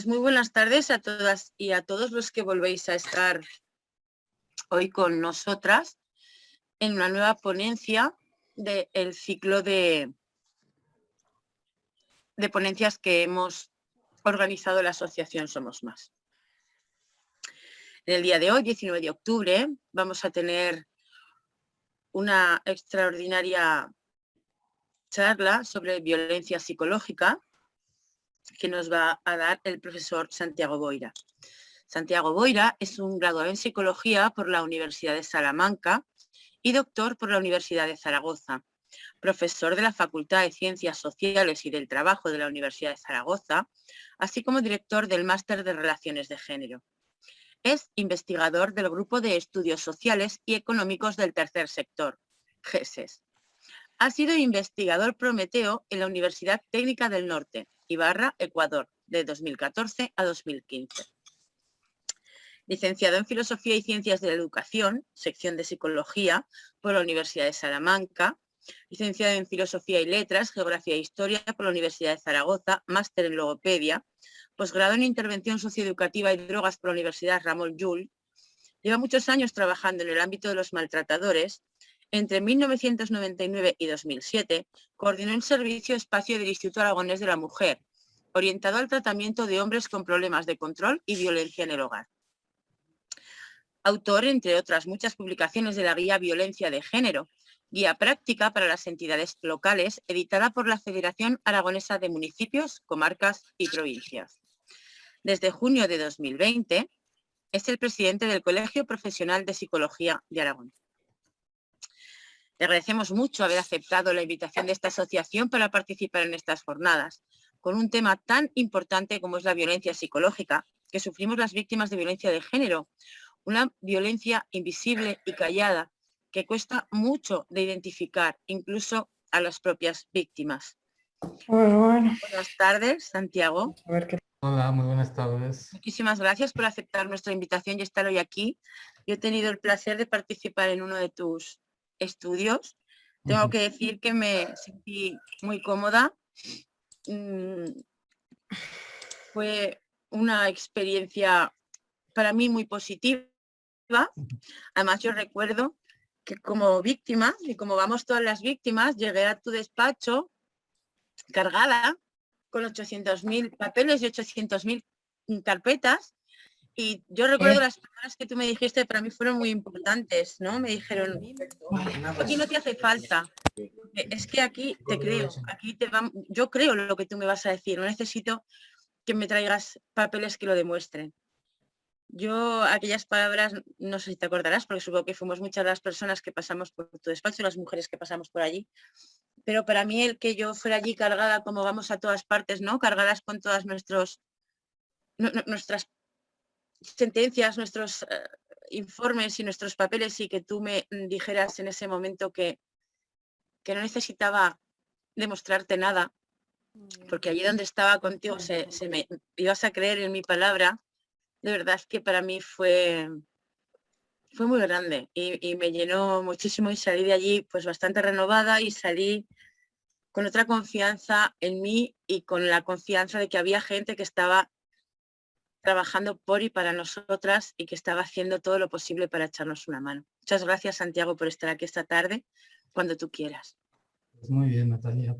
muy buenas tardes a todas y a todos los que volvéis a estar hoy con nosotras en una nueva ponencia del ciclo de ponencias que hemos organizado la Asociación Somos Más. En el día de hoy, 19 de octubre, vamos a tener una extraordinaria charla sobre violencia psicológica que nos va a dar el profesor Santiago Boira. Santiago Boira es un graduado en Psicología por la Universidad de Salamanca y doctor por la Universidad de Zaragoza, profesor de la Facultad de Ciencias Sociales y del Trabajo de la Universidad de Zaragoza, así como director del Máster de Relaciones de Género. Es investigador del Grupo de Estudios Sociales y Económicos del Tercer Sector, GESES. Ha sido investigador Prometeo en la Universidad Técnica del Norte, Ibarra, Ecuador, de 2014 a 2015. Licenciado en Filosofía y Ciencias de la Educación, sección de Psicología, por la Universidad de Salamanca. Licenciado en Filosofía y Letras, Geografía e Historia, por la Universidad de Zaragoza, máster en Logopedia. Posgrado en Intervención Socioeducativa y Drogas por la Universidad Ramón Llull. Lleva muchos años trabajando en el ámbito de los maltratadores. Entre 1999 y 2007, coordinó el servicio espacio del Instituto Aragonés de la Mujer, orientado al tratamiento de hombres con problemas de control y violencia en el hogar. Autor, entre otras muchas publicaciones, de la guía Violencia de Género, guía práctica para las entidades locales, editada por la Federación Aragonesa de Municipios, Comarcas y Provincias. Desde junio de 2020, es el presidente del Colegio Profesional de Psicología de Aragón. Le agradecemos mucho haber aceptado la invitación de esta asociación para participar en estas jornadas, con un tema tan importante como es la violencia psicológica que sufrimos las víctimas de violencia de género, una violencia invisible y callada que cuesta mucho de identificar, incluso a las propias víctimas. Bueno. Buenas tardes, Santiago. A ver qué... Hola, muy buenas tardes. Muchísimas gracias por aceptar nuestra invitación y estar hoy aquí. Yo he tenido el placer de participar en uno de tus estudios. Tengo que decir que me sentí muy cómoda. Fue una experiencia para mí muy positiva. Además, yo recuerdo que como víctima, y como vamos todas las víctimas, llegué a tu despacho cargada con 800.000 papeles y 800.000 carpetas, y yo recuerdo las palabras que tú me dijiste, para mí fueron muy importantes, ¿no? Me dijeron, aquí no te hace falta, es que aquí te creo, yo creo lo que tú me vas a decir, no necesito que me traigas papeles que lo demuestren. Yo aquellas palabras, no sé si te acordarás, porque supongo que fuimos muchas las personas que pasamos por tu despacho, las mujeres que pasamos por allí, pero para mí el que yo fuera allí cargada, como vamos a todas partes, ¿no? Cargadas con todas nuestras sentencias, nuestros informes y nuestros papeles, y que tú me dijeras en ese momento que no necesitaba demostrarte nada, porque allí donde estaba contigo se me ibas a creer en mi palabra. De verdad que para mí fue muy grande y me llenó muchísimo, y salí de allí pues bastante renovada, y salí con otra confianza en mí y con la confianza de que había gente que estaba trabajando por y para nosotras y que estaba haciendo todo lo posible para echarnos una mano. Muchas gracias, Santiago, por estar aquí esta tarde, cuando tú quieras. Pues muy bien, Natalia.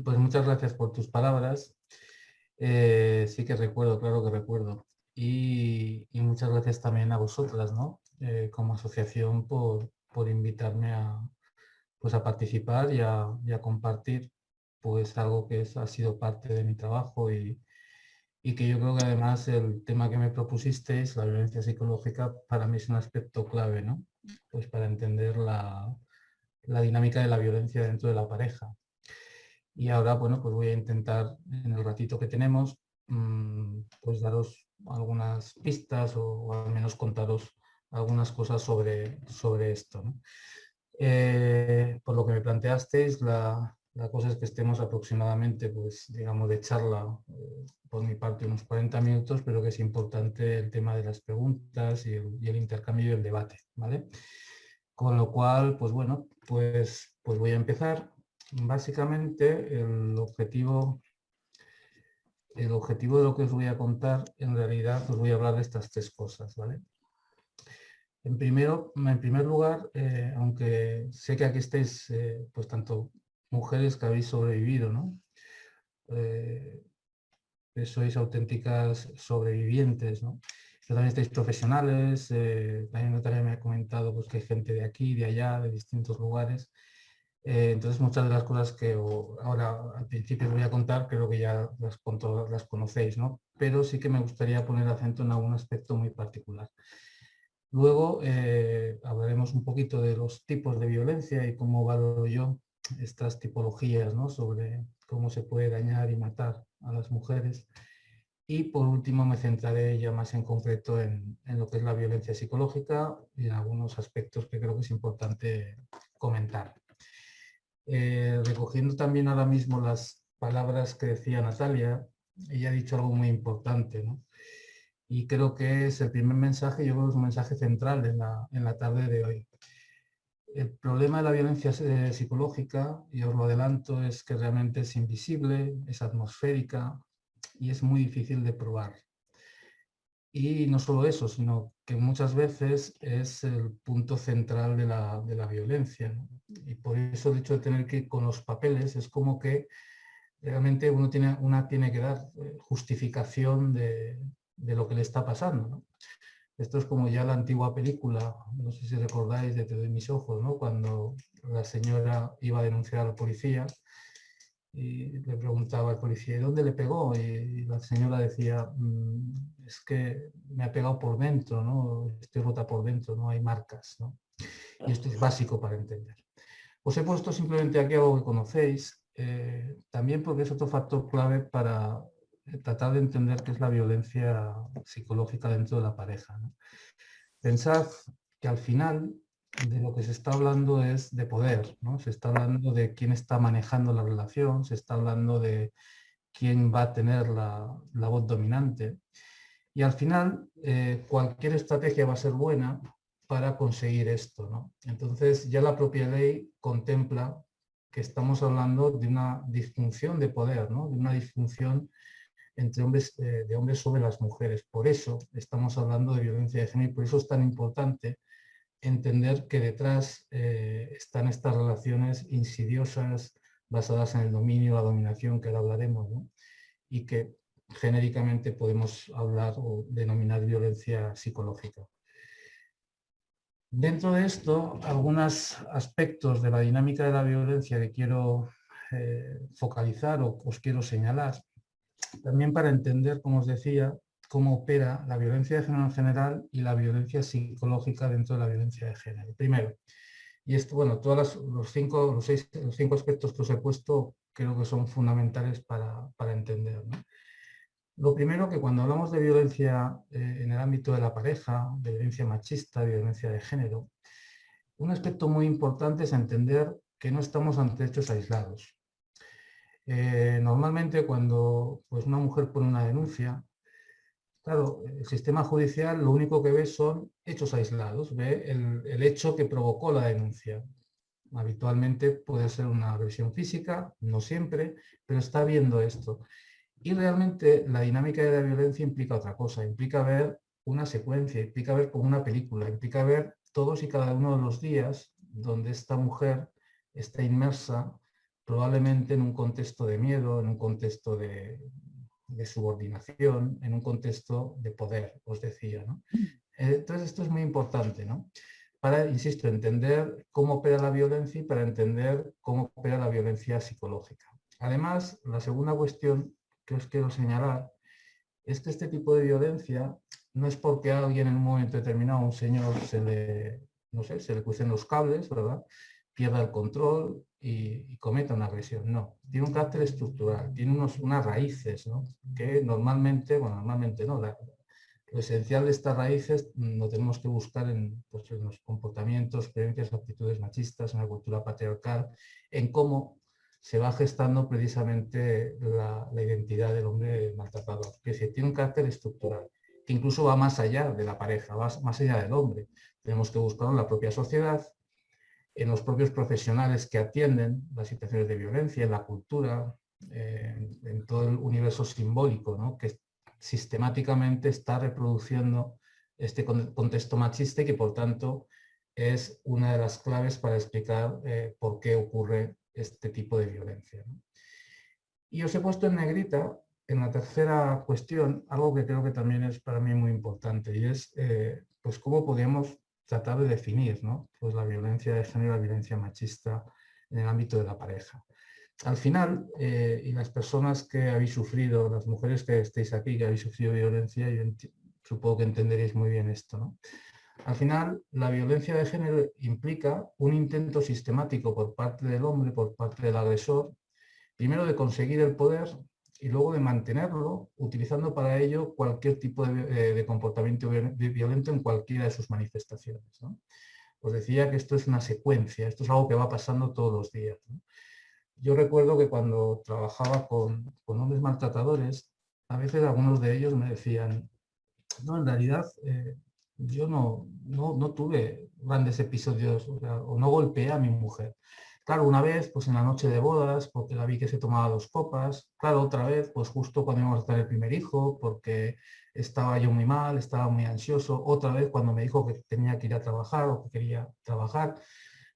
Pues muchas gracias por tus palabras. Sí que recuerdo, claro que recuerdo. Y muchas gracias también a vosotras, ¿no? Como asociación por invitarme pues a participar y a compartir pues algo que ha sido parte de mi trabajo, y que yo creo que además el tema que me propusisteis, la violencia psicológica, para mí es un aspecto clave, ¿no? Pues para entender la dinámica de la violencia dentro de la pareja. Y ahora, bueno, pues voy a intentar en el ratito que tenemos, pues daros algunas pistas o al menos contaros algunas cosas sobre esto, ¿no? Por lo que me planteasteis, la cosa es que estemos aproximadamente, pues digamos, de charla, por mi parte unos 40 minutos, pero que es importante el tema de las preguntas y el intercambio y el debate, ¿vale? Con lo cual, pues bueno, pues voy a empezar. Básicamente el objetivo el objetivo de lo que os voy a contar, en realidad os voy a hablar de estas tres cosas, ¿vale? En primer lugar, aunque sé que aquí estáis, pues tanto mujeres que habéis sobrevivido, ¿no? Sois auténticas sobrevivientes, ¿no? Pero también estáis profesionales, también Natalia me ha comentado pues, que hay gente de aquí, de allá, de distintos lugares. Entonces muchas de las cosas que ahora al principio os voy a contar, creo que ya las conocéis, ¿no? Pero sí que me gustaría poner acento en algún aspecto muy particular. Luego hablaremos un poquito de los tipos de violencia y cómo valoro yo estas tipologías, ¿no? Sobre cómo se puede dañar y matar a las mujeres. Y por último me centraré ya más en concreto en lo que es la violencia psicológica y en algunos aspectos que creo que es importante comentar. Recogiendo también ahora mismo las palabras que decía Natalia, ella ha dicho algo muy importante, ¿no? Y creo que es el primer mensaje, yo creo que es un mensaje central en la tarde de hoy. El problema de la violencia psicológica, y os lo adelanto, es que realmente es invisible, es atmosférica y es muy difícil de probar. Y no solo eso, sino que muchas veces es el punto central de la violencia, ¿no? Y por eso el hecho de tener que ir con los papeles es como que realmente una tiene que dar justificación de lo que le está pasando, ¿no? Esto es como ya la antigua película, no sé si recordáis, de Te doy mis ojos, ¿no? Cuando la señora iba a denunciar a la policía y le preguntaba al policía, ¿y dónde le pegó? Y la señora decía, es que me ha pegado por dentro, ¿no? Estoy rota por dentro, no hay marcas, ¿no? Y esto es básico para entender. Os he puesto simplemente aquí algo que conocéis, también porque es otro factor clave para tratar de entender qué es la violencia psicológica dentro de la pareja, ¿no? Pensad que al final de lo que se está hablando es de poder, ¿no? Se está hablando de quién está manejando la relación, se está hablando de quién va a tener la voz dominante. Y al final, cualquier estrategia va a ser buena para conseguir esto, ¿no? Entonces, ya la propia ley contempla que estamos hablando de una disfunción de poder, ¿no? De una disfunción entre hombres, de hombres sobre las mujeres. Por eso estamos hablando de violencia de género y por eso es tan importante entender que detrás están estas relaciones insidiosas basadas en el dominio, la dominación, que ahora hablaremos, ¿no? Y que genéricamente podemos hablar o denominar violencia psicológica. Dentro de esto, algunos aspectos de la dinámica de la violencia que quiero focalizar o os quiero señalar, también para entender, como os decía, cómo opera la violencia de género en general y la violencia psicológica dentro de la violencia de género. Primero, y esto, bueno, todos los cinco aspectos que os he puesto creo que son fundamentales para entender, ¿no? Lo primero, que cuando hablamos de violencia en el ámbito de la pareja, de violencia machista, de violencia de género, un aspecto muy importante es entender que no estamos ante hechos aislados. Normalmente cuando pues, una mujer pone una denuncia, claro, el sistema judicial lo único que ve son hechos aislados, ve el hecho que provocó la denuncia. Habitualmente puede ser una agresión física, no siempre, pero está viendo esto. Y realmente la dinámica de la violencia implica otra cosa, implica ver una secuencia, implica ver como una película, implica ver todos y cada uno de los días donde esta mujer está inmersa probablemente en un contexto de miedo, en un contexto de subordinación, en un contexto de poder, os decía, ¿no? Entonces esto es muy importante, ¿no? Para, insisto, entender cómo opera la violencia y para entender cómo opera la violencia psicológica. Además, la segunda cuestión que os quiero señalar es que este tipo de violencia no es porque a alguien en un momento determinado, un señor no sé, se le crucen los cables, ¿verdad? Pierda el control y cometa una agresión. No, tiene un carácter estructural, tiene unas raíces, ¿no? Que normalmente, bueno, normalmente no, lo esencial de estas raíces lo tenemos que buscar pues, en los comportamientos, creencias, actitudes machistas, en la cultura patriarcal, en cómo se va gestando precisamente la identidad del hombre maltratador, que tiene un carácter estructural, que incluso va más allá de la pareja, va más allá del hombre. Tenemos que buscarlo en la propia sociedad, en los propios profesionales que atienden las situaciones de violencia, en la cultura, en todo el universo simbólico, ¿no? Que sistemáticamente está reproduciendo este contexto machista y que por tanto es una de las claves para explicar por qué ocurre este tipo de violencia, ¿no? Y os he puesto en negrita, en la tercera cuestión, algo que creo que también es para mí muy importante, y es pues cómo podemos tratar de definir, ¿no? Pues la violencia de género, la violencia machista en el ámbito de la pareja. Al final, y las personas que habéis sufrido, las mujeres que estéis aquí, que habéis sufrido violencia, supongo que entenderéis muy bien esto, ¿no? Al final, la violencia de género implica un intento sistemático por parte del hombre, por parte del agresor, primero de conseguir el poder y luego de mantenerlo, utilizando para ello cualquier tipo de comportamiento violento en cualquiera de sus manifestaciones, ¿no? Os decía que esto es una secuencia, esto es algo que va pasando todos los días, ¿no? Yo recuerdo que cuando trabajaba con hombres maltratadores, a veces algunos de ellos me decían, no, en realidad yo no tuve grandes episodios, o no golpeé a mi mujer. Claro, una vez, pues en la noche de bodas, porque la vi que se tomaba 2 copas. Claro, otra vez, pues justo cuando íbamos a tener el primer hijo, porque estaba yo muy mal, estaba muy ansioso. Otra vez cuando me dijo que tenía que ir a trabajar o que quería trabajar.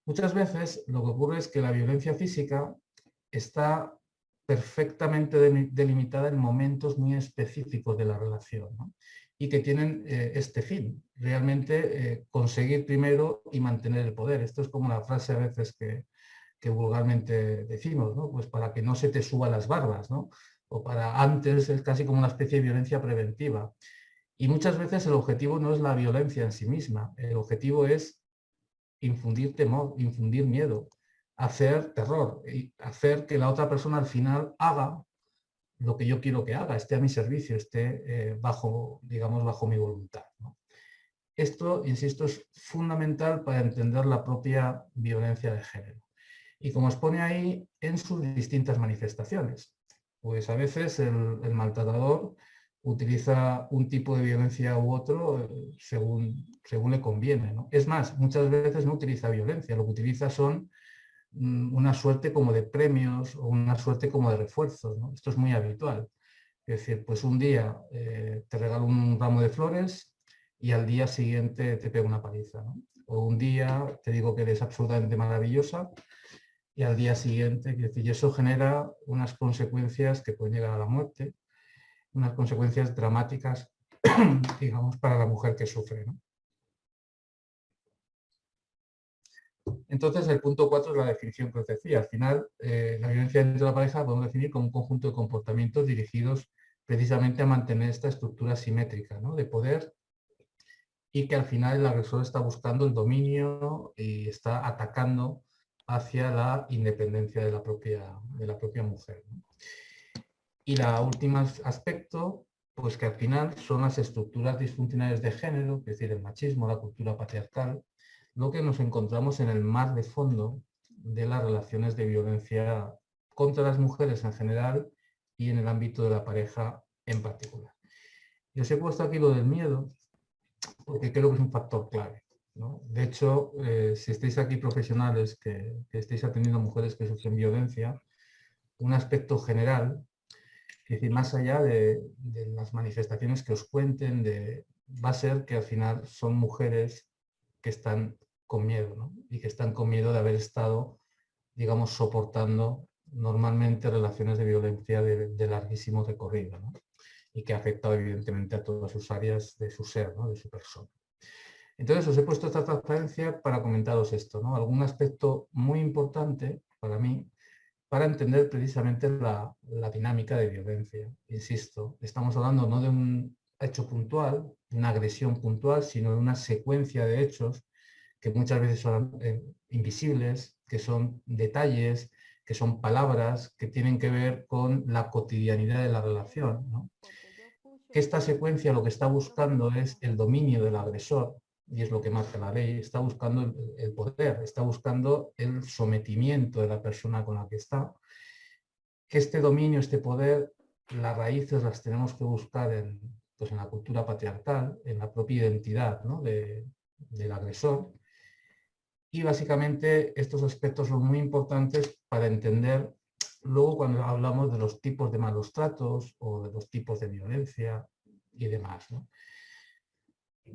Muchas veces lo que ocurre es que la violencia física está perfectamente delimitada en momentos muy específicos de la relación, ¿no? Y que tienen este fin, realmente conseguir primero y mantener el poder. Esto es como la frase a veces que vulgarmente decimos, ¿no? Pues para que no se te suba las barbas, ¿no? O para antes, es casi como una especie de violencia preventiva. Y muchas veces el objetivo no es la violencia en sí misma, el objetivo es infundir temor, infundir miedo, hacer terror y hacer que la otra persona al final haga lo que yo quiero que haga, esté a mi servicio, esté bajo, digamos, bajo mi voluntad, ¿no? Esto, insisto, es fundamental para entender la propia violencia de género. Y como os pone ahí, en sus distintas manifestaciones. Pues a veces el maltratador utiliza un tipo de violencia u otro según le conviene, ¿no? Es más, muchas veces no utiliza violencia, lo que utiliza son una suerte como de premios o una suerte como de refuerzos, ¿no? Esto es muy habitual. Es decir, pues un día te regalo un ramo de flores y al día siguiente te pego una paliza, ¿no? O un día te digo que eres absolutamente maravillosa y al día siguiente, y eso genera unas consecuencias que pueden llegar a la muerte, unas consecuencias dramáticas, digamos, para la mujer que sufre, ¿no? Entonces, el punto 4 es la definición que os decía. Al final, la violencia dentro de la pareja podemos definir como un conjunto de comportamientos dirigidos precisamente a mantener esta estructura simétrica, ¿no? De poder, y que al final el agresor está buscando el dominio y está atacando hacia la independencia de la propia mujer, ¿no? Y la última aspecto, pues que al final son las estructuras disfuncionales de género, es decir, el machismo, la cultura patriarcal, lo que nos encontramos en el mar de fondo de las relaciones de violencia contra las mujeres en general y en el ámbito de la pareja en particular. Y os he puesto aquí lo del miedo, porque creo que es un factor clave, ¿no? De hecho, si estáis aquí profesionales que estáis atendiendo a mujeres que sufren violencia, un aspecto general, es decir, más allá de las manifestaciones que os cuenten, va a ser que al final son mujeres que están con miedo, ¿no? Y que están con miedo de haber estado, digamos, soportando normalmente relaciones de violencia de larguísimo recorrido, ¿no? Y que ha afectado evidentemente a todas sus áreas de su ser, ¿no? De su persona. Entonces os he puesto esta transparencia para comentaros esto, ¿no? Algún aspecto muy importante para mí para entender precisamente la dinámica de violencia. Insisto, estamos hablando no de un hecho puntual, de una agresión puntual, sino de una secuencia de hechos que muchas veces son invisibles, que son detalles, que son palabras que tienen que ver con la cotidianidad de la relación, ¿no? Que esta secuencia lo que está buscando es el dominio del agresor, y es lo que marca la ley, está buscando el poder, está buscando el sometimiento de la persona con la que está. Este dominio, este poder, las raíces las tenemos que buscar pues en la cultura patriarcal, en la propia identidad, ¿no? del agresor. Y básicamente estos aspectos son muy importantes para entender luego cuando hablamos de los tipos de malos tratos o de los tipos de violencia y demás, ¿no?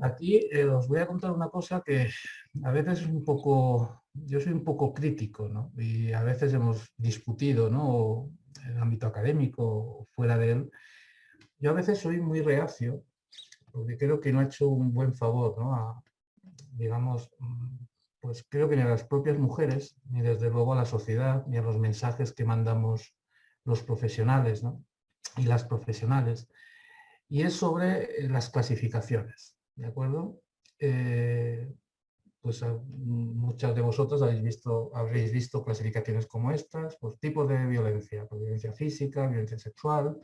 Aquí os voy a contar una cosa que a veces es un poco, yo soy un poco crítico, ¿no? Y a veces hemos discutido, ¿no? En el ámbito académico o fuera de él. Yo a veces soy muy reacio porque creo que no ha hecho un buen favor, ¿no? Digamos, pues creo que ni a las propias mujeres, ni desde luego a la sociedad, ni a los mensajes que mandamos los profesionales, ¿no? Y las profesionales. Y es sobre las clasificaciones, ¿de acuerdo? Pues muchas de vosotras habréis visto clasificaciones como estas, pues tipos de violencia, pues, violencia física, violencia sexual,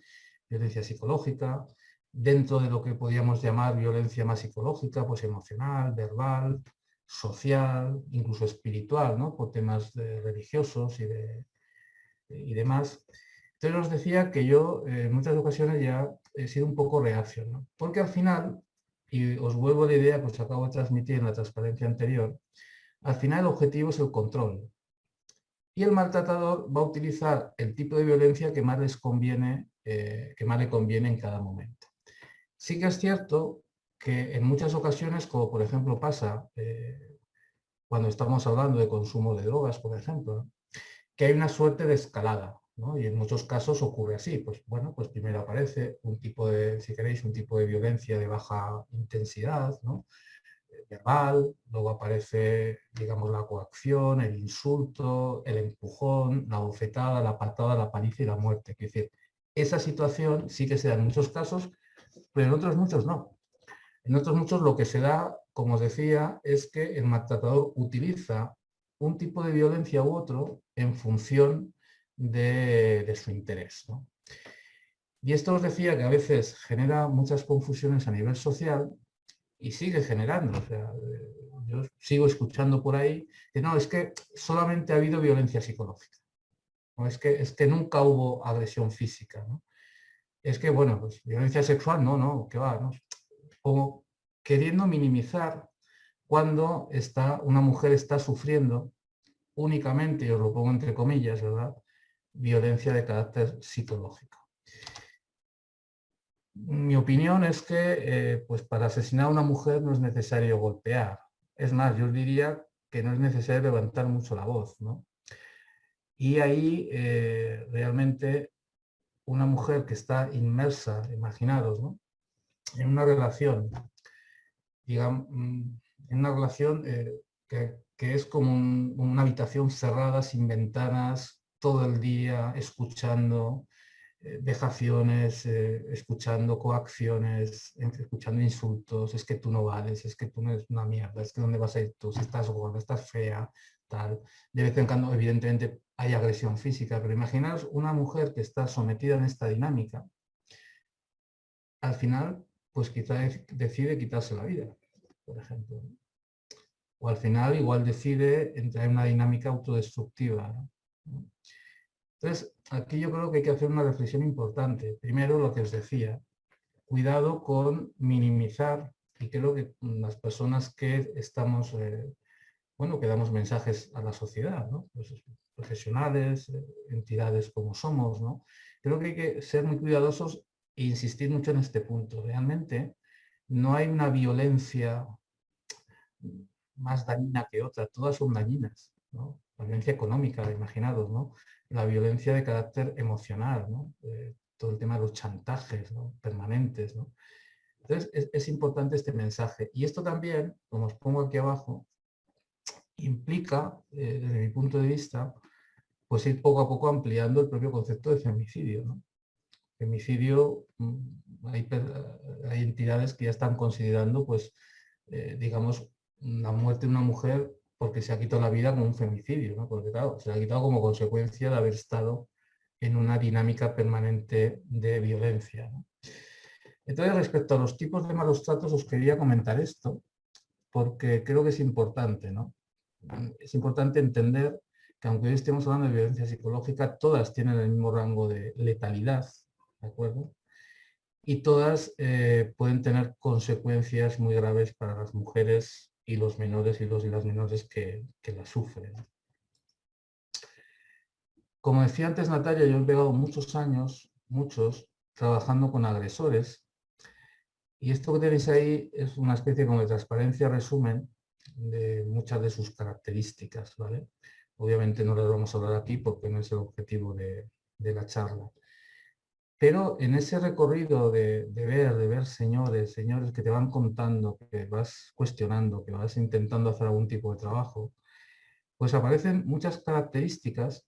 violencia psicológica, dentro de lo que podríamos llamar violencia más psicológica, pues emocional, verbal, social, incluso espiritual, ¿no? Por temas religiosos y demás. Entonces os decía que yo en muchas ocasiones ya he sido un poco reacio, ¿no? Porque al final, y os vuelvo a la idea que os acabo de transmitir en la transparencia anterior, al final el objetivo es el control. Y el maltratador va a utilizar el tipo de violencia que más les conviene, que más le conviene en cada momento. Sí que es cierto que en muchas ocasiones, como por ejemplo pasa cuando estamos hablando de consumo de drogas, por ejemplo, que hay una suerte de escalada, ¿no? Y en muchos casos ocurre así, pues bueno, pues primero aparece un tipo de, si queréis, un tipo de violencia de baja intensidad, ¿no? Verbal, luego aparece, digamos, la coacción, el insulto, el empujón, la bofetada, la patada, la paliza y la muerte. Es decir, esa situación sí que se da en muchos casos, pero en otros muchos no. En otros muchos lo que se da, como os decía, es que el maltratador utiliza un tipo de violencia u otro en función de su interés, ¿no? Y esto os decía que a veces genera muchas confusiones a nivel social y sigue generando. O sea, yo sigo escuchando por ahí que no, es que solamente ha habido violencia psicológica. O es que nunca hubo agresión física, ¿no? Es que, bueno, pues violencia sexual, no, ¿qué va? ¿No? O queriendo minimizar cuando una mujer está sufriendo únicamente, y os lo pongo entre comillas, ¿verdad?, violencia de carácter psicológico. Mi opinión es que pues para asesinar a una mujer no es necesario golpear. Es más, yo os diría que no es necesario levantar mucho la voz, ¿no? Y ahí realmente una mujer que está inmersa, imaginaros, ¿no?, en una relación, digamos, en una relación que es como una habitación cerrada, sin ventanas, todo el día escuchando vejaciones, escuchando coacciones, escuchando insultos, es que tú no vales, es que tú no eres una mierda, es que dónde vas a ir tú, si estás gorda, estás fea, tal. De vez en cuando, evidentemente, hay agresión física, pero imaginaos una mujer que está sometida en esta dinámica, al final, pues quizá decide quitarse la vida, por ejemplo. O al final igual decide entrar en una dinámica autodestructiva, ¿no? Entonces, aquí yo creo que hay que hacer una reflexión importante. Primero, lo que os decía, cuidado con minimizar, y creo que las personas que estamos, bueno, que damos mensajes a la sociedad, ¿no? Pues, profesionales, entidades como somos, ¿no? Creo que hay que ser muy cuidadosos e insistir mucho en este punto. Realmente no hay una violencia más dañina que otra, todas son dañinas, ¿no? La violencia económica, imaginaros, ¿no? La violencia de carácter emocional, ¿no? Todo el tema de los chantajes, ¿no?, permanentes, ¿no? Entonces es importante este mensaje. Y esto también, como os pongo aquí abajo, implica, desde mi punto de vista, pues ir poco a poco ampliando el propio concepto de femicidio, ¿no? Femicidio, hay entidades que ya están considerando, pues, digamos, la muerte de una mujer porque se ha quitado la vida como un femicidio, ¿no? Porque claro, se la ha quitado como consecuencia de haber estado en una dinámica permanente de violencia, ¿no? Entonces, respecto a los tipos de malos tratos, os quería comentar esto, porque creo que es importante, ¿no? Es importante entender que aunque hoy estemos hablando de violencia psicológica, todas tienen el mismo rango de letalidad, ¿de acuerdo? Y todas pueden tener consecuencias muy graves para las mujeres y los menores y las menores que las sufren. Como decía antes Natalia, yo he pegado muchos años, muchos, trabajando con agresores. Y esto que tenéis ahí es una especie como de transparencia resumen de muchas de sus características, ¿vale? Obviamente no las vamos a hablar aquí porque no es el objetivo de la charla. Pero en ese recorrido de ver señores que te van contando, que vas cuestionando, que vas intentando hacer algún tipo de trabajo, pues aparecen muchas características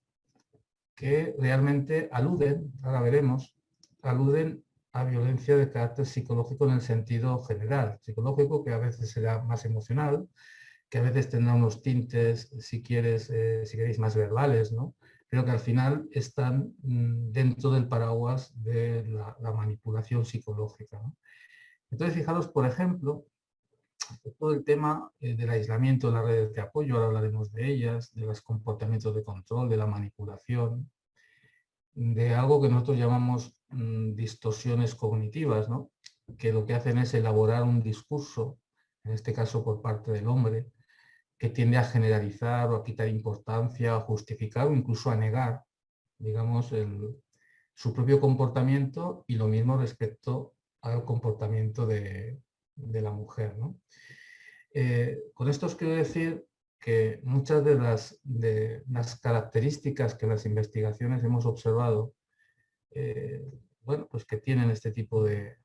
que realmente aluden, ahora veremos, aluden a violencia de carácter psicológico en el sentido general. Psicológico, que a veces será más emocional, que a veces tendrá unos tintes, si queréis, más verbales, ¿no? Pero que al final están dentro del paraguas de la manipulación psicológica, ¿no? Entonces, fijaros, por ejemplo, todo el tema del aislamiento de las redes de apoyo, ahora hablaremos de ellas, de los comportamientos de control, de la manipulación, de algo que nosotros llamamos distorsiones cognitivas, ¿no? Que lo que hacen es elaborar un discurso, en este caso por parte del hombre, que tiende a generalizar o a quitar importancia, a justificar o incluso a negar, digamos, su propio comportamiento y lo mismo respecto al comportamiento de la mujer, ¿no? Con esto os quiero decir que muchas de las características que las investigaciones hemos observado, bueno, pues que tienen este tipo de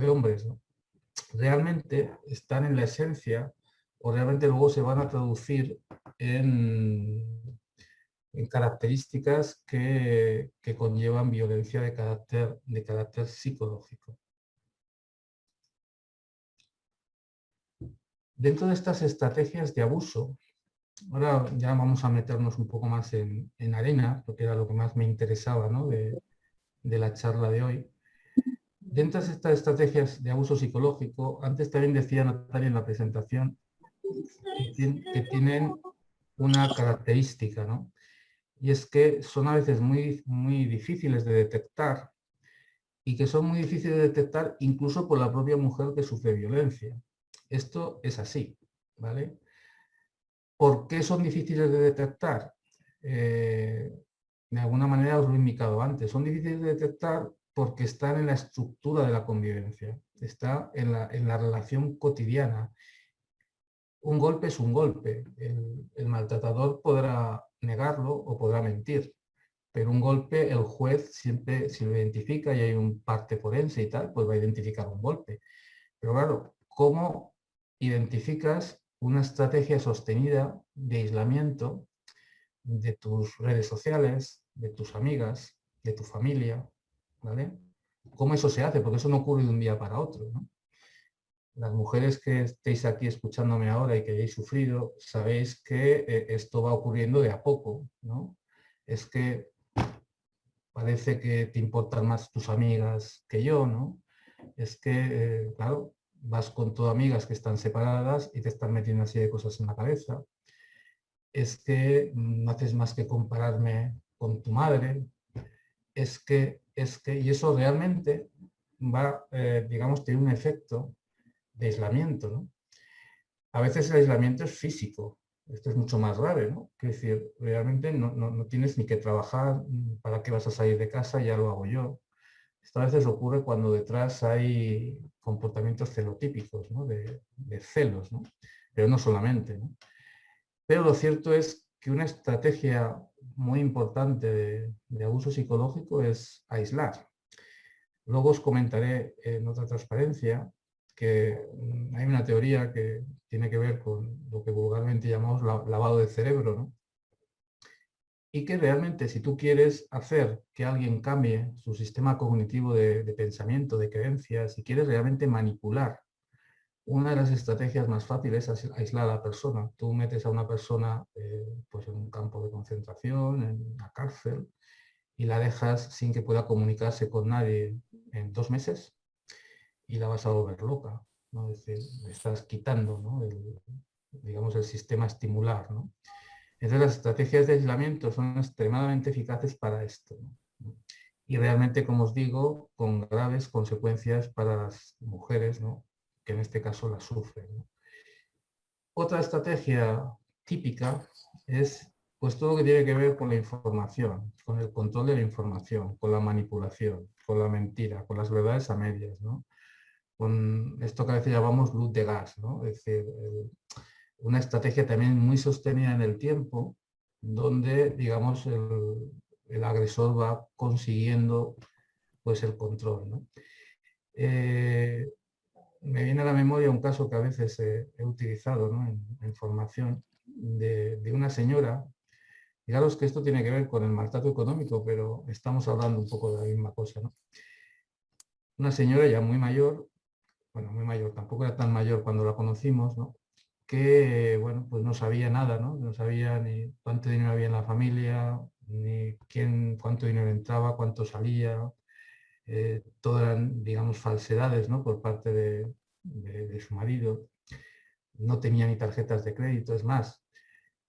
hombres, ¿no? Realmente están en la esencia o realmente luego se van a traducir en características que conllevan violencia de carácter psicológico. Dentro de estas estrategias de abuso, ahora ya vamos a meternos un poco más en arena, porque era lo que más me interesaba, ¿no? de la charla de hoy. Dentro de estas estrategias de abuso psicológico, antes también decía Natalia en la presentación, que tienen una característica, ¿no? Y es que son a veces muy, muy difíciles de detectar y que son muy difíciles de detectar incluso por la propia mujer que sufre violencia. Esto es así, ¿vale? ¿Por qué son difíciles de detectar? De alguna manera os lo he indicado antes. Son difíciles de detectar porque están en la estructura de la convivencia, está en la relación cotidiana. Un golpe es un golpe. El maltratador podrá negarlo o podrá mentir, pero un golpe el juez siempre, si lo identifica y hay un parte forense y tal, pues va a identificar un golpe. Pero claro, ¿cómo identificas una estrategia sostenida de aislamiento de tus redes sociales, de tus amigas, de tu familia? ¿Vale? ¿Cómo eso se hace? Porque eso no ocurre de un día para otro, ¿no? Las mujeres que estéis aquí escuchándome ahora y que hayáis sufrido, sabéis que esto va ocurriendo de a poco, ¿no? Es que parece que te importan más tus amigas que yo, ¿no? Es que, claro, vas con tus amigas que están separadas y te están metiendo así de cosas en la cabeza. Es que no haces más que compararme con tu madre. Y eso realmente va, digamos, tiene un efecto de aislamiento, ¿no? A veces el aislamiento es físico, esto es mucho más grave, ¿no? Es decir, realmente no tienes ni que trabajar, ¿para qué vas a salir de casa? Ya lo hago yo. Esto a veces ocurre cuando detrás hay comportamientos celotípicos, ¿no? de celos, ¿no? Pero no solamente, ¿no? Pero lo cierto es que una estrategia muy importante de abuso psicológico es aislar. Luego os comentaré en otra transparencia que hay una teoría que tiene que ver con lo que vulgarmente llamamos lavado de cerebro, ¿no? Y que realmente si tú quieres hacer que alguien cambie su sistema cognitivo de pensamiento, de creencias, si quieres realmente manipular, una de las estrategias más fáciles es aislar a la persona. Tú metes a una persona pues en un campo de concentración, en una cárcel, y la dejas sin que pueda comunicarse con nadie en 2 meses y la vas a volver loca, ¿no? Es decir, le estás quitando, ¿no? digamos, el sistema estimular, ¿no? Entonces las estrategias de aislamiento son extremadamente eficaces para esto, ¿no? Y realmente, como os digo, con graves consecuencias para las mujeres, ¿no? Que en este caso la sufren, ¿no? Otra estrategia típica es Pues todo lo que tiene que ver con la información, con el control de la información, con la manipulación, con la mentira, con las verdades a medias, ¿no? Con esto que a veces llamamos luz de gas, ¿no? Es decir, una estrategia también muy sostenida en el tiempo, donde, digamos, el agresor va consiguiendo pues, el control, ¿no? Me viene a la memoria un caso que a veces he utilizado, ¿no? en formación de una señora. Fijaros que esto tiene que ver con el maltrato económico, pero estamos hablando un poco de la misma cosa, ¿no? Una señora ya muy mayor, bueno, muy mayor, tampoco era tan mayor cuando la conocimos, ¿no? Que, bueno, pues no sabía nada, ¿no? No sabía ni cuánto dinero había en la familia, ni cuánto dinero entraba, cuánto salía. Todo eran, digamos, falsedades, ¿no? Por parte de su marido. No tenía ni tarjetas de crédito, es más,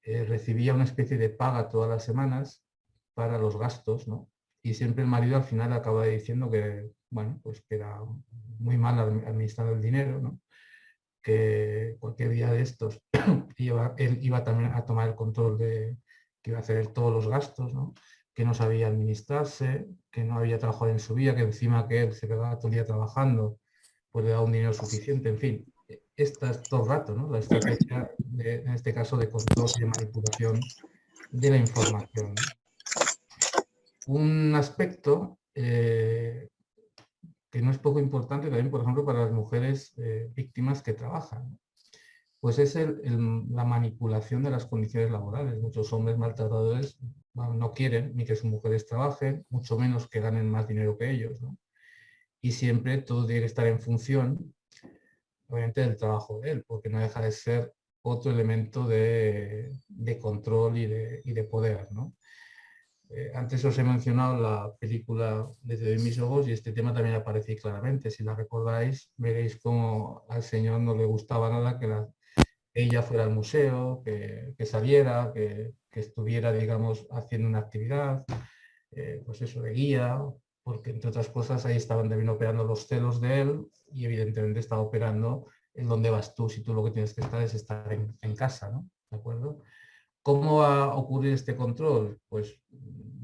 recibía una especie de paga todas las semanas para los gastos, ¿no? Y siempre el marido al final acaba diciendo que, bueno, pues que era muy mal administrar el dinero, ¿no? Que cualquier día de estos él iba también a tomar el control que iba a hacer todos los gastos, ¿no? Que no sabía administrarse, que no había trabajado en su vida, que encima que él se quedaba todo el día trabajando, pues le daba un dinero suficiente, en fin. Esta es todo el rato, ¿no? La estrategia, en este caso, de control y de manipulación de la información. Un aspecto que no es poco importante también, por ejemplo, para las mujeres víctimas que trabajan, pues es la manipulación de las condiciones laborales. Muchos hombres maltratadores, bueno, no quieren ni que sus mujeres trabajen, mucho menos que ganen más dinero que ellos, ¿no? Y siempre todo tiene que estar en función, obviamente, del trabajo de él, porque no deja de ser otro elemento de control y de poder, ¿no? Antes os he mencionado la película Desde mis ojos y este tema también aparece claramente. Si la recordáis, veréis cómo al señor no le gustaba nada que ella fuera al museo, que saliera, que estuviera, digamos, haciendo una actividad, pues eso, de guía, porque entre otras cosas ahí estaban también operando los celos de él y evidentemente estaba operando en dónde vas tú, si tú lo que tienes que estar es estar en casa, ¿no? ¿De acuerdo? ¿Cómo va a ocurrir este control? Pues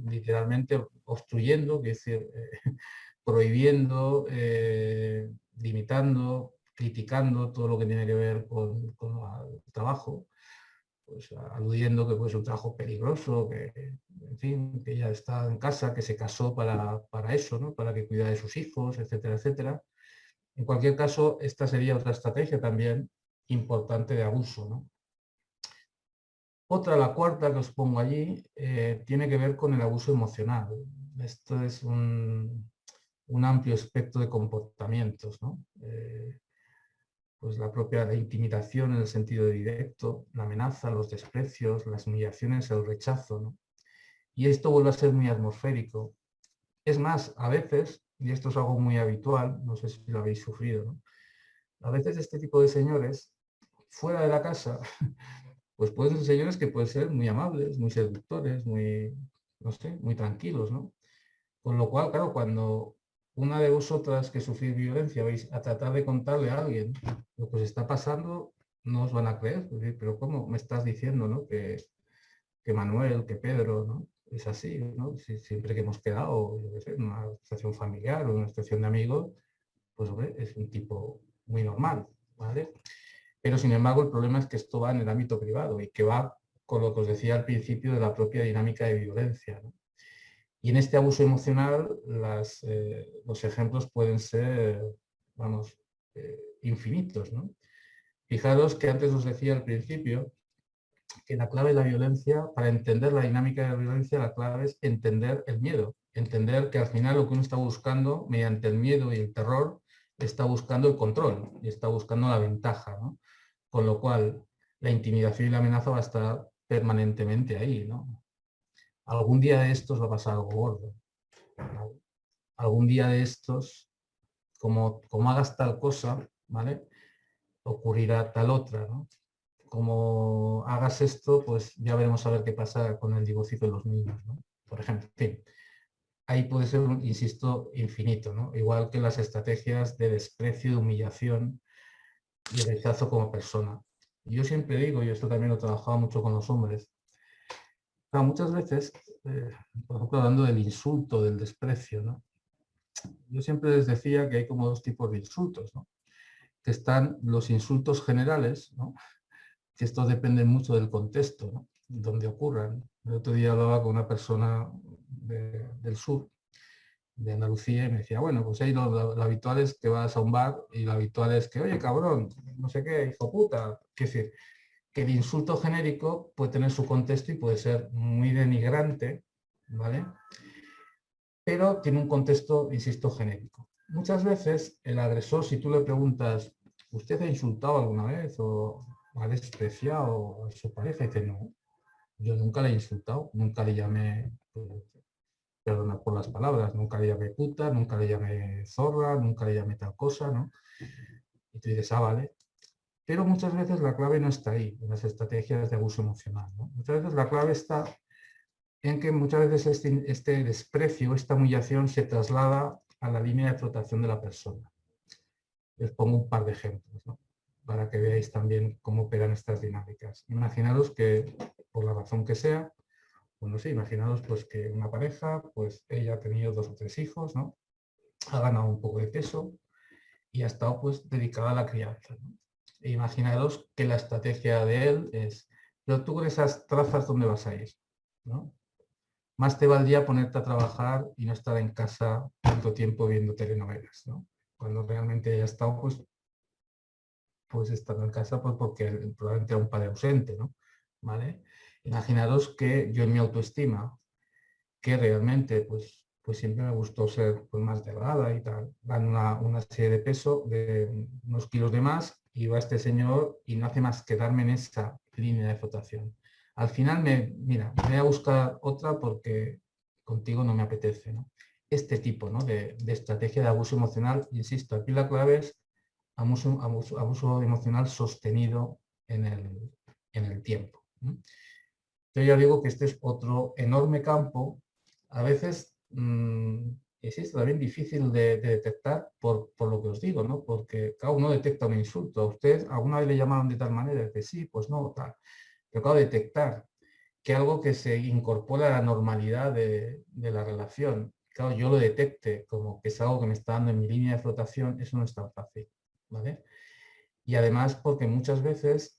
literalmente obstruyendo, que es decir, prohibiendo, limitando, criticando todo lo que tiene que ver con el trabajo, pues aludiendo que puede ser un trabajo peligroso, que, en fin, que ella está en casa, que se casó para eso, ¿no? Para que cuida de sus hijos, etcétera, etcétera. En cualquier caso, esta sería otra estrategia también importante de abuso, ¿no? Otra, la cuarta que os pongo allí, tiene que ver con el abuso emocional. Esto es un amplio espectro de comportamientos, ¿no? Pues la intimidación en el sentido directo, la amenaza, los desprecios, las humillaciones, el rechazo, ¿no? Y esto vuelve a ser muy atmosférico. Es más, a veces, y esto es algo muy habitual, no sé si lo habéis sufrido, ¿no? A veces este tipo de señores, fuera de la casa, pues pueden ser señores que pueden ser muy amables, muy seductores, muy, no sé, muy tranquilos, ¿no? Con lo cual, claro, cuando una de vosotras que sufrís violencia vais a tratar de contarle a alguien lo que os está pasando, no os van a creer. Pero ¿cómo me estás diciendo, ¿no? Que Manuel, que Pedro, ¿no? Es así, ¿no? Siempre que hemos quedado, yo qué sé, en una situación familiar o en una situación de amigos, pues hombre, es un tipo muy normal, ¿vale? Pero sin embargo el problema es que esto va en el ámbito privado y que va con lo que os decía al principio de la propia dinámica de violencia, ¿no? Y en este abuso emocional los ejemplos pueden ser, vamos, infinitos, ¿no? Fijaros que antes os decía al principio que la clave de la violencia, para entender la dinámica de la violencia, la clave es entender el miedo, entender que al final lo que uno está buscando mediante el miedo y el terror está buscando el control y está buscando la ventaja, ¿no? Con lo cual la intimidación y la amenaza va a estar permanentemente ahí, ¿no? Algún día de estos va a pasar algo gordo, ¿vale? Algún día de estos, como hagas tal cosa, ¿vale? Ocurrirá tal otra, ¿no? Como hagas esto, pues ya veremos a ver qué pasa con el divorcio de los niños, ¿no? Por ejemplo, en fin, ahí puede ser, insisto, infinito, ¿no? Igual que las estrategias de desprecio, de humillación y rechazo como persona. Yo siempre digo, y esto también lo he trabajado mucho con los hombres, Claro, muchas veces, por ejemplo, hablando del insulto, del desprecio, ¿no? Yo siempre les decía que hay como dos tipos de insultos, ¿no? Que están los insultos generales, ¿no? Que estos dependen mucho del contexto, ¿no? Donde ocurran. El otro día hablaba con una persona del sur, de Andalucía, y me decía, bueno, pues ahí lo habitual es que vas a un bar y lo habitual es que, oye, cabrón, no sé qué, hijo puta. Es decir, que el insulto genérico puede tener su contexto y puede ser muy denigrante, ¿vale? Pero tiene un contexto, insisto, genérico. Muchas veces el agresor, si tú le preguntas, ¿usted ha insultado alguna vez o ha despreciado a su pareja? Y dice, no, yo nunca le he insultado, nunca le llamé, perdona por las palabras, nunca le llamé puta, nunca le llamé zorra, nunca le llamé tal cosa, ¿no? Y tú dices, ah, vale. Pero muchas veces la clave no está ahí, en las estrategias de abuso emocional, ¿no? Muchas veces la clave está en que muchas veces este desprecio, esta humillación se traslada a la línea de flotación de la persona. Les pongo un par de ejemplos, ¿no? Para que veáis también cómo operan estas dinámicas. Imaginaros que, por la razón que sea, pues no sé, imaginaros pues que una pareja, pues ella ha tenido 2 o 3 hijos, ¿no? Ha ganado un poco de peso y ha estado pues dedicada a la crianza, ¿no? E imaginaros que la estrategia de él es, pero tú con esas trazas, ¿dónde vas a ir? ¿No? Más te valdría ponerte a trabajar y no estar en casa tanto tiempo viendo telenovelas, ¿no? Cuando realmente ella ha estado pues estando en casa pues porque probablemente era un padre ausente, ¿no? ¿Vale? Imaginaros que yo en mi autoestima, que realmente pues siempre me gustó ser pues, más delgada y tal, gano una serie de peso, de unos kilos de más, y va este señor y no hace más que darme en esa línea de flotación. Al final mira, me voy a buscar otra porque contigo no me apetece, ¿no? Este tipo, ¿no? de estrategia de abuso emocional, insisto, aquí la clave es abuso emocional sostenido en el tiempo, ¿no? Yo ya digo que este es otro enorme campo, a veces es también difícil de detectar por lo que os digo, ¿no? Porque cada uno detecta un insulto. ¿A usted alguna vez le llamaron de tal manera? Que sí, pues no, tal. Pero claro, detectar que algo que se incorpora a la normalidad de la relación, claro, yo lo detecte como que es algo que me está dando en mi línea de flotación, eso no es tan fácil, ¿vale? Y además porque muchas veces,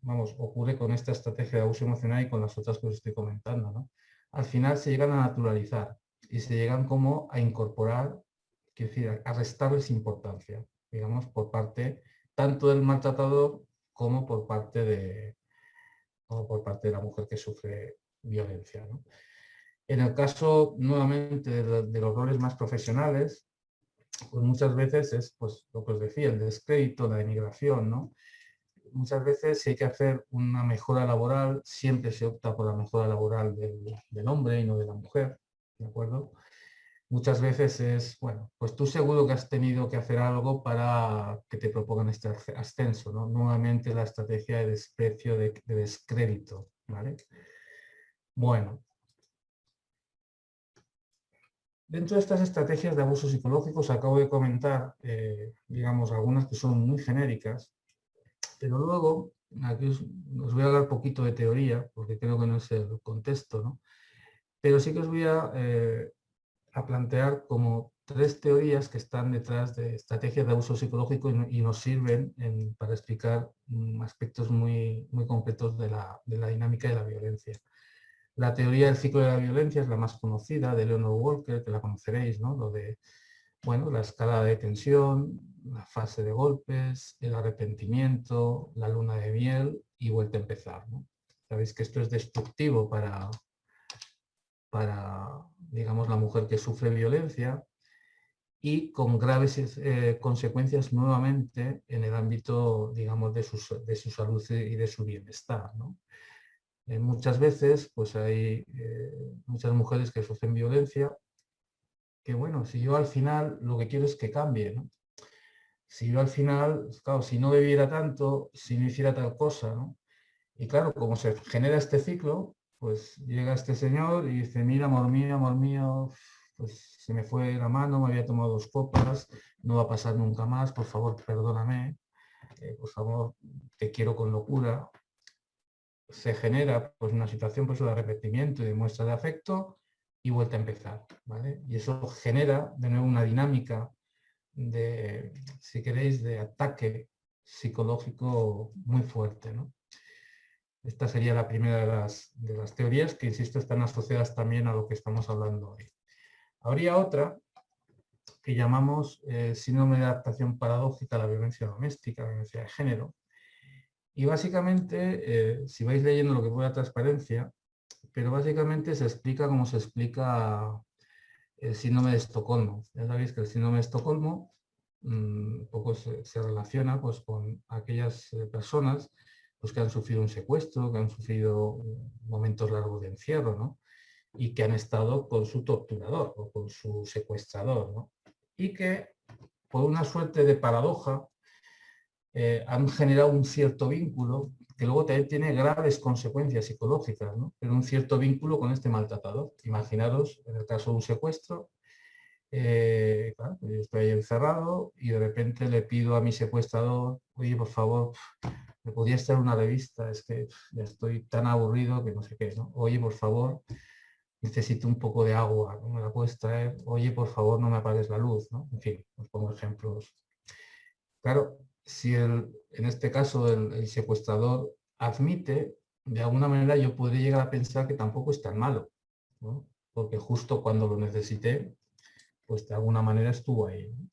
vamos, ocurre con esta estrategia de abuso emocional y con las otras que os estoy comentando, ¿no? Al final se llegan a naturalizar y se llegan como a incorporar, quiero decir, a restarles importancia, digamos, por parte tanto del maltratador como por parte de la mujer que sufre violencia, ¿no? En el caso, nuevamente, de los roles más profesionales, pues muchas veces es pues, lo que os decía, el descrédito, la denigración, ¿no? Muchas veces si hay que hacer una mejora laboral, siempre se opta por la mejora laboral del hombre y no de la mujer, ¿de acuerdo? Muchas veces es, bueno, pues tú seguro que has tenido que hacer algo para que te propongan este ascenso, ¿no? Nuevamente la estrategia de desprecio, de descrédito, ¿vale? Bueno, dentro de estas estrategias de abuso psicológicos acabo de comentar, digamos, algunas que son muy genéricas, pero luego, aquí os voy a hablar un poquito de teoría, porque creo que no es el contexto, ¿no? Pero sí que os voy a plantear como 3 teorías que están detrás de estrategias de abuso psicológico y nos sirven para explicar aspectos muy concretos de la dinámica de la violencia. La teoría del ciclo de la violencia es la más conocida, de Leonard Walker, que la conoceréis, ¿no? Lo de, bueno, la escala de tensión, la fase de golpes, el arrepentimiento, la luna de miel y vuelta a empezar, ¿no? Sabéis que esto es destructivo para digamos, la mujer que sufre violencia y con graves consecuencias nuevamente en el ámbito, digamos, de su salud y de su bienestar, ¿no? Muchas veces pues hay muchas mujeres que sufren violencia que, bueno, si yo al final lo que quiero es que cambie, ¿no? Si yo al final, claro, si no bebiera tanto, si no hiciera tal cosa, ¿no? Y claro, como se genera este ciclo, pues llega este señor y dice, mira, amor mío, pues se me fue la mano, me había tomado 2 copas, no va a pasar nunca más, por favor, perdóname, por favor, te quiero con locura. se genera pues, una situación pues, de arrepentimiento y de muestra de afecto y vuelta a empezar, ¿vale? Y eso genera de nuevo una dinámica de, si queréis, de ataque psicológico muy fuerte, ¿no? Esta sería la primera de las teorías que, insisto, están asociadas también a lo que estamos hablando hoy. Habría otra que llamamos síndrome de adaptación paradójica a la violencia doméstica, la violencia de género. Y básicamente, si vais leyendo lo que fue la transparencia, pero básicamente se explica como se explica el síndrome de Estocolmo. Ya sabéis que el síndrome de Estocolmo un poco se relaciona pues, con aquellas personas pues, que han sufrido un secuestro, que han sufrido momentos largos de encierro, ¿no? Y que han estado con su torturador o con su secuestrador, ¿no? Y que, por una suerte de paradoja, han generado un cierto vínculo que luego también tiene graves consecuencias psicológicas, ¿no? Pero un cierto vínculo con este maltratador. Imaginaros, en el caso de un secuestro, claro, yo estoy ahí encerrado y de repente le pido a mi secuestrador, oye, por favor, ¿me podías traer una revista? Es que ya estoy tan aburrido que no sé qué, ¿no? Oye, por favor, necesito un poco de agua, ¿no me la puedes traer? Oye, por favor, no me apagues la luz, ¿no? En fin, os pongo ejemplos. Claro, si en este caso el secuestrador admite, de alguna manera yo podría llegar a pensar que tampoco es tan malo, ¿no? Porque justo cuando lo necesité, pues de alguna manera estuvo ahí, ¿no?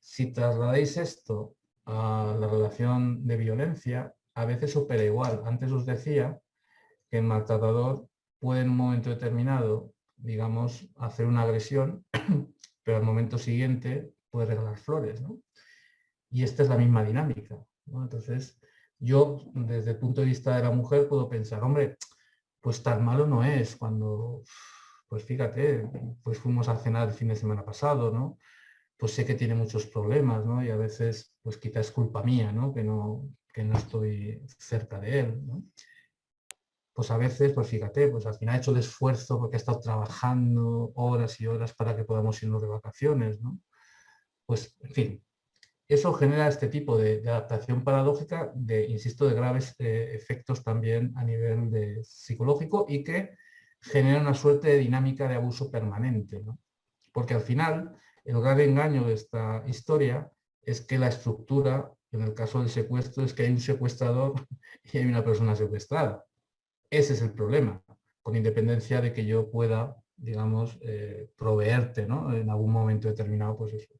Si trasladáis esto a la relación de violencia, a veces opera igual. Antes os decía que el maltratador puede en un momento determinado, digamos, hacer una agresión, pero al momento siguiente puede regalar flores, ¿no? Y esta es la misma dinámica, ¿no? Entonces, yo desde el punto de vista de la mujer puedo pensar, hombre, pues tan malo no es cuando, pues fíjate, pues fuimos a cenar el fin de semana pasado, ¿no? Pues sé que tiene muchos problemas, ¿no? Y a veces, pues quizás es culpa mía, ¿no? Que no estoy cerca de él, ¿no? Pues a veces, pues fíjate, pues al final ha hecho el esfuerzo porque ha estado trabajando horas y horas para que podamos irnos de vacaciones, ¿no? Pues, en fin, eso genera este tipo de adaptación paradójica, de, insisto, de graves efectos también a nivel psicológico y que genera una suerte de dinámica de abuso permanente, ¿no? Porque al final, el gran engaño de esta historia es que la estructura, en el caso del secuestro, es que hay un secuestrador y hay una persona secuestrada. Ese es el problema, con independencia de que yo pueda, digamos, proveerte, ¿no? En algún momento determinado, pues eso,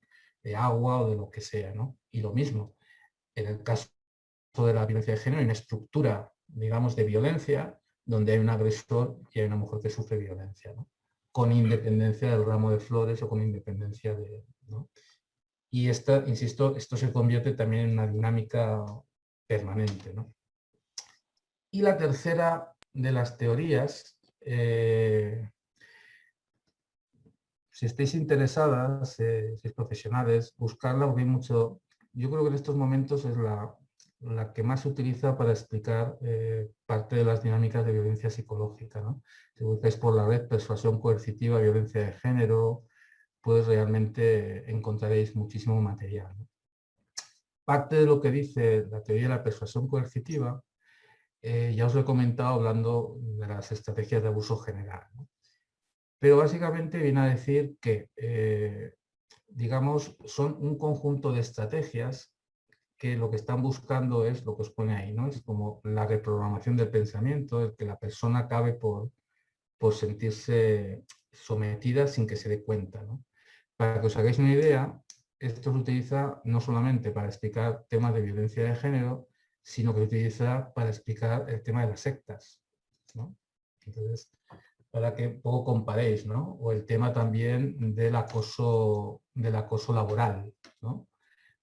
de agua o de lo que sea, ¿no? Y lo mismo, en el caso de la violencia de género, hay una estructura, digamos, de violencia donde hay un agresor y hay una mujer que sufre violencia, ¿no? Con independencia del ramo de flores o con independencia de, ¿no? Y esta, insisto, esto se convierte también en una dinámica permanente, ¿no? Y la tercera de las teorías, si estáis interesadas, si sois profesionales, buscarla, porque hay mucho, yo creo que en estos momentos es la que más se utiliza para explicar parte de las dinámicas de violencia psicológica, ¿no? Si buscáis por la red persuasión coercitiva, violencia de género, pues realmente encontraréis muchísimo material, ¿no? Parte de lo que dice la teoría de la persuasión coercitiva, ya os lo he comentado hablando de las estrategias de abuso general, ¿no? Pero básicamente viene a decir que, digamos, son un conjunto de estrategias que lo que están buscando es lo que os pone ahí, ¿no? Es como la reprogramación del pensamiento, el que la persona acabe por sentirse sometida sin que se dé cuenta, ¿no? Para que os hagáis una idea, esto se utiliza no solamente para explicar temas de violencia de género, sino que se utiliza para explicar el tema de las sectas, ¿no? Entonces, para que poco comparéis, ¿no? O el tema también del acoso laboral, ¿no?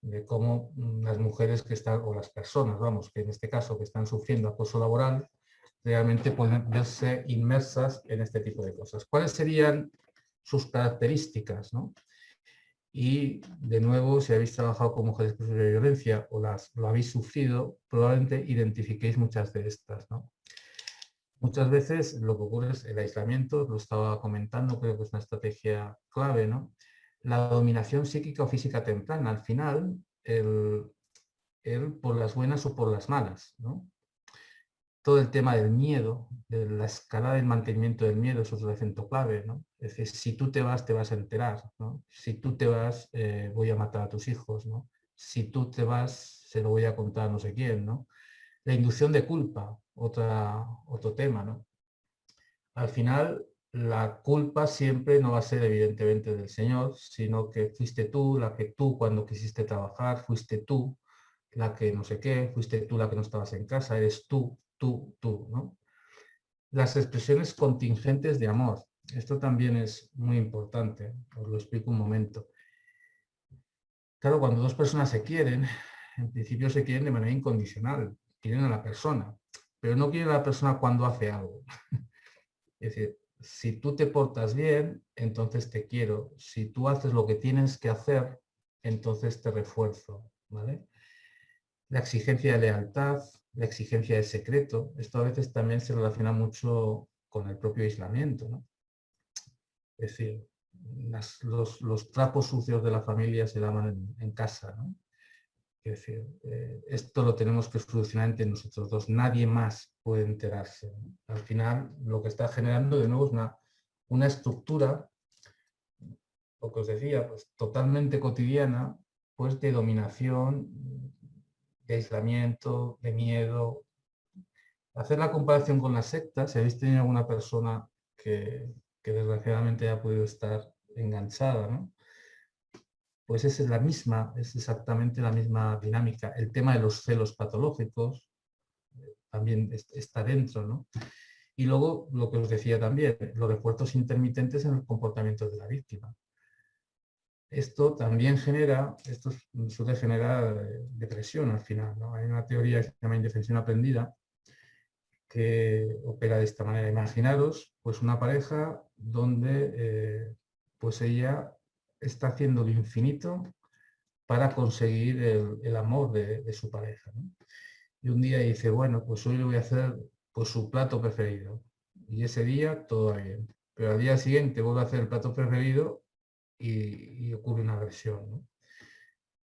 De cómo las mujeres que están, o las personas, vamos, que en este caso que están sufriendo acoso laboral, realmente pueden verse inmersas en este tipo de cosas. ¿Cuáles serían sus características, ¿no? Y de nuevo, si habéis trabajado con mujeres que sufren violencia o lo habéis sufrido, probablemente identifiquéis muchas de estas, ¿no? Muchas veces lo que ocurre es el aislamiento, lo estaba comentando, creo que es una estrategia clave, ¿no? La dominación psíquica o física temprana, al final, el por las buenas o por las malas, ¿no? todo el tema del miedo, de la escalada del mantenimiento del miedo, es otro acento clave, ¿no? Es decir, si tú te vas a enterar, ¿no? Si tú te vas, voy a matar a tus hijos, ¿no? Si tú te vas, se lo voy a contar a no sé quién, ¿no? La inducción de culpa, otro tema, ¿no? Al final, la culpa siempre no va a ser evidentemente del Señor, sino que fuiste tú, la que tú cuando quisiste trabajar, fuiste tú la que no sé qué, fuiste tú la que no estabas en casa, eres tú, ¿no? Las expresiones contingentes de amor. Esto también es muy importante, os lo explico un momento. Claro, cuando dos personas se quieren, en principio se quieren de manera incondicional, quieren a la persona, pero no quieren a la persona cuando hace algo. Es decir, si tú te portas bien, entonces te quiero. Si tú haces lo que tienes que hacer, entonces te refuerzo, ¿vale? La exigencia de lealtad, la exigencia de secreto, esto a veces también se relaciona mucho con el propio aislamiento, ¿no? Es decir, los trapos sucios de la familia se lavan en casa, ¿no? Es decir, esto lo tenemos que solucionar entre nosotros dos, nadie más puede enterarse, ¿no? Al final, lo que está generando de nuevo es una estructura, lo que os decía, pues totalmente cotidiana, pues de dominación, de aislamiento, de miedo. Hacer la comparación con las sectas, si habéis tenido alguna persona que desgraciadamente ha podido estar enganchada, ¿no? Pues es es exactamente la misma dinámica. El tema de los celos patológicos también está dentro, ¿no? Y luego, lo que os decía también, los refuerzos intermitentes en los comportamientos de la víctima. Esto también suele generar depresión al final, ¿no? Hay una teoría que se llama indefensión aprendida que opera de esta manera. Imaginaros pues una pareja donde pues ella está haciendo lo infinito para conseguir el amor de su pareja, ¿no? Y un día dice, bueno, pues hoy le voy a hacer pues, su plato preferido. Y ese día todo va bien. Pero al día siguiente vuelve a hacer el plato preferido y ocurre una agresión, ¿no?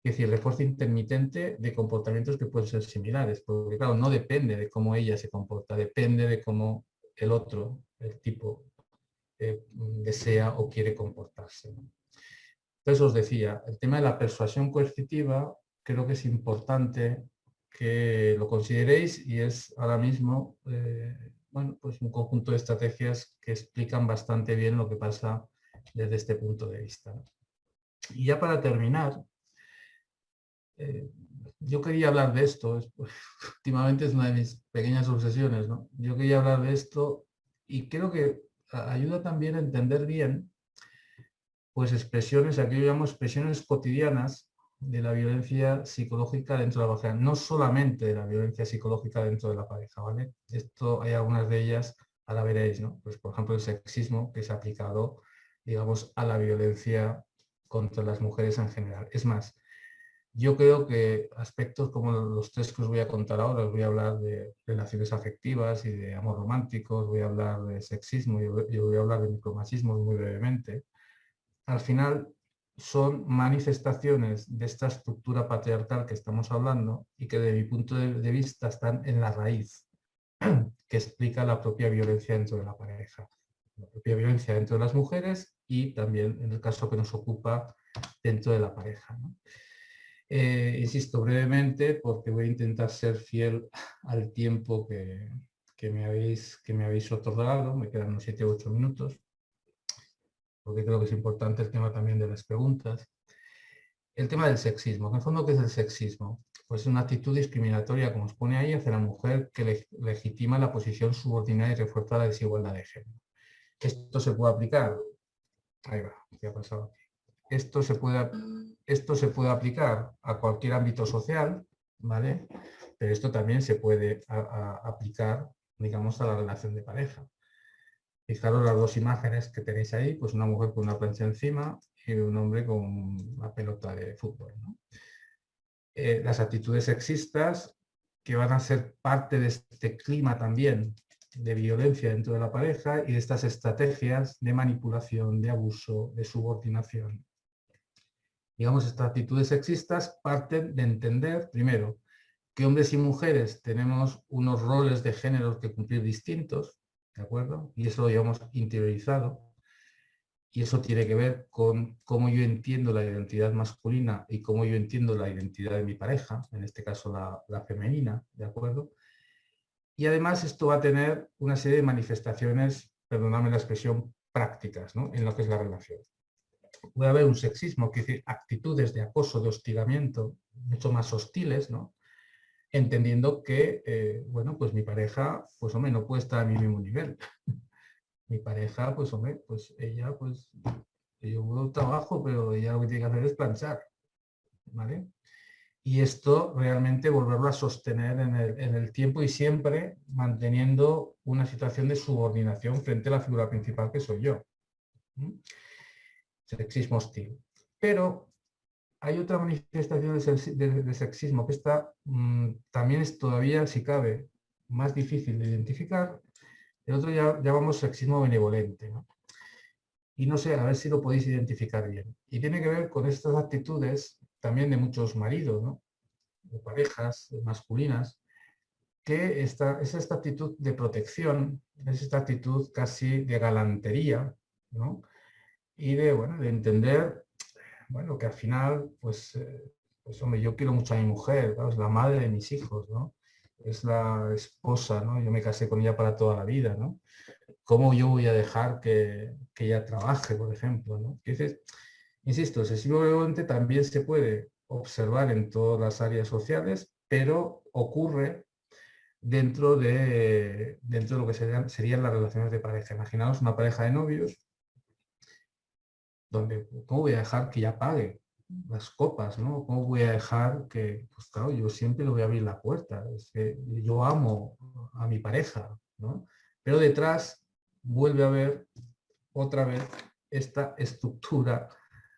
Es decir, refuerzo intermitente de comportamientos que pueden ser similares, porque claro, no depende de cómo ella se comporta, depende de cómo el otro, el tipo, desea o quiere comportarse, ¿no? Entonces os decía, el tema de la persuasión coercitiva creo que es importante que lo consideréis y es ahora mismo bueno, pues un conjunto de estrategias que explican bastante bien lo que pasa desde este punto de vista, ¿no? Y ya para terminar, yo quería hablar de esto, últimamente es una de mis pequeñas obsesiones, ¿no? Yo quería hablar de esto y creo que ayuda también a entender bien pues expresiones, aquí yo llamo expresiones cotidianas de la violencia psicológica dentro de la pareja, no solamente de la violencia psicológica dentro de la pareja, ¿vale? Esto hay algunas de ellas, ahora veréis, ¿no? Pues por ejemplo el sexismo que se ha aplicado, digamos, a la violencia contra las mujeres en general. Es más, yo creo que aspectos como los tres que os voy a contar ahora, os voy a hablar de relaciones afectivas y de amor romántico, os voy a hablar de sexismo y yo voy a hablar de micromachismo muy brevemente. Al final son manifestaciones de esta estructura patriarcal que estamos hablando y que de mi punto de vista están en la raíz que explica la propia violencia dentro de la pareja, la propia violencia dentro de las mujeres y también en el caso que nos ocupa dentro de la pareja, ¿no? Insisto brevemente porque voy a intentar ser fiel al tiempo que me habéis otorgado, me quedan unos 7 u 8 minutos, porque creo que es importante el tema también de las preguntas. El tema del sexismo. En el fondo, ¿qué es el sexismo? Pues es una actitud discriminatoria, como os pone ahí, hacia la mujer que legitima la posición subordinada y refuerza la desigualdad de género. Esto se puede aplicar. Ahí va, ¿qué ha pasado aquí? Esto se puede aplicar a cualquier ámbito social, ¿vale? Pero esto también se puede aplicar, digamos, a la relación de pareja. Fijaros las dos imágenes que tenéis ahí, pues una mujer con una plancha encima y un hombre con una pelota de fútbol, ¿no? Las actitudes sexistas que van a ser parte de este clima también de violencia dentro de la pareja y de estas estrategias de manipulación, de abuso, de subordinación. Digamos, estas actitudes sexistas parten de entender, primero, que hombres y mujeres tenemos unos roles de género que cumplir distintos, ¿de acuerdo? Y eso lo llevamos interiorizado. Y eso tiene que ver con cómo yo entiendo la identidad masculina y cómo yo entiendo la identidad de mi pareja, en este caso la femenina, ¿de acuerdo? Y además esto va a tener una serie de manifestaciones, perdóname la expresión, prácticas, ¿no? En lo que es la relación. Puede haber un sexismo, que es decir, actitudes de acoso, de hostigamiento, mucho más hostiles, ¿no? Entendiendo que, bueno, pues mi pareja, pues hombre, no puede estar a mi mismo nivel. Mi pareja, pues hombre, pues ella, pues yo trabajo, pero ella lo que tiene que hacer es planchar, ¿vale? Y esto realmente volverlo a sostener en el tiempo y siempre manteniendo una situación de subordinación frente a la figura principal que soy yo. Sexismo hostil. Pero hay otra manifestación de sexismo que también es todavía, si cabe, más difícil de identificar. El otro ya llamamos sexismo benevolente, ¿no? Y no sé, a ver si lo podéis identificar bien. Y tiene que ver con estas actitudes también de muchos maridos, ¿no? De parejas masculinas, que es esta actitud de protección, es esta actitud casi de galantería, ¿no? Y de, bueno, de entender, bueno, que al final, pues hombre, yo quiero mucho a mi mujer, ¿no? Es la madre de mis hijos, ¿no? Es la esposa, ¿no? Yo me casé con ella para toda la vida, ¿no? ¿Cómo yo voy a dejar que ella trabaje, por ejemplo, ¿no? Entonces, insisto, el sexismo benevolente también se puede observar en todas las áreas sociales, pero ocurre dentro de lo que serían las relaciones de pareja. Imaginaos una pareja de novios donde, ¿cómo voy a dejar que ella pague las copas, ¿no? ¿Cómo voy a dejar que, pues claro, yo siempre le voy a abrir la puerta? Es que yo amo a mi pareja, ¿no? Pero detrás vuelve a haber otra vez esta estructura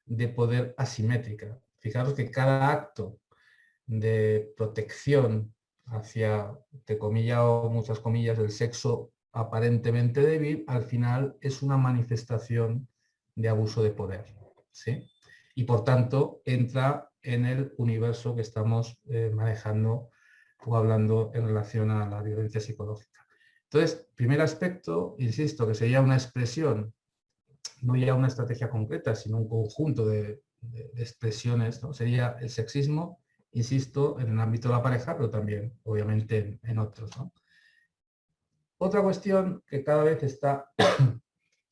de poder asimétrica. Fijaros que cada acto de protección hacia, entre comillas o muchas comillas, el sexo aparentemente débil, al final es una manifestación de abuso de poder, ¿sí? Y por tanto entra en el universo que estamos manejando o hablando en relación a la violencia psicológica. Entonces, primer aspecto, insisto, que sería una expresión, no ya una estrategia concreta, sino un conjunto de expresiones, ¿no? Sería el sexismo, insisto, en el ámbito de la pareja, pero también, obviamente, en otros, ¿no? Otra cuestión que cada vez se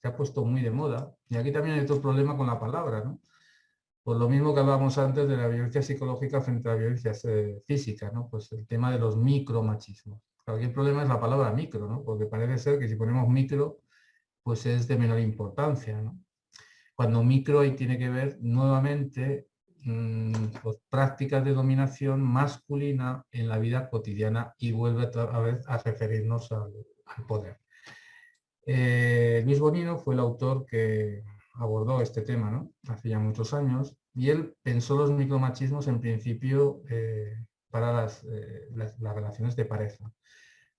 ha puesto muy de moda, y aquí también hay otro problema con la palabra, ¿no? Por lo mismo que hablábamos antes de la violencia psicológica frente a la violencia física, ¿no? Pues el tema de los micromachismos. Claro, aquí el problema es la palabra micro, ¿no? Porque parece ser que si ponemos micro, pues es de menor importancia, ¿no? Cuando micro ahí tiene que ver nuevamente pues, prácticas de dominación masculina en la vida cotidiana y vuelve a vez a referirnos al poder. Luis Bonino fue el autor que abordó este tema, ¿no? Hace ya muchos años, y él pensó los micromachismos en principio para las relaciones de pareja.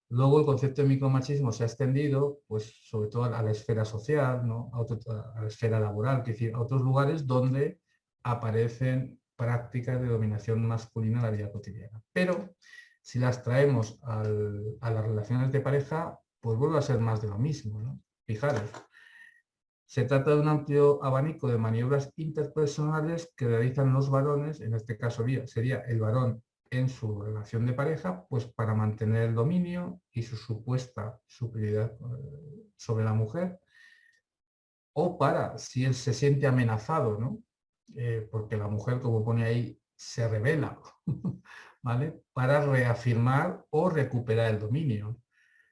Luego el concepto de micromachismo se ha extendido, pues, sobre todo a la esfera social, ¿no? A la esfera laboral, es decir, a otros lugares donde aparecen prácticas de dominación masculina en la vida cotidiana. Pero si las traemos a las relaciones de pareja, pues vuelve a ser más de lo mismo, ¿no? Fijaros, se trata de un amplio abanico de maniobras interpersonales que realizan los varones, en este caso sería el varón en su relación de pareja, pues para mantener el dominio y su supuesta superioridad sobre la mujer, o para, si él se siente amenazado, ¿no? Porque la mujer, como pone ahí, se revela, ¿vale? Para reafirmar o recuperar el dominio.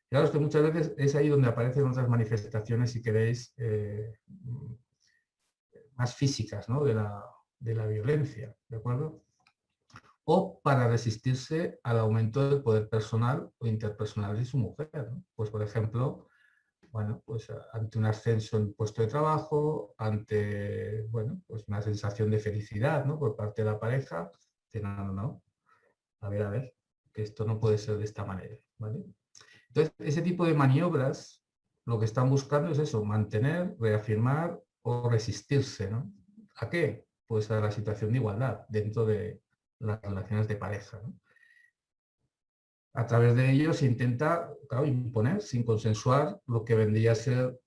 Claro, es que muchas veces es ahí donde aparecen otras manifestaciones, si queréis, más físicas, ¿no? de la violencia, ¿de acuerdo? O para resistirse al aumento del poder personal o interpersonal de su mujer, ¿no? Pues, por ejemplo, bueno, pues ante un ascenso en puesto de trabajo, ante, bueno, pues una sensación de felicidad, ¿no? Por parte de la pareja, que no, a ver, que esto no puede ser de esta manera, ¿vale? Entonces, ese tipo de maniobras, lo que están buscando es eso, mantener, reafirmar o resistirse, ¿no? ¿A qué? Pues a la situación de igualdad dentro de las relaciones de pareja, ¿no? A través de ello se intenta, claro, imponer sin consensuar lo que vendría a ser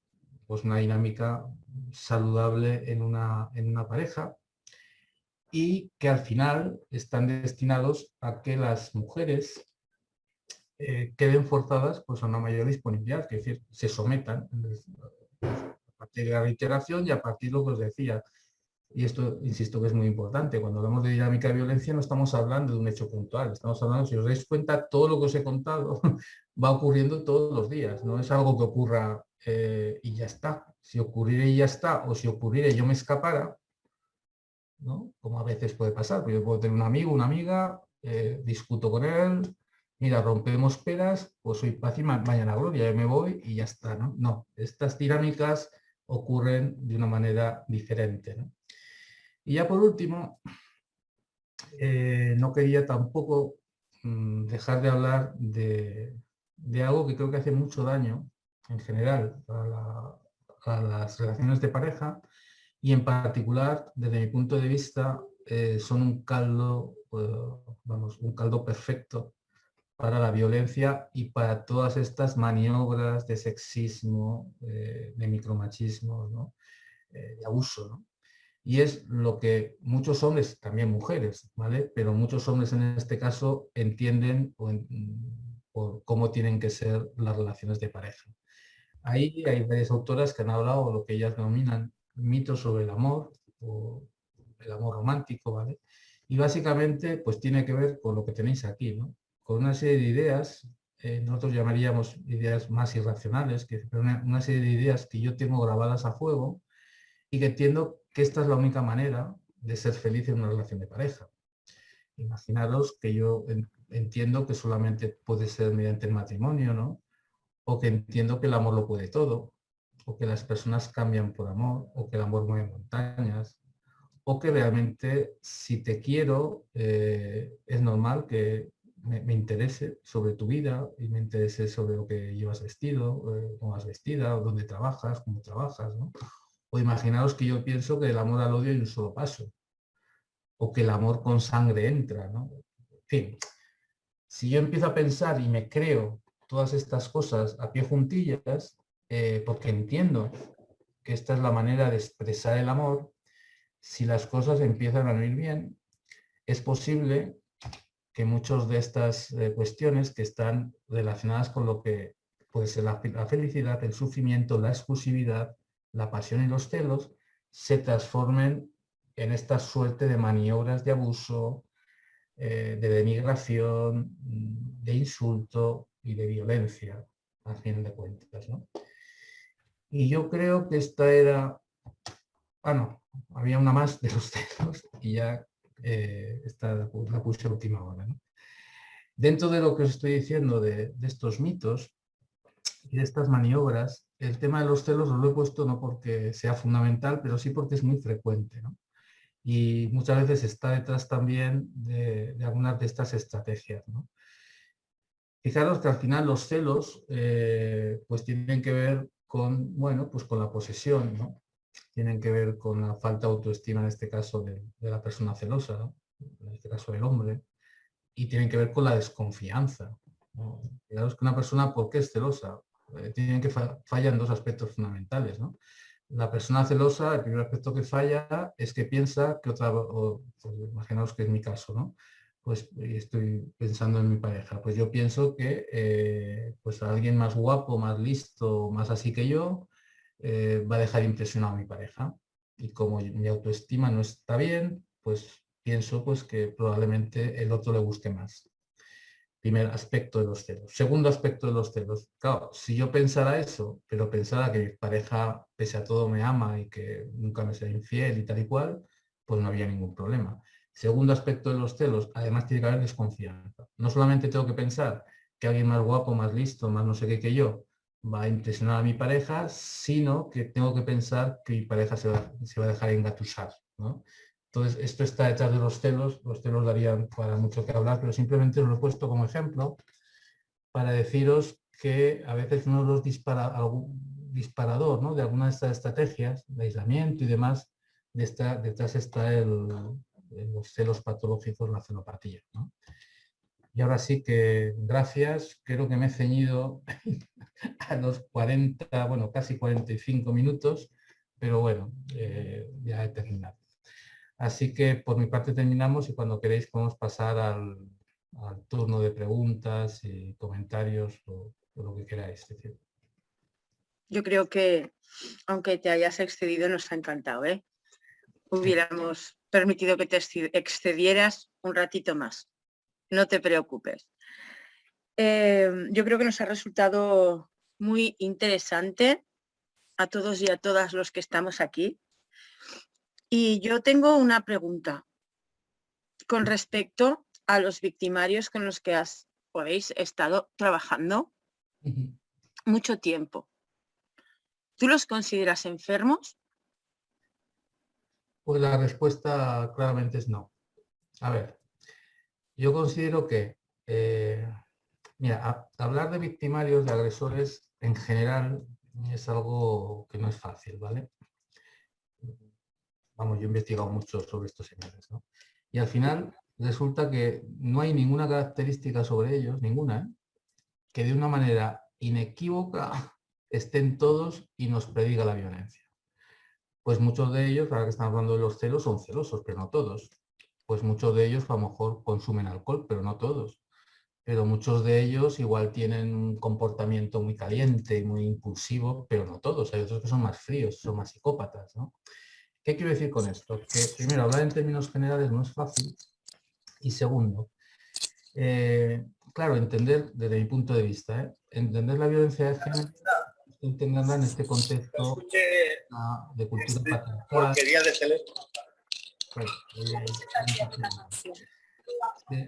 pues, una dinámica saludable en una pareja, y que al final están destinados a que las mujeres queden forzadas pues, a una mayor disponibilidad, que es decir, se sometan a partir de la reiteración y a partir de lo que os decía. Y esto, insisto, que es muy importante. Cuando hablamos de dinámica de violencia no estamos hablando de un hecho puntual, estamos hablando, si os dais cuenta, todo lo que os he contado va ocurriendo todos los días, no es algo que ocurra y ya está. Si ocurriera y ya está, o si ocurriera y yo me escapara, ¿no? Como a veces puede pasar, porque yo puedo tener un amigo, una amiga, discuto con él, mira, rompemos peras, pues hoy paz y mañana gloria, yo me voy y ya está, ¿no? No, estas dinámicas ocurren de una manera diferente, ¿no? Y ya por último, no quería tampoco dejar de hablar de algo que creo que hace mucho daño en general a las relaciones de pareja, y en particular, desde mi punto de vista, son un caldo, vamos, un caldo perfecto para la violencia y para todas estas maniobras de sexismo, de micromachismo, ¿no? De abuso, ¿no? Y es lo que muchos hombres, también mujeres, ¿vale? Pero muchos hombres en este caso entienden por cómo tienen que ser las relaciones de pareja. Ahí hay varias autoras que han hablado de lo que ellas denominan mitos sobre el amor o el amor romántico, ¿vale? Y básicamente pues tiene que ver con lo que tenéis aquí, ¿no? Con una serie de ideas, nosotros llamaríamos ideas más irracionales, una serie de ideas que yo tengo grabadas a fuego y que entiendo que esta es la única manera de ser feliz en una relación de pareja. Imaginaros que yo entiendo que solamente puede ser mediante el matrimonio, ¿no? O que entiendo que el amor lo puede todo, o que las personas cambian por amor, o que el amor mueve montañas, o que realmente si te quiero es normal que me interese sobre tu vida y me interese sobre lo que llevas vestido, cómo vas vestida, o dónde trabajas, cómo trabajas, ¿no? O imaginaos que yo pienso que del amor al odio hay un solo paso, o que el amor con sangre entra, ¿no? En fin, si yo empiezo a pensar y me creo todas estas cosas a pie juntillas, porque entiendo que esta es la manera de expresar el amor, si las cosas empiezan a ir bien, es posible que muchas de estas cuestiones que están relacionadas con lo que puede ser la felicidad, el sufrimiento, la exclusividad, la pasión y los celos, se transformen en esta suerte de maniobras de abuso, de denigración, de insulto y de violencia, al fin de cuentas, ¿no? Y yo creo que esta era... Ah, no, había una más de los celos y ya esta la puse a última hora, ¿no? Dentro de lo que os estoy diciendo de estos mitos y de estas maniobras, el tema de los celos os lo he puesto no porque sea fundamental, pero sí porque es muy frecuente, ¿no? Y muchas veces está detrás también de algunas de estas estrategias, ¿no? Fijaros que al final los celos pues tienen que ver con, bueno, pues con la posesión, ¿no? Tienen que ver con la falta de autoestima, en este caso de la persona celosa, ¿no? En este caso del hombre, y tienen que ver con la desconfianza, ¿no? Fijaros que una persona, ¿por qué es celosa? Tienen que fallan dos aspectos fundamentales, ¿no? La persona celosa, el primer aspecto que falla es que piensa que otra, pues imaginaos que es mi caso, ¿no? Pues estoy pensando en mi pareja, pues yo pienso que pues alguien más guapo, más listo, más así que yo, va a dejar impresionado a mi pareja. Y como mi autoestima no está bien, pues pienso pues que probablemente el otro le guste más. Primer aspecto de los celos. Segundo aspecto de los celos. Claro, si yo pensara eso, pero pensara que mi pareja, pese a todo, me ama y que nunca me será infiel y tal y cual, pues no había ningún problema. Segundo aspecto de los celos, además tiene que haber desconfianza. No solamente tengo que pensar que alguien más guapo, más listo, más no sé qué que yo, va a impresionar a mi pareja, sino que tengo que pensar que mi pareja se va a dejar engatusar, ¿no? Entonces, esto está detrás de los celos darían para mucho que hablar, pero simplemente os lo he puesto como ejemplo para deciros que a veces uno de los disparador, ¿no? De alguna de estas estrategias de aislamiento y demás, detrás está los celos patológicos, la celopatía, ¿no? Y ahora sí que, gracias, creo que me he ceñido a los 40, bueno, casi 45 minutos, pero bueno, ya he terminado. Así que por mi parte terminamos y cuando queréis podemos pasar al turno de preguntas y comentarios o lo que queráis. Es decir. Yo creo que, aunque te hayas excedido, nos ha encantado, ¿eh? Hubiéramos permitido que te excedieras un ratito más. No te preocupes. Yo creo que nos ha resultado muy interesante a todos y a todas los que estamos aquí. Y yo tengo una pregunta con respecto a los victimarios con los que habéis estado trabajando mucho tiempo. ¿Tú los consideras enfermos? Pues la respuesta claramente es no. A ver, yo considero que, mira, hablar de victimarios, de agresores, en general es algo que no es fácil, ¿vale? Vamos, yo he investigado mucho sobre estos señores, ¿no? Y al final resulta que no hay ninguna característica sobre ellos, ninguna, ¿eh? Que de una manera inequívoca estén todos y nos prediga la violencia. Pues muchos de ellos, ahora que estamos hablando de los celos, son celosos, pero no todos. Pues muchos de ellos a lo mejor consumen alcohol, pero no todos. Pero muchos de ellos igual tienen un comportamiento muy caliente y muy impulsivo, pero no todos. Hay otros que son más fríos, son más psicópatas, ¿no? ¿Qué quiero decir con esto? Que primero, hablar en términos generales no es fácil. Y segundo, claro, entender, desde mi punto de vista, entender la violencia de género, entenderla en este contexto de cultura patriarcal.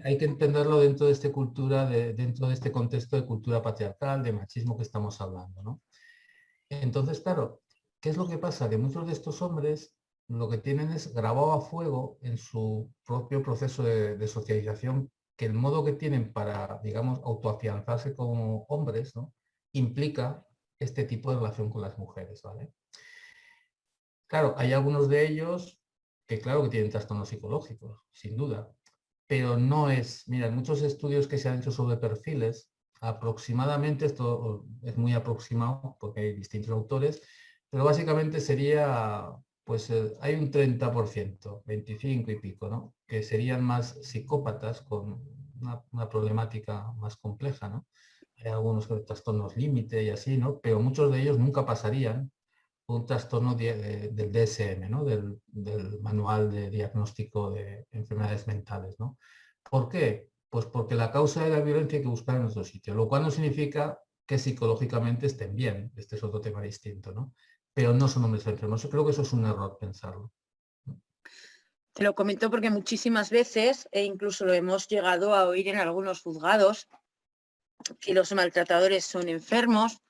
Hay que entenderlo dentro de esta cultura, dentro de este contexto de cultura patriarcal, de machismo que estamos hablando, ¿no? Entonces, claro, ¿qué es lo que pasa? Que muchos de estos hombres lo que tienen es grabado a fuego en su propio proceso de socialización, que el modo que tienen para, digamos, autoafianzarse como hombres, ¿no? Implica este tipo de relación con las mujeres, ¿vale? Claro, hay algunos de ellos que claro que tienen trastornos psicológicos, sin duda, pero no es, mira, en muchos estudios que se han hecho sobre perfiles, aproximadamente, esto es muy aproximado porque hay distintos autores, pero básicamente sería, pues hay un 30%, 25 y pico, ¿no? Que serían más psicópatas con una problemática más compleja, ¿no? Hay algunos con trastornos límite y así, ¿no? Pero muchos de ellos nunca pasarían un trastorno del DSM, ¿no? Del Manual de Diagnóstico de Enfermedades Mentales, ¿no? ¿Por qué? Pues porque la causa de la violencia hay que buscar en otro sitio, lo cual no significa que psicológicamente estén bien, este es otro tema distinto, ¿no? Pero no son hombres enfermos. Yo creo que eso es un error pensarlo. Te lo comento porque muchísimas veces, e incluso lo hemos llegado a oír en algunos juzgados, que los maltratadores son enfermos,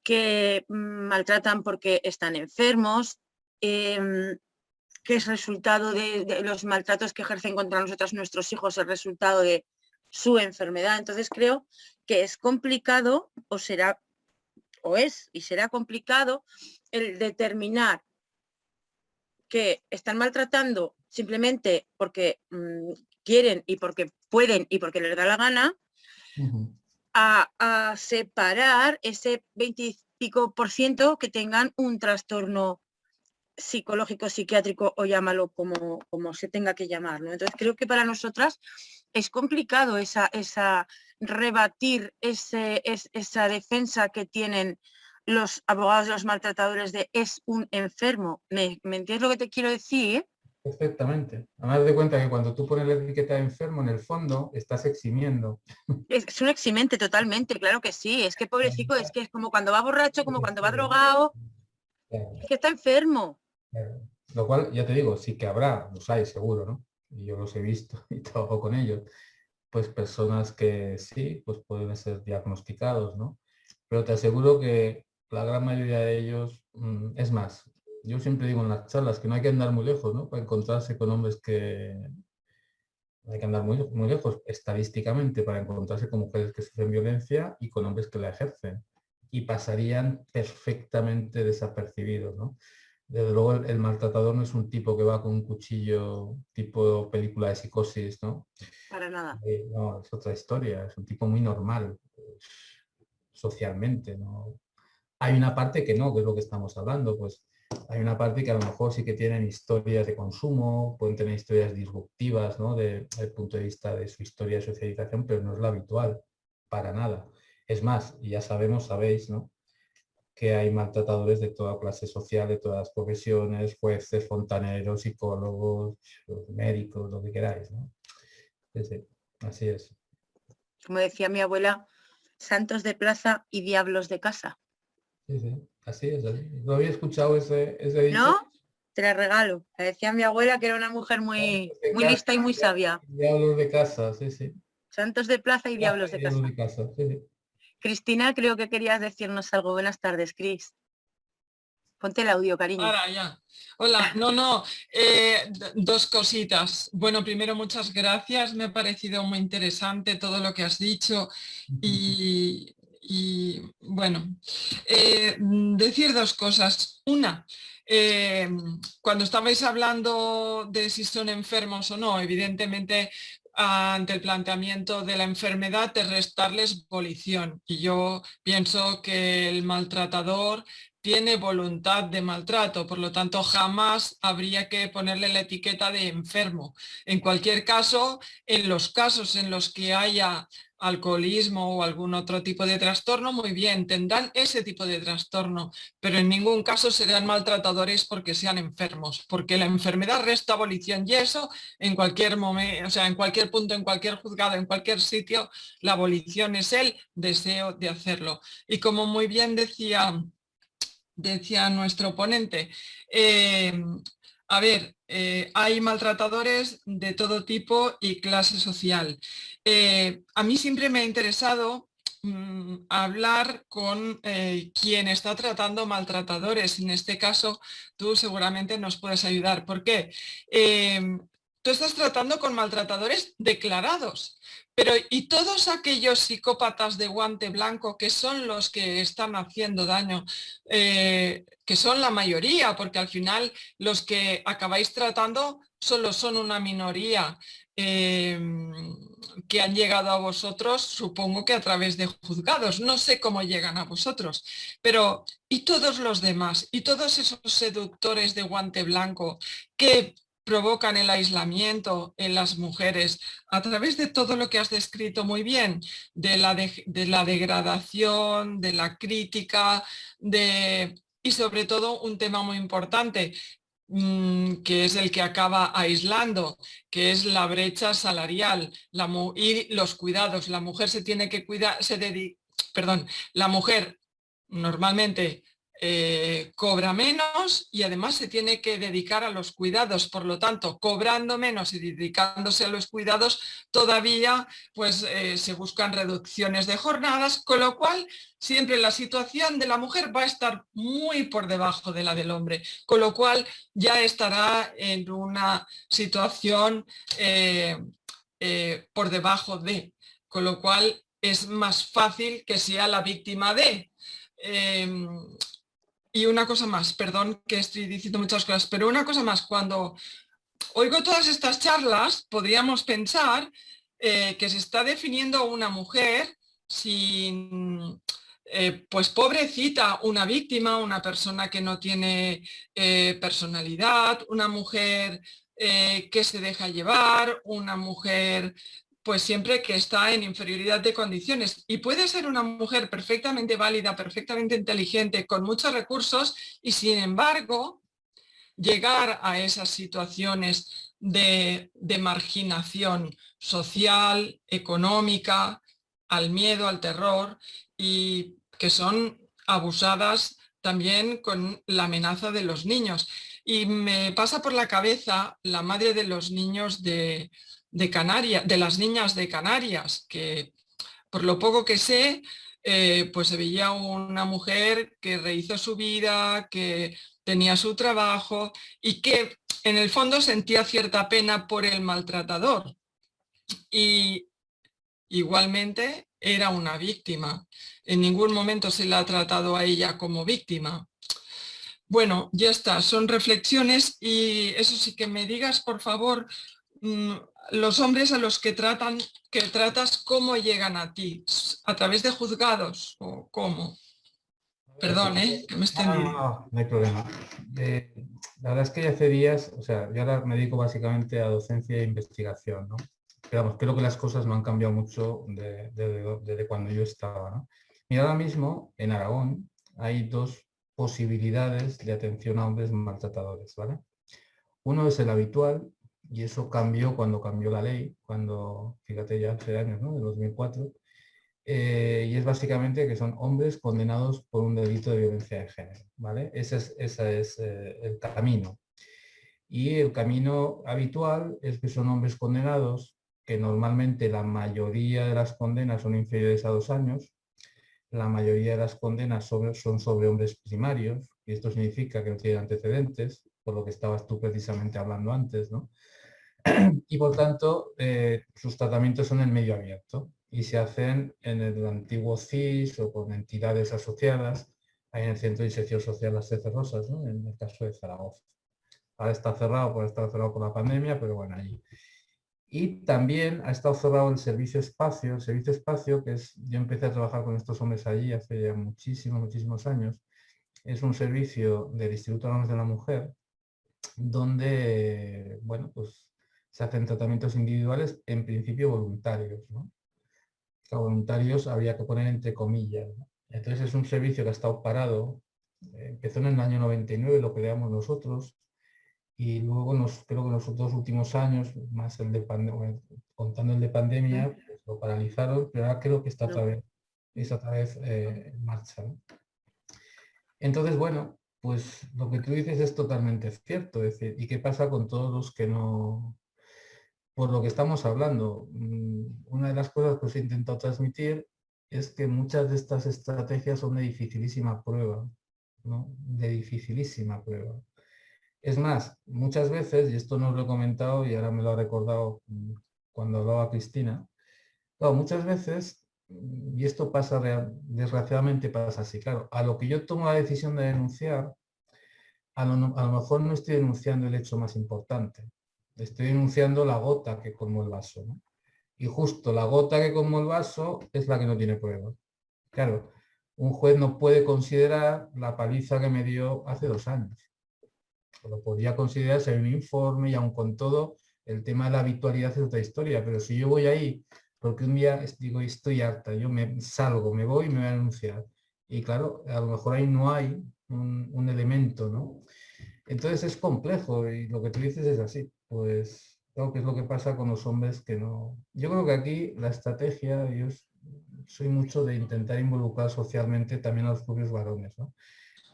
que maltratan porque están enfermos, que es resultado de los maltratos que ejercen contra nosotros nuestros hijos, el resultado de su enfermedad. Entonces creo que es complicado, y será complicado el determinar que están maltratando simplemente porque quieren y porque pueden y porque les da la gana, a separar ese 20 y pico % que tengan un trastorno psicológico, psiquiátrico o llámalo como se tenga que llamar, ¿no? Entonces creo que para nosotras es complicado rebatir esa defensa que tienen los abogados de los maltratadores de es un enfermo. ¿Me entiendes lo que te quiero decir? Perfectamente. Además de cuenta que cuando tú pones la etiqueta de enfermo, en el fondo estás eximiendo. Es un eximente totalmente, claro que sí. Es que pobrecito, es que es como cuando va borracho, como cuando va drogado, es que está enfermo. Lo cual, ya te digo, sí que habrá, los hay seguro, ¿no? Y yo los he visto y trabajo con ellos. Pues personas que sí, pues pueden ser diagnosticados, ¿no? Pero te aseguro que la gran mayoría de ellos, es más, yo siempre digo en las charlas que no hay que andar muy lejos, ¿no? Para encontrarse con hombres que... No hay que andar muy, muy lejos estadísticamente para encontrarse con mujeres que sufren violencia y con hombres que la ejercen. Y pasarían perfectamente desapercibidos, ¿no? Desde luego el maltratador no es un tipo que va con un cuchillo tipo película de Psicosis, ¿no? Para nada. No, es otra historia, es un tipo muy normal socialmente, ¿no? Hay una parte que no, que es lo que estamos hablando, pues hay una parte que a lo mejor sí que tienen historias de consumo, pueden tener historias disruptivas, ¿no? Desde el punto de vista de su historia de socialización, pero no es lo habitual, para nada. Es más, y ya sabemos, sabéis, ¿no? Que hay maltratadores de toda clase social, de todas las profesiones, jueces, fontaneros, psicólogos, médicos, lo que queráis, ¿no? Sí, sí, así es. Como decía mi abuela, santos de plaza y diablos de casa. Sí, sí, así es. Así. ¿No había escuchado ese dicho? ¿No? Te la regalo. La decía mi abuela que era una mujer muy, De muy casa, lista y muy sabia. diablos de casa, sí, sí. Santos de plaza y Plaza diablos y de diablos casa. de casa, sí, sí. Cristina, creo que querías decirnos algo. Buenas tardes, Cris. Ponte el audio, cariño. Ahora ya. Hola, no, dos cositas. Bueno, primero muchas gracias, me ha parecido muy interesante todo lo que has dicho y, bueno, decir dos cosas. Una, eh, cuando estabais hablando de si son enfermos o no, evidentemente ante el planteamiento de la enfermedad es restarles volición y yo pienso que el maltratador tiene voluntad de maltrato, por lo tanto jamás habría que ponerle la etiqueta de enfermo. En cualquier caso, en los casos en los que haya alcoholismo o algún otro tipo de trastorno, muy bien, tendrán ese tipo de trastorno, pero en ningún caso serán maltratadores porque sean enfermos, porque la enfermedad resta abolición y eso en cualquier momento, o sea, en cualquier punto, en cualquier juzgado, en cualquier sitio, la abolición es el deseo de hacerlo. Y como muy bien decía nuestro ponente, a ver, hay maltratadores de todo tipo y clase social. A mí siempre me ha interesado hablar con quien está tratando maltratadores. En este caso, tú seguramente nos puedes ayudar. ¿Por qué? Tú estás tratando con maltratadores declarados. Pero ¿y todos aquellos psicópatas de guante blanco que son los que están haciendo daño? Que son la mayoría, porque al final los que acabáis tratando solo son una minoría que han llegado a vosotros, supongo que a través de juzgados. No sé cómo llegan a vosotros, pero ¿y todos los demás? ¿Y todos esos seductores de guante blanco que provocan el aislamiento en las mujeres a través de todo lo que has descrito muy bien, de la degradación, de la crítica, y sobre todo un tema muy importante, que es el que acaba aislando, que es la brecha salarial y los cuidados. La mujer se tiene que cuidar, perdón, la mujer normalmente cobra menos y además se tiene que dedicar a los cuidados, por lo tanto, cobrando menos y dedicándose a los cuidados, todavía pues se buscan reducciones de jornadas, con lo cual siempre la situación de la mujer va a estar muy por debajo de la del hombre, con lo cual ya estará en una situación por debajo de, con lo cual es más fácil que sea la víctima de. Y una cosa más, perdón que estoy diciendo muchas cosas, pero una cosa más, cuando oigo todas estas charlas, podríamos pensar que se está definiendo una mujer sin, pues pobrecita, una víctima, una persona que no tiene personalidad, una mujer que se deja llevar, una mujer pues siempre que está en inferioridad de condiciones. Y puede ser una mujer perfectamente válida, perfectamente inteligente, con muchos recursos y sin embargo llegar a esas situaciones de marginación social, económica, al miedo, al terror, y que son abusadas también con la amenaza de los niños. Y me pasa por la cabeza la madre de los niños de Canarias, de las niñas de Canarias, que por lo poco que sé, pues se veía una mujer que rehizo su vida, que tenía su trabajo y que en el fondo sentía cierta pena por el maltratador. Y igualmente era una víctima. En ningún momento se la ha tratado a ella como víctima. Bueno, ya está, son reflexiones y eso sí que me digas, por favor, los hombres a los que tratas, ¿cómo llegan a ti? ¿A través de juzgados o cómo? Perdón, que me he extendido. No hay problema. La verdad es que ya hace días, o sea, yo ahora me dedico básicamente a docencia e investigación, ¿no? Pero vamos, creo que las cosas no han cambiado mucho desde cuando yo estaba, ¿no? Mira, ahora mismo en Aragón hay dos posibilidades de atención a hombres maltratadores, ¿vale? Uno es el habitual, y eso cambió cuando cambió la ley, cuando, fíjate, ya hace años, ¿no? De 2004. Y es básicamente que son hombres condenados por un delito de violencia de género, ¿vale? Ese es el camino. Y el camino habitual es que son hombres condenados, que normalmente la mayoría de las condenas son inferiores a 2 años, la mayoría de las condenas son sobre hombres primarios, y esto significa que no tienen antecedentes, por lo que estabas tú precisamente hablando antes, ¿no? Y por tanto, sus tratamientos son en medio abierto y se hacen en el antiguo CIS o con entidades asociadas. Hay en el Centro de Inserción Social Las Trece Rosas, ¿no? En el caso de Zaragoza. Ahora está cerrado por la pandemia, pero bueno, allí. Y también ha estado cerrado el Servicio Espacio. El Servicio Espacio, que es, yo empecé a trabajar con estos hombres allí hace ya muchísimos años. Es un servicio del Instituto Nacional de la Mujer, donde, bueno, pues se hacen tratamientos individuales, en principio voluntarios, ¿no? O voluntarios habría que poner entre comillas, ¿no? Entonces es un servicio que ha estado parado, empezó en el año 99, lo creamos nosotros, y luego creo que en los 2 últimos años, más el de pandemia, contando el de pandemia, pues lo paralizaron, pero ahora creo que está otra vez en marcha, ¿no? Entonces, bueno, pues lo que tú dices es totalmente cierto. Es decir, ¿y qué pasa con todos los que no? Por lo que estamos hablando, una de las cosas que os he intentado transmitir es que muchas de estas estrategias son de dificilísima prueba, ¿no? De dificilísima prueba. Es más, muchas veces, y esto no os lo he comentado y ahora me lo ha recordado cuando hablaba Cristina, claro, muchas veces, y esto pasa, desgraciadamente pasa así, claro, a lo que yo tomo la decisión de denunciar, a lo mejor no estoy denunciando el hecho más importante, estoy denunciando la gota que colmó el vaso, ¿no? Y justo la gota que colmó el vaso es la que no tiene pruebas. Claro, un juez no puede considerar la paliza que me dio hace 2 años. Lo podría considerar si hay un informe y aun con todo, el tema de la habitualidad es otra historia, pero si yo voy ahí porque un día digo estoy harta, yo me salgo, me voy y me voy a denunciar. Y claro, a lo mejor ahí no hay un elemento, ¿no? Entonces es complejo y lo que tú dices es así. Pues creo que es lo que pasa con los hombres que no... Yo creo que aquí la estrategia, yo soy mucho de intentar involucrar socialmente también a los propios varones, ¿no?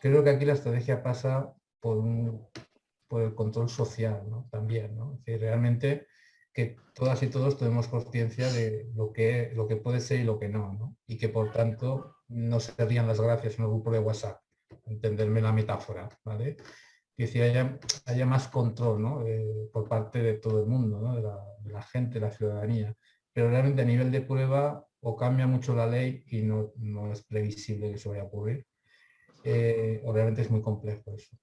Creo que aquí la estrategia pasa por el control social, ¿no? También, ¿no? Es decir, realmente que todas y todos tenemos conciencia de lo que puede ser y lo que no, ¿no? Y que por tanto no se rían las gracias en el grupo de WhatsApp, entenderme la metáfora, ¿vale? Que si haya más control, ¿no? Por parte de todo el mundo, ¿no? De la gente, de la ciudadanía. Pero realmente a nivel de prueba o cambia mucho la ley y no es previsible que eso vaya a ocurrir, o realmente es muy complejo eso.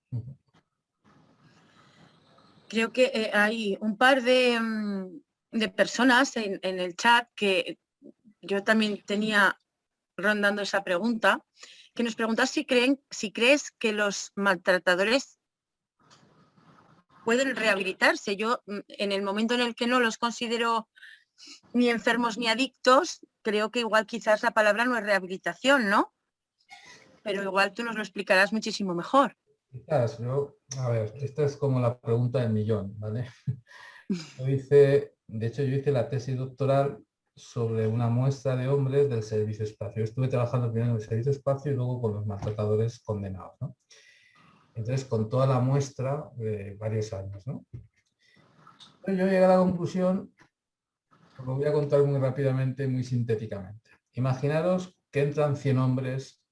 Creo que hay un par de personas en el chat que yo también tenía rondando esa pregunta, que nos preguntan si crees que los maltratadores pueden rehabilitarse. Yo, en el momento en el que no los considero ni enfermos ni adictos, creo que igual quizás la palabra no es rehabilitación, ¿no? Pero igual tú nos lo explicarás muchísimo mejor. Quizás, a ver, esta es como la pregunta del millón, ¿vale? De hecho, yo hice la tesis doctoral sobre una muestra de hombres del servicio espacio. Yo estuve trabajando primero en el servicio espacio y luego con los maltratadores condenados, ¿no? Entonces, con toda la muestra de varios años, ¿no? Yo llegué a la conclusión, os lo voy a contar muy rápidamente, muy sintéticamente. Imaginaros que entran 100 hombres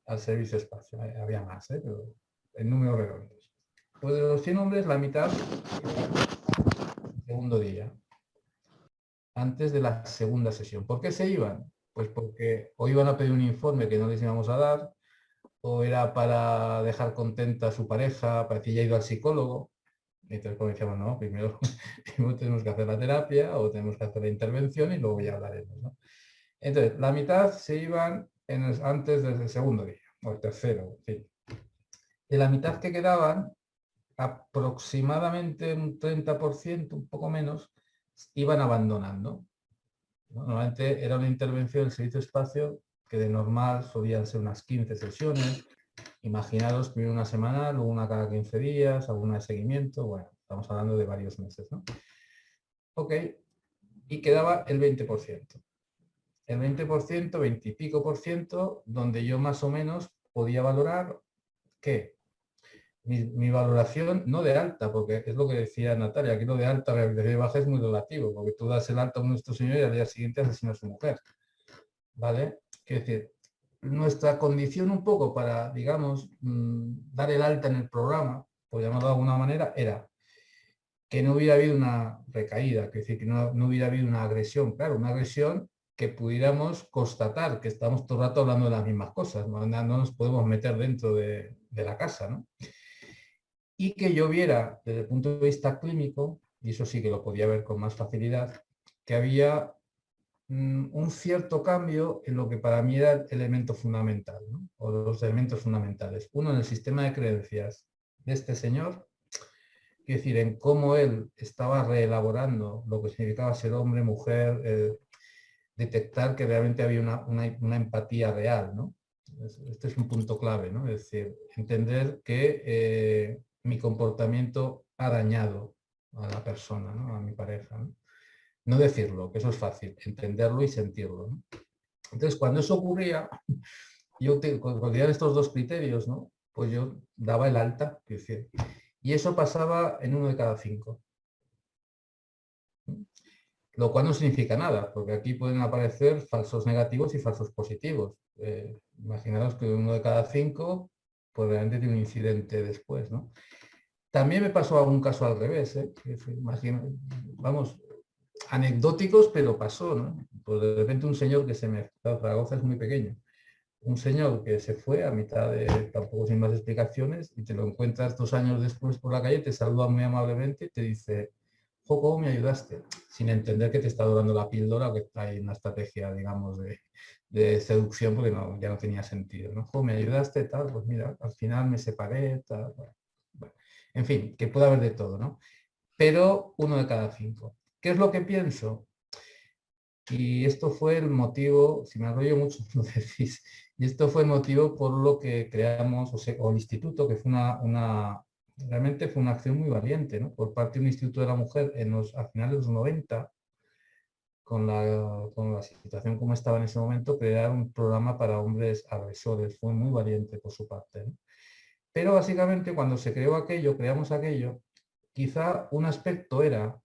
al servicio espacio. Había más, pero en números redondos. Pues de los 100 hombres, la mitad el segundo día, antes de la segunda sesión. ¿Por qué se iban? Pues porque o iban a pedir un informe que no les íbamos a dar, o era para dejar contenta a su pareja, parecía ya ido al psicólogo. Entonces como decíamos, no, primero tenemos que hacer la terapia o tenemos que hacer la intervención y luego ya hablaremos, ¿no? Entonces, la mitad se iban antes del segundo día, o el tercero, en fin. De la mitad que quedaban, aproximadamente un 30%, un poco menos, iban abandonando, ¿no? Normalmente era una intervención del servicio espacio que de normal solían ser unas 15 sesiones. Imaginaros primero una semana, luego una cada 15 días, alguna de seguimiento, bueno, estamos hablando de varios meses, ¿no? Ok, y quedaba el 20%. El 20%, 20 y pico por ciento, donde yo más o menos podía valorar que mi valoración, no de alta, porque es lo que decía Natalia, aquí lo de alta, rehabilitación y baja es muy relativo, porque tú das el alta a nuestro señor y al día siguiente asesina a su mujer, ¿vale? Quiero decir, nuestra condición un poco para, digamos, dar el alta en el programa, por llamarlo de alguna manera, era que no hubiera habido una recaída, es decir, que no hubiera habido una agresión, claro, una agresión que pudiéramos constatar que estamos todo el rato hablando de las mismas cosas, no nos podemos meter dentro de la casa, ¿no? Y que yo viera desde el punto de vista clínico, y eso sí que lo podía ver con más facilidad, que había un cierto cambio en lo que para mí era el elemento fundamental, ¿no? O los elementos fundamentales. Uno, en el sistema de creencias de este señor, es decir, en cómo él estaba reelaborando lo que significaba ser hombre, mujer, detectar que realmente había una empatía real, ¿no? Este es un punto clave, ¿no? Es decir, entender que mi comportamiento ha dañado a la persona, ¿no? A mi pareja, ¿no? No decirlo, que eso es fácil, entenderlo y sentirlo, ¿no? Entonces, cuando eso ocurría, cuando eran estos dos criterios, ¿no? Pues yo daba el alta, es decir, y eso pasaba en 1 de cada 5. Lo cual no significa nada, porque aquí pueden aparecer falsos negativos y falsos positivos. Imaginaos que 1 de cada 5, pues realmente tiene un incidente después, ¿no? También me pasó algún caso al revés, ¿eh? Vamos, anecdóticos, pero pasó, ¿no? Pues de repente un señor que se me... Zaragoza es muy pequeño. Un señor que se fue a mitad de, tampoco sin más explicaciones, y te lo encuentras 2 años después por la calle, te saluda muy amablemente y te dice, jo, ¿cómo me ayudaste? Sin entender que te está dando la píldora o que hay una estrategia, digamos, de seducción, porque ya no tenía sentido, ¿no? Jo, ¿me ayudaste? Tal, pues mira, al final me separé, tal, bueno. En fin, que puede haber de todo, ¿no? Pero 1 de cada 5. ¿Qué es lo que pienso? Y esto fue el motivo, si me enrollo mucho, lo decís, y esto fue el motivo por lo que creamos, o el instituto, que fue realmente fue una acción muy valiente, ¿no? Por parte de un instituto de la mujer a finales de los 90, con la situación como estaba en ese momento, crear un programa para hombres agresores. Fue muy valiente por su parte, ¿no? Pero básicamente cuando se creamos aquello, quizá un aspecto era...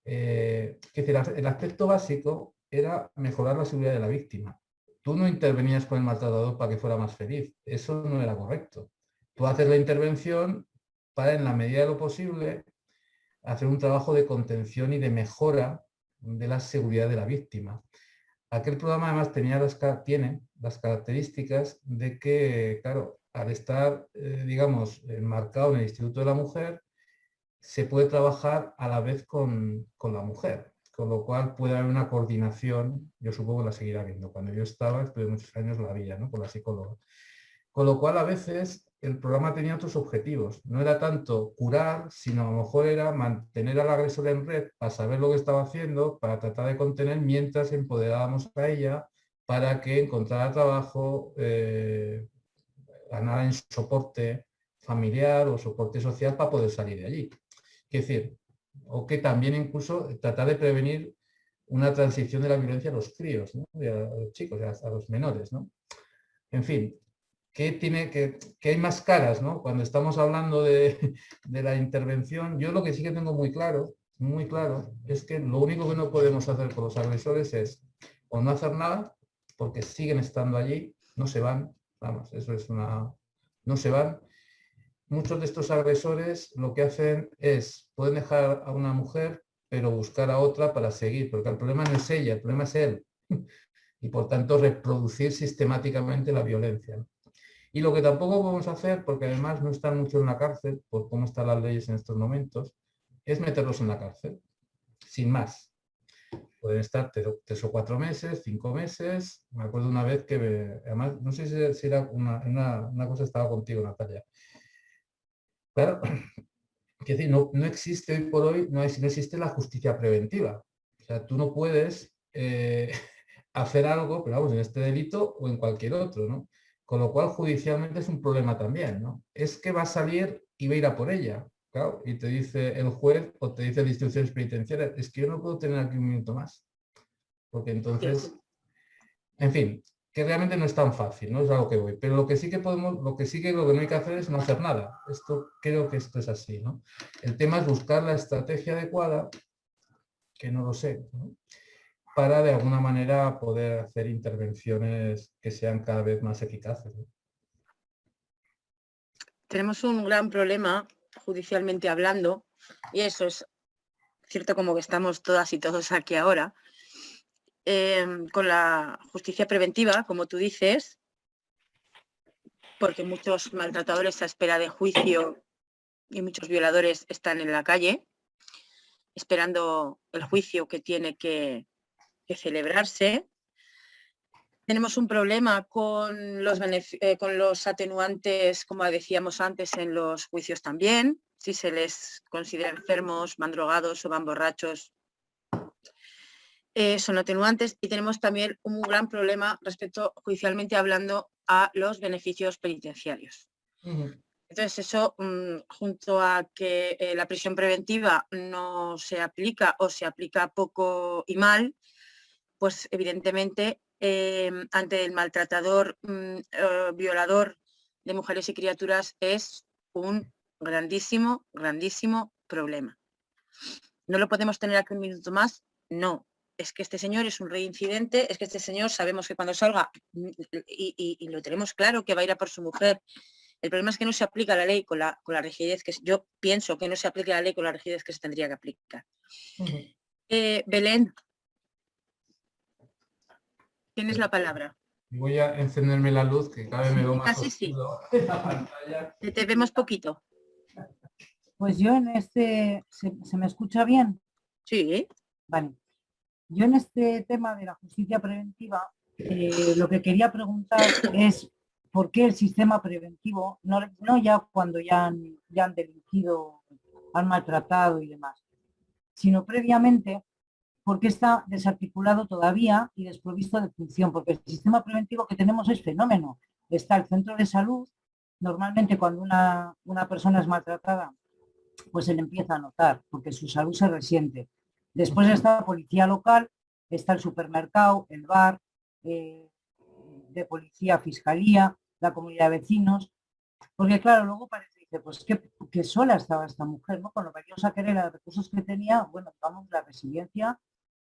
el aspecto básico era mejorar la seguridad de la víctima. Tú no intervenías con el maltratador para que fuera más feliz. Eso no era correcto. Tú haces la intervención para, en la medida de lo posible, hacer un trabajo de contención y de mejora de la seguridad de la víctima. Aquel programa además tiene las características de que, claro, al estar, digamos, enmarcado en el Instituto de la Mujer, se puede trabajar a la vez con la mujer, con lo cual puede haber una coordinación, yo supongo que la seguirá habiendo. Cuando yo estuve muchos años la había, ¿no? Con la psicóloga. Con lo cual a veces el programa tenía otros objetivos. No era tanto curar, sino a lo mejor era mantener al agresor en red para saber lo que estaba haciendo, para tratar de contener mientras empoderábamos a ella para que encontrara trabajo, ganara en soporte familiar o soporte social para poder salir de allí. Es decir, o que también incluso tratar de prevenir una transición de la violencia a los críos, ¿no? A los chicos, a los menores, ¿no? En fin, que hay más caras, ¿no? Cuando estamos hablando de la intervención, yo lo que sí que tengo muy claro, es que lo único que no podemos hacer con los agresores es o no hacer nada, porque siguen estando allí, no se van, vamos, eso es no se van. Muchos de estos agresores lo que hacen es, pueden dejar a una mujer, pero buscar a otra para seguir, porque el problema no es ella, el problema es él. Y por tanto reproducir sistemáticamente la violencia. Y lo que tampoco podemos hacer, porque además no están mucho en la cárcel, por cómo están las leyes en estos momentos, es meterlos en la cárcel, sin más. Pueden estar 3 o 4 meses, 5 meses. Me acuerdo una vez que, además, no sé si era una cosa, estaba contigo, Natalia. Claro, es decir, no existe hoy por hoy, no existe la justicia preventiva. O sea, tú no puedes hacer algo, pero vamos, en este delito o en cualquier otro, ¿no? Con lo cual, judicialmente es un problema también, ¿no? Es que va a salir y va a ir a por ella, claro, y te dice el juez o te dice de instituciones penitenciarias, es que yo no puedo tener aquí un minuto más, porque entonces, en fin, que realmente no es tan fácil, no es a lo que voy, pero lo que sí que podemos, lo que no hay que hacer es no hacer nada. Creo que esto es así, ¿no? El tema es buscar la estrategia adecuada, que no lo sé, ¿no? Para de alguna manera poder hacer intervenciones que sean cada vez más eficaces, ¿no? Tenemos un gran problema, judicialmente hablando, y eso es cierto como que estamos todas y todos aquí ahora, con la justicia preventiva, como tú dices, porque muchos maltratadores a espera de juicio y muchos violadores están en la calle esperando el juicio que tiene que celebrarse. Tenemos un problema con los atenuantes, como decíamos antes, en los juicios también. Si se les considera enfermos, van drogados o van borrachos, son atenuantes. Y tenemos también un gran problema respecto, judicialmente hablando, a los beneficios penitenciarios. Entonces eso, junto a que la prisión preventiva no se aplica o se aplica poco y mal, pues evidentemente ante el maltratador, violador de mujeres y criaturas es un grandísimo, grandísimo problema. ¿No lo podemos tener aquí un minuto más? No. Es que este señor es un reincidente, es que este señor sabemos que cuando salga, y lo tenemos claro, que va a ir a por su mujer. El problema es que no se aplica la ley con la rigidez que yo pienso que no se aplica la ley con la rigidez que se tendría que aplicar. Belén, tienes la palabra. Voy a encenderme la luz, que cada vez me veo más oscuro en la pantalla. Te vemos poquito. Pues yo en ¿se me escucha bien? Sí. Vale. Yo en este tema de la justicia preventiva, lo que quería preguntar es por qué el sistema preventivo, no ya cuando ya han delinquido, han maltratado y demás, sino previamente, por qué está desarticulado todavía y desprovisto de función, porque el sistema preventivo que tenemos es fenómeno. Está el centro de salud, normalmente cuando una persona es maltratada, pues se le empieza a notar, porque su salud se resiente. Después está la policía local, está el supermercado, el bar, de policía, fiscalía, la comunidad de vecinos, porque claro, luego parece, dice, pues que sola estaba esta mujer, ¿no? Con lo valiosa que era, los recursos que tenía, bueno, vamos, la resiliencia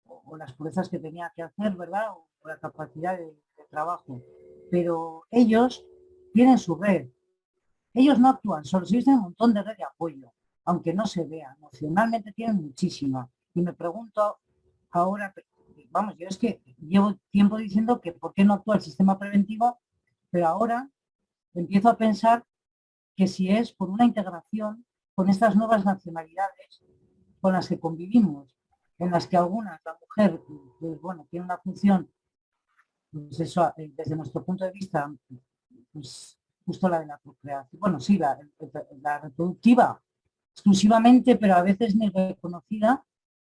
o las purezas que tenía que hacer, ¿verdad? O la capacidad de trabajo. Pero ellos tienen su red. Ellos no actúan solos, ellos tienen un montón de red de apoyo, aunque no se vea. Emocionalmente tienen muchísima. Y me pregunto ahora, vamos, yo es que llevo tiempo diciendo que por qué no actúa el sistema preventivo, pero ahora empiezo a pensar que si es por una integración con estas nuevas nacionalidades con las que convivimos, en las que algunas, la mujer, pues bueno, tiene una función, pues eso, desde nuestro punto de vista, pues justo la de la procreación, bueno, sí, la reproductiva exclusivamente, pero a veces ni reconocida,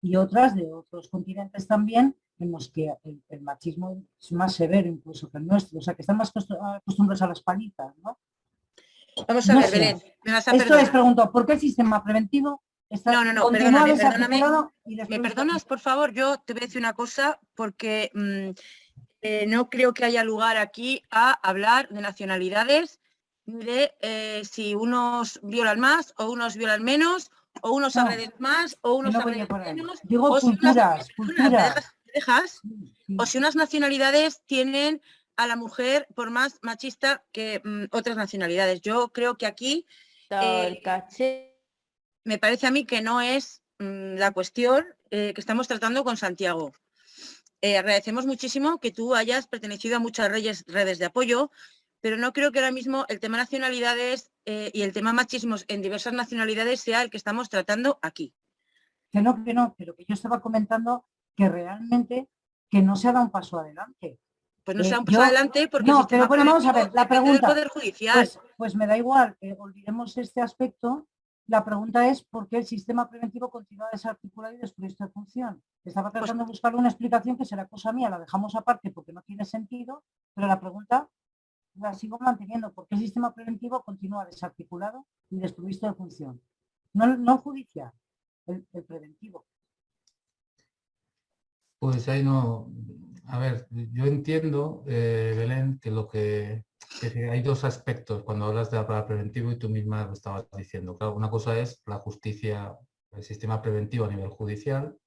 y otras de otros continentes también, en los que el machismo es más severo incluso que el nuestro, o sea, que están más acostumbrados a las palizas, ¿no? Vamos a ver, Belén, me vas a perdonar. Esto les pregunto, ¿por qué el sistema preventivo está perdóname. ¿Me perdonas, por favor? Yo te voy a decir una cosa, porque no creo que haya lugar aquí a hablar de nacionalidades, de si unos violan más o unos violan menos, o unos agreden más o unos agreden menos. Digo culturas. ¿Me dejas? Sí. O si unas nacionalidades tienen a la mujer por más machista que otras nacionalidades. Yo creo que aquí me parece a mí que no es la cuestión que estamos tratando con Santiago. Agradecemos muchísimo que tú hayas pertenecido a muchas redes de apoyo, pero no creo que ahora mismo el tema nacionalidades y el tema machismos en diversas nacionalidades sea el que estamos tratando aquí. Que no, pero que yo estaba comentando que realmente que no se ha dado un paso adelante. Pues no se da un paso adelante porque no, pero bueno, vamos a ver, la pregunta, del Poder Judicial. Pues me da igual, olvidemos este aspecto. La pregunta es por qué el sistema preventivo continúa desarticulado y desprovisto de función. Estaba tratando de buscar una explicación que será cosa mía, la dejamos aparte porque no tiene sentido, pero la pregunta la sigo manteniendo, ¿por qué el sistema preventivo continúa desarticulado y desprovisto de función? No judicial, el preventivo. Pues ahí no, a ver, yo entiendo, Belén, que hay dos aspectos cuando hablas de la palabra preventivo y tú misma lo estabas diciendo. Claro, una cosa es la justicia, el sistema preventivo a nivel judicial,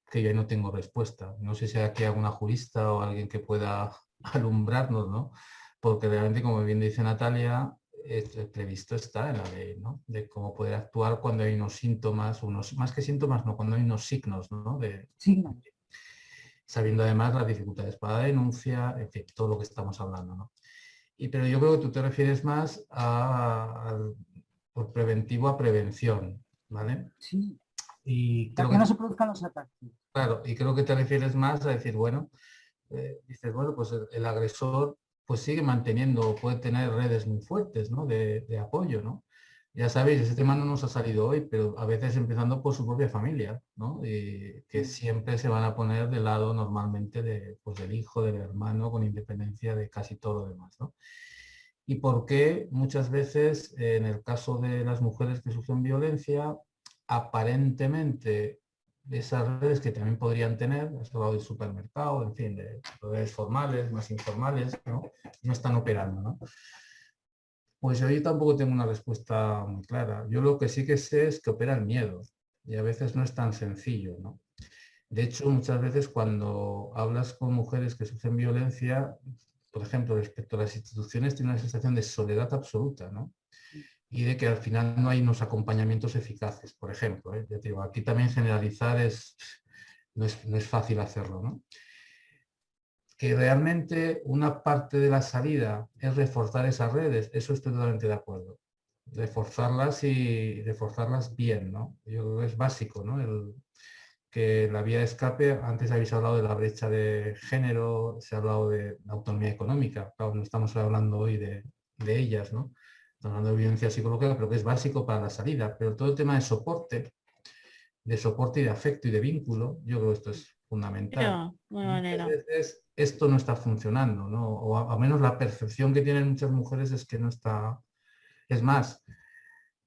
que yo ahí no tengo respuesta. No sé si hay aquí alguna jurista o alguien que pueda alumbrarnos, ¿no? Porque realmente, como bien dice Natalia, previsto está en la ley, ¿no? De cómo poder actuar cuando hay unos síntomas, más que síntomas, no, cuando hay unos signos, ¿no? Signos. Sabiendo además las dificultades para la denuncia, en fin, todo lo que estamos hablando, ¿no? Pero yo creo que tú te refieres más por preventivo a prevención, ¿vale? Sí, y creo para que no se produzcan los ataques. Claro, y creo que te refieres más a decir, bueno, dices, bueno, pues el agresor pues sigue manteniendo, puede tener redes muy fuertes, ¿no? de apoyo, ¿no? Ya sabéis, ese tema no nos ha salido hoy, pero a veces empezando por su propia familia, ¿no? Y que siempre se van a poner del lado normalmente pues del hijo, del hermano, con independencia de casi todo lo demás, ¿no? Y por qué muchas veces, en el caso de las mujeres que sufren violencia, aparentemente esas redes que también podrían tener, has hablado del supermercado, en fin, de redes formales, más informales, no están operando, ¿no? Pues yo tampoco tengo una respuesta muy clara. Yo lo que sí que sé es que opera el miedo y a veces no es tan sencillo, ¿no? De hecho, muchas veces cuando hablas con mujeres que sufren violencia, por ejemplo, respecto a las instituciones, tienen una sensación de soledad absoluta, ¿no? Y de que al final no hay unos acompañamientos eficaces, por ejemplo. Ya te digo, aquí también generalizar no es fácil hacerlo, ¿no? Que realmente una parte de la salida es reforzar esas redes, eso estoy totalmente de acuerdo. Reforzarlas y reforzarlas bien, ¿no? Yo creo que es básico, ¿no? Que la vía de escape, antes habéis hablado de la brecha de género, se ha hablado de autonomía económica, claro, no estamos hablando hoy de ellas, ¿no? Estamos hablando de violencia psicológica, pero que es básico para la salida, pero todo el tema de soporte y de afecto y de vínculo, yo creo que esto es fundamental. Muchas veces esto no está funcionando, ¿no? O al menos la percepción que tienen muchas mujeres es que no está. Es más,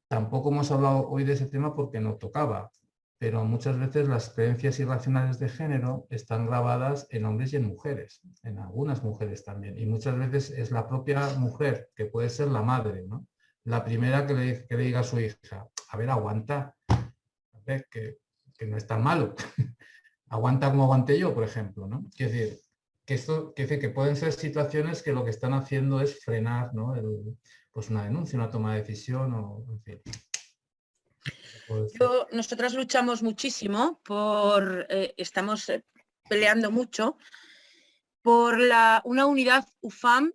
tampoco hemos hablado hoy de ese tema porque no tocaba, pero muchas veces las creencias irracionales de género están grabadas en hombres y en mujeres, en algunas mujeres también, y muchas veces es la propia mujer, que puede ser la madre, ¿no? La primera que le diga a su hija, a ver, aguanta, a ver, que no es tan malo, aguanta como aguanté yo, por ejemplo, ¿no? Quiero decir, que pueden ser situaciones que lo que están haciendo es frenar, ¿no? Pues una denuncia, una toma de decisión, o en fin. Nosotras luchamos muchísimo estamos peleando mucho por una unidad UFAM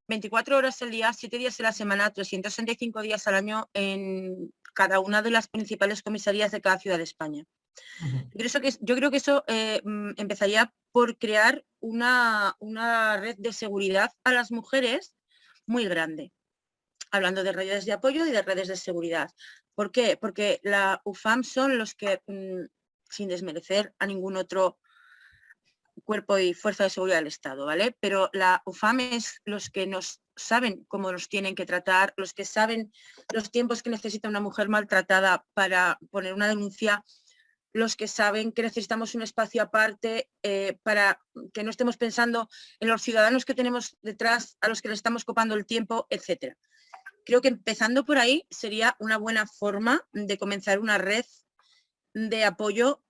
24 horas al día, 7 días a la semana, 365 días al año en cada una de las principales comisarías de cada ciudad de España. Yo creo que eso empezaría por crear una red de seguridad a las mujeres muy grande. Hablando de redes de apoyo y de redes de seguridad. ¿Por qué? Porque la UFAM son los que, sin desmerecer a ningún otro cuerpo y fuerza de seguridad del Estado, ¿vale? Pero la UFAM es los que nos saben cómo nos tienen que tratar, los que saben los tiempos que necesita una mujer maltratada para poner una denuncia, los que saben que necesitamos un espacio aparte para que no estemos pensando en los ciudadanos que tenemos detrás, a los que les estamos copando el tiempo, etcétera. Creo que empezando por ahí sería una buena forma de comenzar una red de apoyo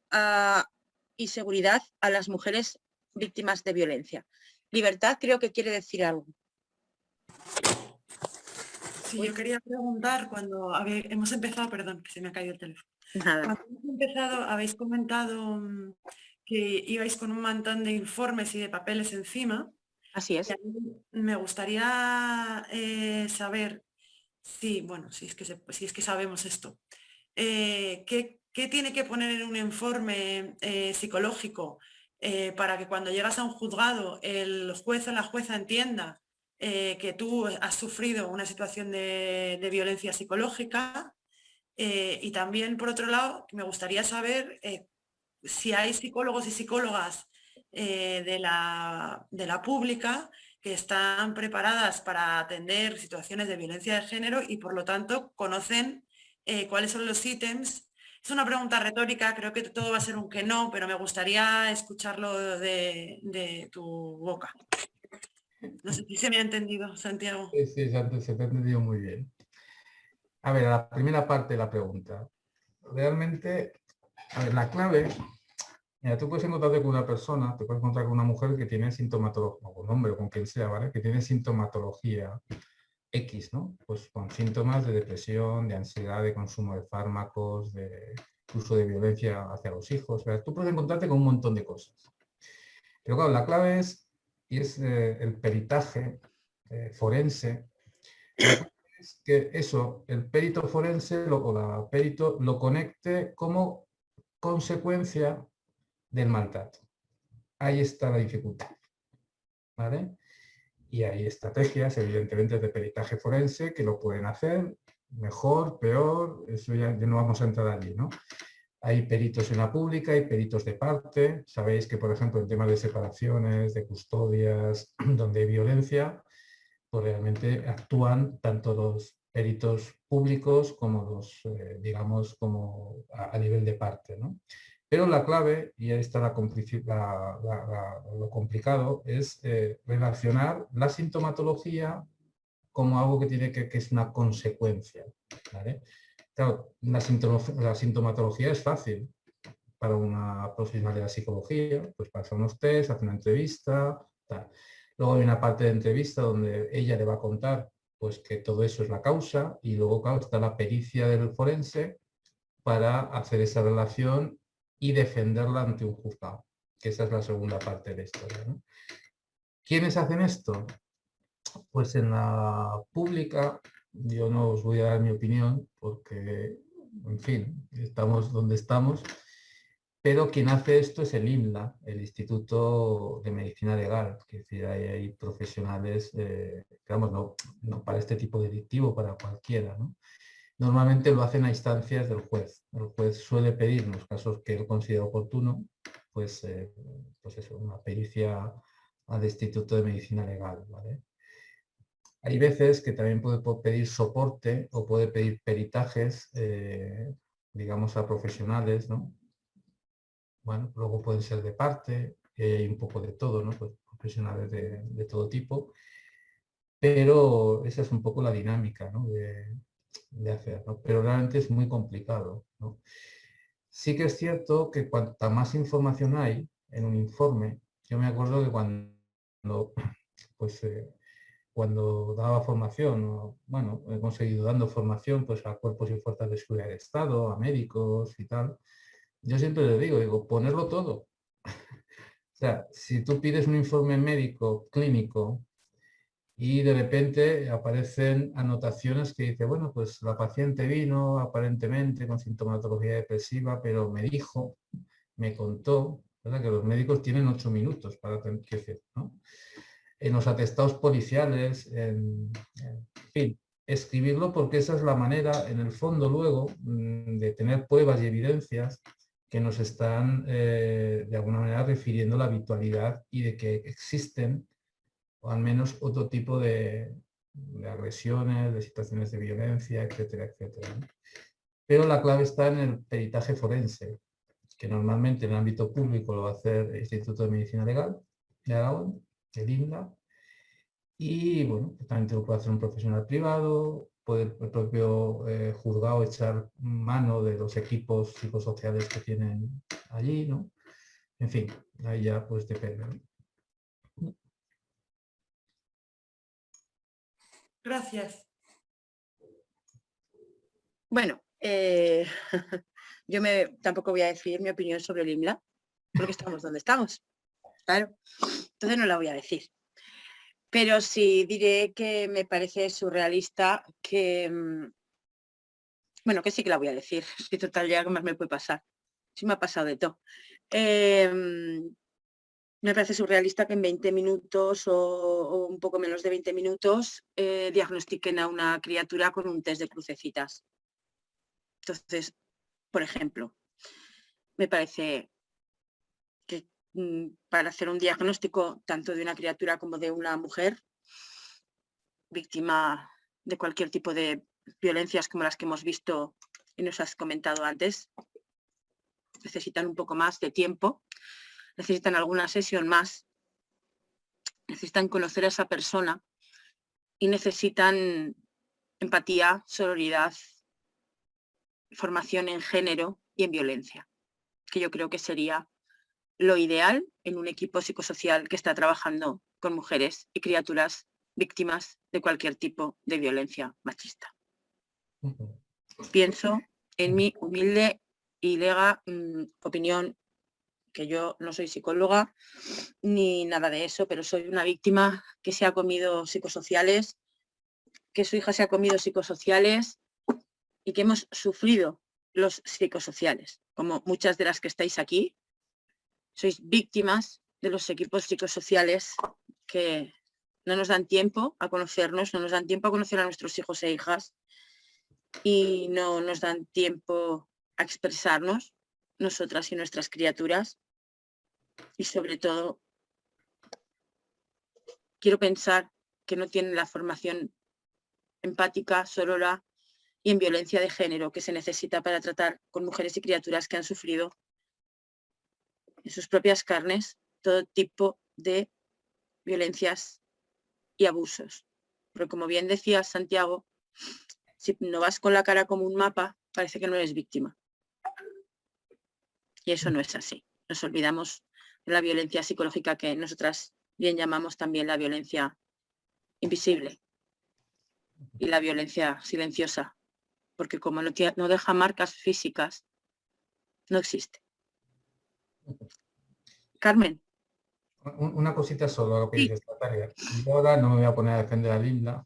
y seguridad a las mujeres víctimas de violencia. Libertad creo que quiere decir algo. Sí, yo quería preguntar cuando hemos empezado, perdón, que se me ha caído el teléfono. Nada. Cuando hemos empezado, habéis comentado que ibais con un montón de informes y de papeles encima. Así es. Y a mí me gustaría saber si, bueno, si es que sabemos esto, ¿qué tiene que poner en un informe psicológico para que cuando llegas a un juzgado el juez o la jueza entienda que tú has sufrido una situación de violencia psicológica? Y también, por otro lado, me gustaría saber si hay psicólogos y psicólogas de la pública que están preparadas para atender situaciones de violencia de género y, por lo tanto, conocen cuáles son los ítems. Es una pregunta retórica, creo que todo va a ser un que no, pero me gustaría escucharlo de tu boca. No sé si se me ha entendido, Santiago. Sí, sí, se te ha entendido muy bien. A ver, la primera parte de la pregunta. Realmente, a ver, la clave, mira, tú puedes encontrarte con una persona, te puedes encontrar con una mujer que tiene sintomatología, o con un hombre o con quien sea, ¿vale? Que tiene sintomatología X, ¿no? Pues con síntomas de depresión, de ansiedad, de consumo de fármacos, de uso de violencia hacia los hijos. O sea, tú puedes encontrarte con un montón de cosas. Pero claro, la clave es el peritaje forense. La clave es que eso, el perito forense o la perito lo conecte como consecuencia del maltrato. Ahí está la dificultad, ¿vale? Y hay estrategias, evidentemente, de peritaje forense que lo pueden hacer mejor, peor, eso ya no vamos a entrar allí, ¿no? Hay peritos en la pública, hay peritos de parte. Sabéis que, por ejemplo, en temas de separaciones, de custodias, donde hay violencia, pues realmente actúan tanto los peritos públicos como los, digamos, como a nivel de parte, ¿no? Pero la clave, y ahí está lo complicado, es relacionar la sintomatología como algo que tiene que es una consecuencia, ¿vale? Claro, la sintomatología es fácil para una profesional de la psicología, pues pasa unos test, hace una entrevista, tal. Luego hay una parte de entrevista donde ella le va a contar pues que todo eso es la causa y luego, claro, está la pericia del forense para hacer esa relación y defenderla ante un juzgado, que esa es la segunda parte de la historia, ¿no? ¿Quiénes hacen esto? Pues en la pública, yo no os voy a dar mi opinión porque, en fin, estamos donde estamos, pero quien hace esto es el IMLA, el Instituto de Medicina Legal, que es decir, hay profesionales, digamos, no para este tipo delictivo, para cualquiera, ¿no? Normalmente lo hacen a instancias del juez. El juez suele pedir, en los casos que él considera oportuno, pues eso, una pericia al Instituto de Medicina Legal, ¿vale? Hay veces que también puede pedir soporte o puede pedir peritajes, digamos, a profesionales, ¿no? Bueno, luego pueden ser de parte, un poco de todo, ¿no? Pues profesionales de todo tipo, pero esa es un poco la dinámica, ¿no? de hacer, ¿no? Pero realmente es muy complicado, ¿no? Sí que es cierto que cuanta más información hay en un informe, yo me acuerdo que pues, cuando daba formación, bueno, he conseguido dando formación pues, a cuerpos y fuerzas de seguridad del Estado, a médicos y tal, yo siempre les digo, ponerlo todo. O sea, si tú pides un informe médico clínico y de repente aparecen anotaciones que dice, bueno, pues la paciente vino aparentemente con sintomatología depresiva, pero me dijo, me contó, ¿verdad? Que los médicos tienen 8 minutos para tener que decir, ¿no? En los atestados policiales, en fin, escribirlo porque esa es la manera, en el fondo luego, de tener pruebas y evidencias que nos están de alguna manera refiriendo la habitualidad y de que existen o al menos otro tipo de agresiones, de situaciones de violencia, etcétera, etcétera, ¿no? Pero la clave está en el peritaje forense, que normalmente en el ámbito público lo va a hacer el Instituto de Medicina Legal de Aragón, el INLA, y bueno, pues también te lo puede hacer un profesional privado, puede el propio juzgado echar mano de los equipos psicosociales que tienen allí, ¿no? En fin, ahí ya pues depende, ¿no? Gracias. Bueno, yo tampoco voy a decir mi opinión sobre el IMLA, porque estamos donde estamos. Claro, entonces no la voy a decir. Pero sí diré que me parece surrealista que, bueno, que sí que la voy a decir, es que total ya, ¿qué más me puede pasar? Sí me ha pasado de todo. Me parece surrealista que en 20 minutos o un poco menos de 20 minutos diagnostiquen a una criatura con un test de crucecitas. Entonces, por ejemplo, me parece que para hacer un diagnóstico tanto de una criatura como de una mujer víctima de cualquier tipo de violencias como las que hemos visto y nos has comentado antes, necesitan un poco más de tiempo, necesitan alguna sesión más, necesitan conocer a esa persona y necesitan empatía, sororidad, formación en género y en violencia, que yo creo que sería lo ideal en un equipo psicosocial que está trabajando con mujeres y criaturas víctimas de cualquier tipo de violencia machista. Pienso en mi humilde y lega opinión, que yo no soy psicóloga ni nada de eso, pero soy una víctima que se ha comido psicosociales, que su hija se ha comido psicosociales y que hemos sufrido los psicosociales, como muchas de las que estáis aquí. Sois víctimas de los equipos psicosociales que no nos dan tiempo a conocernos, no nos dan tiempo a conocer a nuestros hijos e hijas y no nos dan tiempo a expresarnos, nosotras y nuestras criaturas. Y sobre todo, quiero pensar que no tienen la formación empática, sorora y en violencia de género que se necesita para tratar con mujeres y criaturas que han sufrido en sus propias carnes todo tipo de violencias y abusos. Pero como bien decía Santiago, si no vas con la cara como un mapa, parece que no eres víctima. Y eso no es así. Nos olvidamos de la violencia psicológica que nosotras bien llamamos también la violencia invisible y la violencia silenciosa, porque como no deja marcas físicas, no existe. Carmen. Una cosita solo a lo que Sí. dices, Natalia. Yo ahora no me voy a poner a defender a Linda,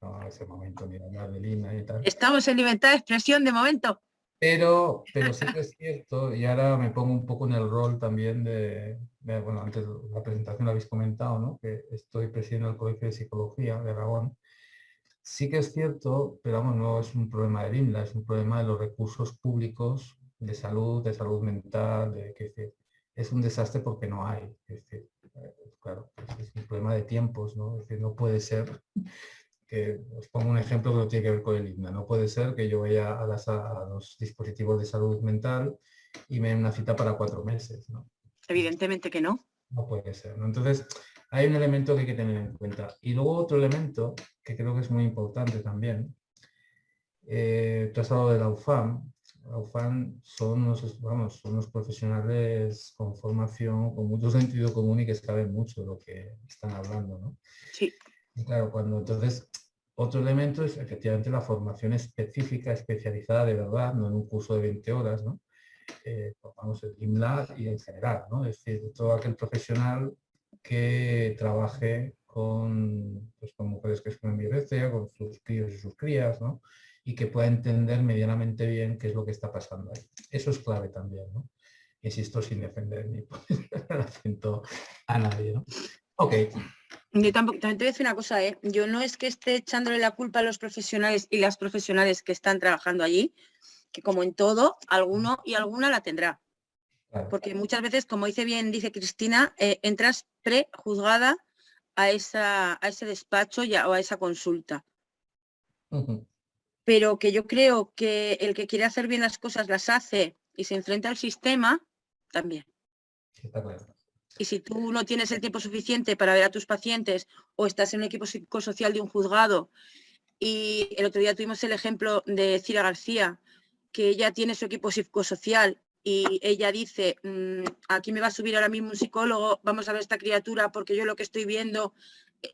no, en ese momento ni a hablar de Linda y tal. Estamos en libertad de expresión de momento. Pero sí que es cierto, y ahora me pongo un poco en el rol también bueno, antes la presentación lo habéis comentado, ¿no? Que estoy presidiendo el Colegio de Psicología de Aragón. Sí que es cierto, pero vamos, no es un problema de Linda, es un problema de los recursos públicos de salud mental, es un desastre porque no hay. Es decir, claro, es un problema de tiempos, ¿no? Es decir, no puede ser que, os pongo un ejemplo que no tiene que ver con el INDA, no puede ser que yo vaya a los dispositivos de salud mental y me den una cita para 4 meses, ¿no? Evidentemente que no. No puede ser, ¿no? Entonces, hay un elemento que hay que tener en cuenta. Y luego otro elemento que creo que es muy importante también. Tú has hablado de la UFAM. La UFAM son unos profesionales con formación, con mucho sentido común y que saben mucho de lo que están hablando, ¿no? Sí. Y claro, entonces, otro elemento es efectivamente la formación específica, especializada de verdad, no en un curso de 20 horas, ¿no? Vamos, el IMLA y en general, ¿no? Es decir, todo aquel profesional que trabaje con mujeres que sufren violencia, con sus críos y sus crías, ¿no? Y que pueda entender medianamente bien qué es lo que está pasando ahí. Eso es clave también, ¿no? Insisto, sin defender ni poner el acento a nadie, ¿no? Ok. Yo también te voy a decir una cosa, ¿eh? Yo no es que esté echándole la culpa a los profesionales y las profesionales que están trabajando allí, que como en todo, alguno y alguna la tendrá. Claro. Porque muchas veces, como dice Cristina, entras prejuzgada a ese despacho o a esa consulta. Pero que yo creo que el que quiere hacer bien las cosas las hace y se enfrenta al sistema, también. Está claro. Y si tú no tienes el tiempo suficiente para ver a tus pacientes o estás en un equipo psicosocial de un juzgado, y el otro día tuvimos el ejemplo de Cira García, que ella tiene su equipo psicosocial y ella dice, aquí me va a subir ahora mismo un psicólogo, vamos a ver esta criatura porque yo lo que estoy viendo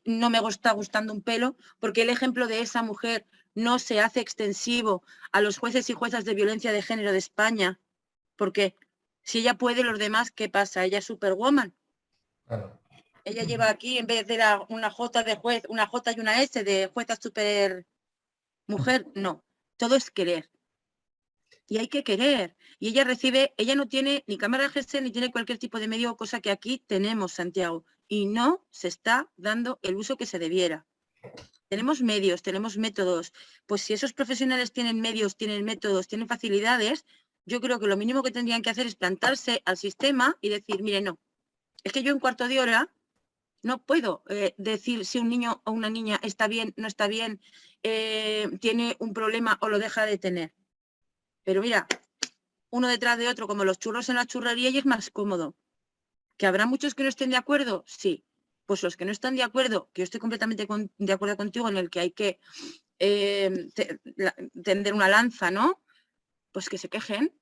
no me está gustando un pelo, porque el ejemplo de esa mujer no se hace extensivo a los jueces y juezas de violencia de género de España, porque si ella puede, los demás, ¿qué pasa? Ella es superwoman. Claro. ella lleva aquí, en vez de una J de juez, una J y una S de jueza super mujer, no. Todo es querer. Y hay que querer. Y ella recibe, ella no tiene ni cámara GS ni tiene cualquier tipo de medio, cosa que aquí tenemos, Santiago. Y no se está dando el uso que se debiera. Tenemos medios, tenemos métodos. Pues si esos profesionales tienen medios, tienen métodos, tienen facilidades, yo creo que lo mínimo que tendrían que hacer es plantarse al sistema y decir, mire, no, es que yo en cuarto de hora no puedo decir si un niño o una niña está bien, no está bien, tiene un problema o lo deja de tener. Pero mira, uno detrás de otro, como los churros en la churrería, y es más cómodo. ¿Que habrá muchos que no estén de acuerdo? Sí. Pues los que no están de acuerdo, que yo estoy completamente de acuerdo contigo en el que hay que tender una lanza, ¿no? Pues que se quejen,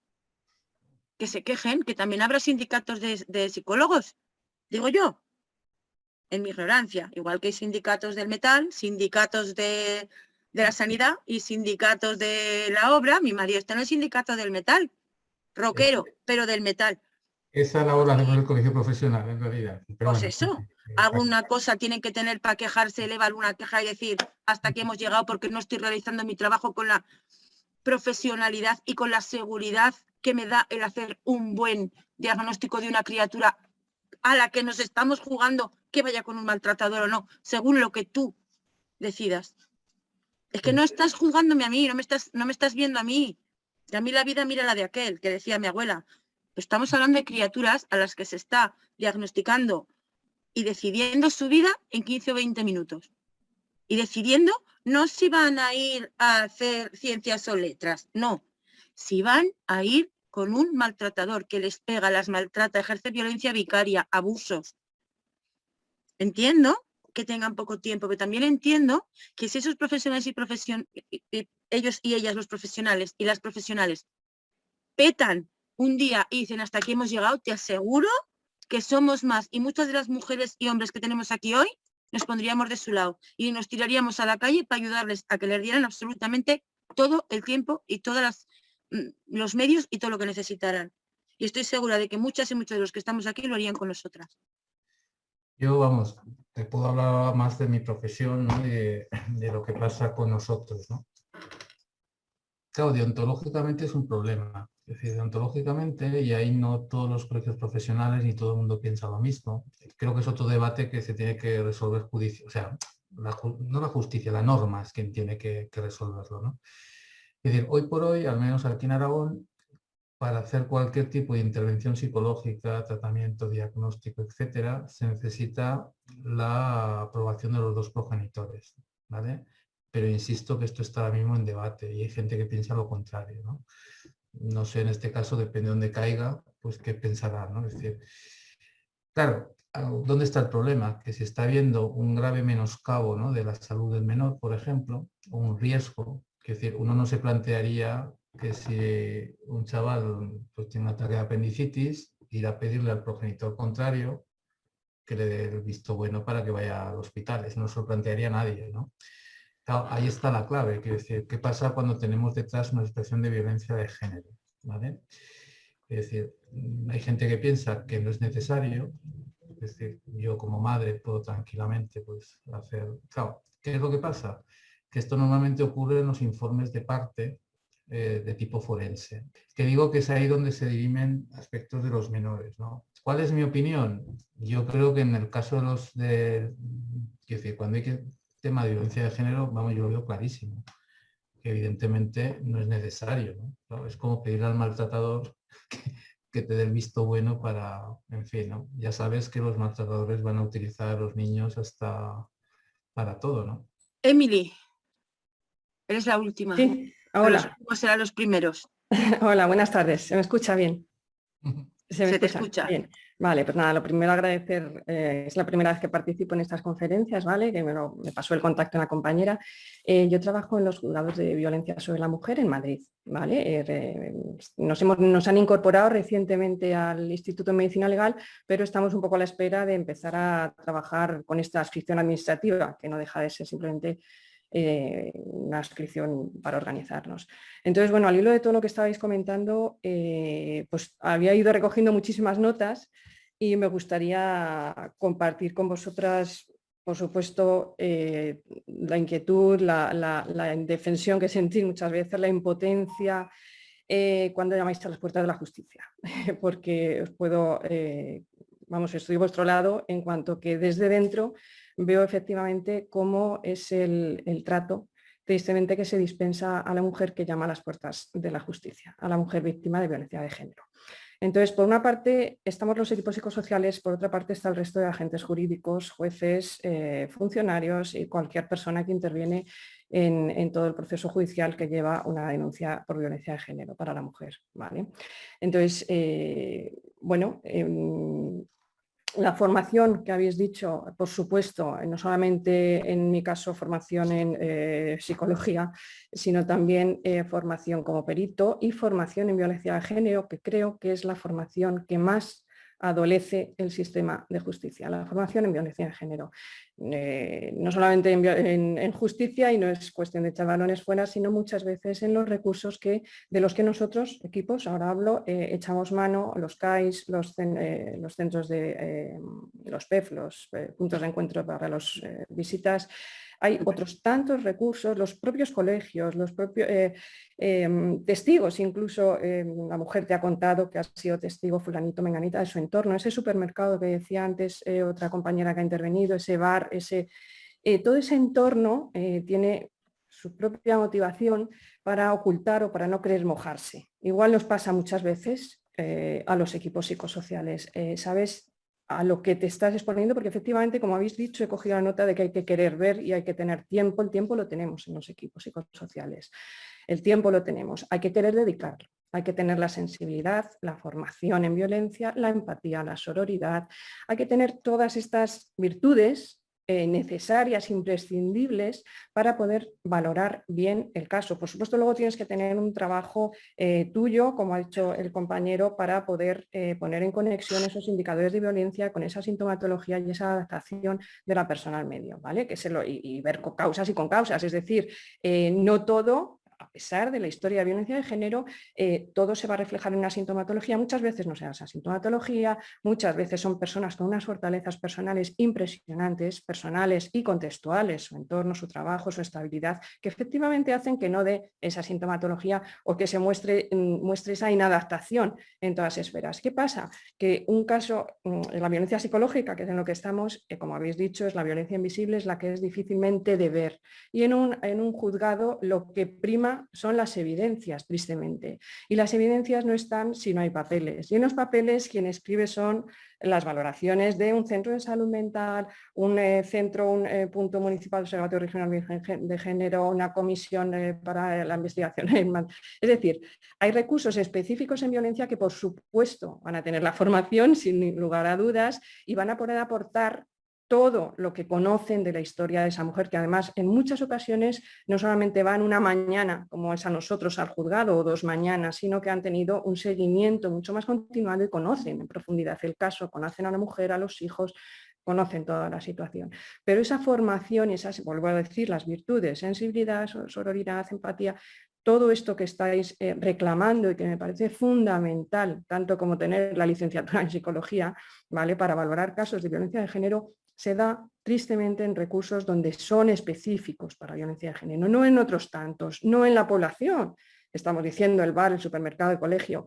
que también habrá sindicatos de psicólogos, digo yo, en mi ignorancia, igual que hay sindicatos del metal, sindicatos de la sanidad y sindicatos de la obra. Mi marido está en el sindicato del metal, rockero, pero del metal. Esa labor la hacemos en el colegio profesional, en realidad. Pero Pues bueno, eso, alguna cosa tienen que tener para quejarse, elevar una queja y decir, hasta aquí hemos llegado porque no estoy realizando mi trabajo con la profesionalidad y con la seguridad que me da el hacer un buen diagnóstico de una criatura a la que nos estamos jugando, que vaya con un maltratador o no, según lo que tú decidas. Es que no estás jugándome a mí, no me estás viendo a mí. Y a mí la vida mira la de aquel, que decía mi abuela. Estamos hablando de criaturas a las que se está diagnosticando y decidiendo su vida en 15 o 20 minutos. Y decidiendo no si van a ir a hacer ciencias o letras, no. Si van a ir con un maltratador que les pega, las maltrata, ejerce violencia vicaria, abusos. Entiendo que tengan poco tiempo, pero también entiendo que si esos profesionales ellos y ellas, los profesionales y las profesionales, petan un día y dicen hasta aquí hemos llegado, te aseguro que somos más, y muchas de las mujeres y hombres que tenemos aquí hoy nos pondríamos de su lado y nos tiraríamos a la calle para ayudarles a que les dieran absolutamente todo el tiempo y todos los medios y todo lo que necesitaran. Y estoy segura de que muchas y muchos de los que estamos aquí lo harían con nosotras. yo, vamos, te puedo hablar más de mi profesión, ¿no? de lo que pasa con nosotros, ¿no? Claro, deontológicamente es un problema. Es decir, deontológicamente, y ahí no todos los colegios profesionales ni todo el mundo piensa lo mismo. Creo que es otro debate que se tiene que resolver judicial, o sea, no la justicia, la norma es quien tiene que resolverlo, ¿no? Es decir, hoy por hoy, al menos aquí en Aragón, para hacer cualquier tipo de intervención psicológica, tratamiento, diagnóstico, etcétera, se necesita la aprobación de los dos progenitores, ¿vale? Pero insisto que esto está ahora mismo en debate y hay gente que piensa lo contrario, ¿no? No sé, en este caso, depende de dónde caiga, pues qué pensará, ¿no? Es decir, claro, ¿dónde está el problema? Que si está habiendo un grave menoscabo, ¿no?, de la salud del menor, por ejemplo, o un riesgo, es decir, uno no se plantearía que si un chaval pues, tiene un ataque de apendicitis, ir a pedirle al progenitor contrario que le dé el visto bueno para que vaya al hospital. Eso no se lo plantearía nadie, ¿no? Claro, ahí está la clave, quiero decir, ¿qué pasa cuando tenemos detrás una expresión de violencia de género? ¿Vale? Es decir, hay gente que piensa que no es necesario, es decir, yo como madre puedo tranquilamente pues, hacer... Claro, ¿qué es lo que pasa? Que esto normalmente ocurre en los informes de parte de tipo forense. Que digo que es ahí donde se dirimen aspectos de los menores, ¿no? ¿Cuál es mi opinión? Yo creo que en el caso de los de... Es decir, cuando hay tema de violencia de género, vamos, yo lo veo clarísimo. Que evidentemente no es necesario, ¿no? ¿No? Es como pedir al maltratador que te dé el visto bueno para, en fin, ¿no? Ya sabes que los maltratadores van a utilizar a los niños hasta para todo, ¿no? Emily, eres la última. Sí, Los hola. últimos serán los primeros. Hola, buenas tardes. ¿Se me escucha bien? Se te escucha. Bien. Vale, pues nada, lo primero agradecer, es la primera vez que participo en estas conferencias, ¿vale? Que me pasó el contacto una compañera. Yo trabajo en los juzgados de violencia sobre la mujer en Madrid, ¿vale? Nos han incorporado recientemente al Instituto de Medicina Legal, pero estamos un poco a la espera de empezar a trabajar con esta adscripción administrativa, que no deja de ser simplemente una adscripción para organizarnos. Entonces, bueno, al hilo de todo lo que estabais comentando, pues había ido recogiendo muchísimas notas y me gustaría compartir con vosotras, por supuesto, la inquietud, la indefensión que sentís muchas veces, la impotencia cuando llamáis a las puertas de la justicia, porque os puedo, estoy a vuestro lado en cuanto que desde dentro veo efectivamente cómo es el trato tristemente que se dispensa a la mujer que llama a las puertas de la justicia, a la mujer víctima de violencia de género. Entonces, por una parte estamos los equipos psicosociales, por otra parte está el resto de agentes jurídicos, jueces, funcionarios y cualquier persona que interviene en todo el proceso judicial que lleva una denuncia por violencia de género para la mujer, ¿vale? Entonces, la formación que habéis dicho, por supuesto, no solamente en mi caso formación en psicología, sino también formación como perito y formación en violencia de género, que creo que es la formación que más adolece el sistema de justicia, la formación en violencia de género. No solamente en justicia, y no es cuestión de echar balones fuera, sino muchas veces en los recursos de los que nosotros, equipos, ahora hablo, echamos mano, los CAIs, los centros de los PEF, los puntos de encuentro para las visitas. Hay otros tantos recursos, los propios colegios, los propios testigos, incluso la mujer te ha contado que ha sido testigo fulanito, menganita de su entorno, ese supermercado que decía antes otra compañera que ha intervenido, ese bar, todo ese entorno tiene su propia motivación para ocultar o para no querer mojarse. Igual nos pasa muchas veces a los equipos psicosociales, ¿sabes? A lo que te estás exponiendo, porque efectivamente, como habéis dicho, he cogido la nota de que hay que querer ver y hay que tener tiempo. El tiempo lo tenemos en los equipos psicosociales. El tiempo lo tenemos. Hay que querer dedicarlo. Hay que tener la sensibilidad, la formación en violencia, la empatía, la sororidad. Hay que tener todas estas virtudes necesarias, imprescindibles para poder valorar bien el caso. Por supuesto, luego tienes que tener un trabajo tuyo, como ha dicho el compañero, para poder poner en conexión esos indicadores de violencia con esa sintomatología y esa adaptación de la persona al medio, ¿vale? Y ver con causas y con causas, es decir, no todo, a pesar de la historia de violencia de género, todo se va a reflejar en una sintomatología. Muchas veces no sea esa sintomatología, muchas veces son personas con unas fortalezas personales impresionantes, personales y contextuales, su entorno, su trabajo, su estabilidad, que efectivamente hacen que no dé esa sintomatología o que se muestre esa inadaptación en todas las esferas. ¿Qué pasa? Que un caso, la violencia psicológica, que es en lo que estamos, como habéis dicho, es la violencia invisible, es la que es difícilmente de ver. Y en un juzgado lo que prima son las evidencias, tristemente. Y las evidencias no están si no hay papeles. Y en los papeles quien escribe son las valoraciones de un centro de salud mental, un punto municipal de observatorio regional de género, una comisión para la investigación. Es decir, hay recursos específicos en violencia que por supuesto van a tener la formación sin lugar a dudas y van a poder aportar todo lo que conocen de la historia de esa mujer, que además en muchas ocasiones no solamente van una mañana, como es a nosotros al juzgado, o 2 mañanas, sino que han tenido un seguimiento mucho más continuado y conocen en profundidad el caso, conocen a la mujer, a los hijos, conocen toda la situación. Pero esa formación y esas, vuelvo a decir, las virtudes, sensibilidad, sororidad, empatía, todo esto que estáis reclamando y que me parece fundamental, tanto como tener la licenciatura en psicología, ¿vale? Para valorar casos de violencia de género, se da tristemente en recursos donde son específicos para violencia de género, no en otros tantos, no en la población. Estamos diciendo el bar, el supermercado, el colegio.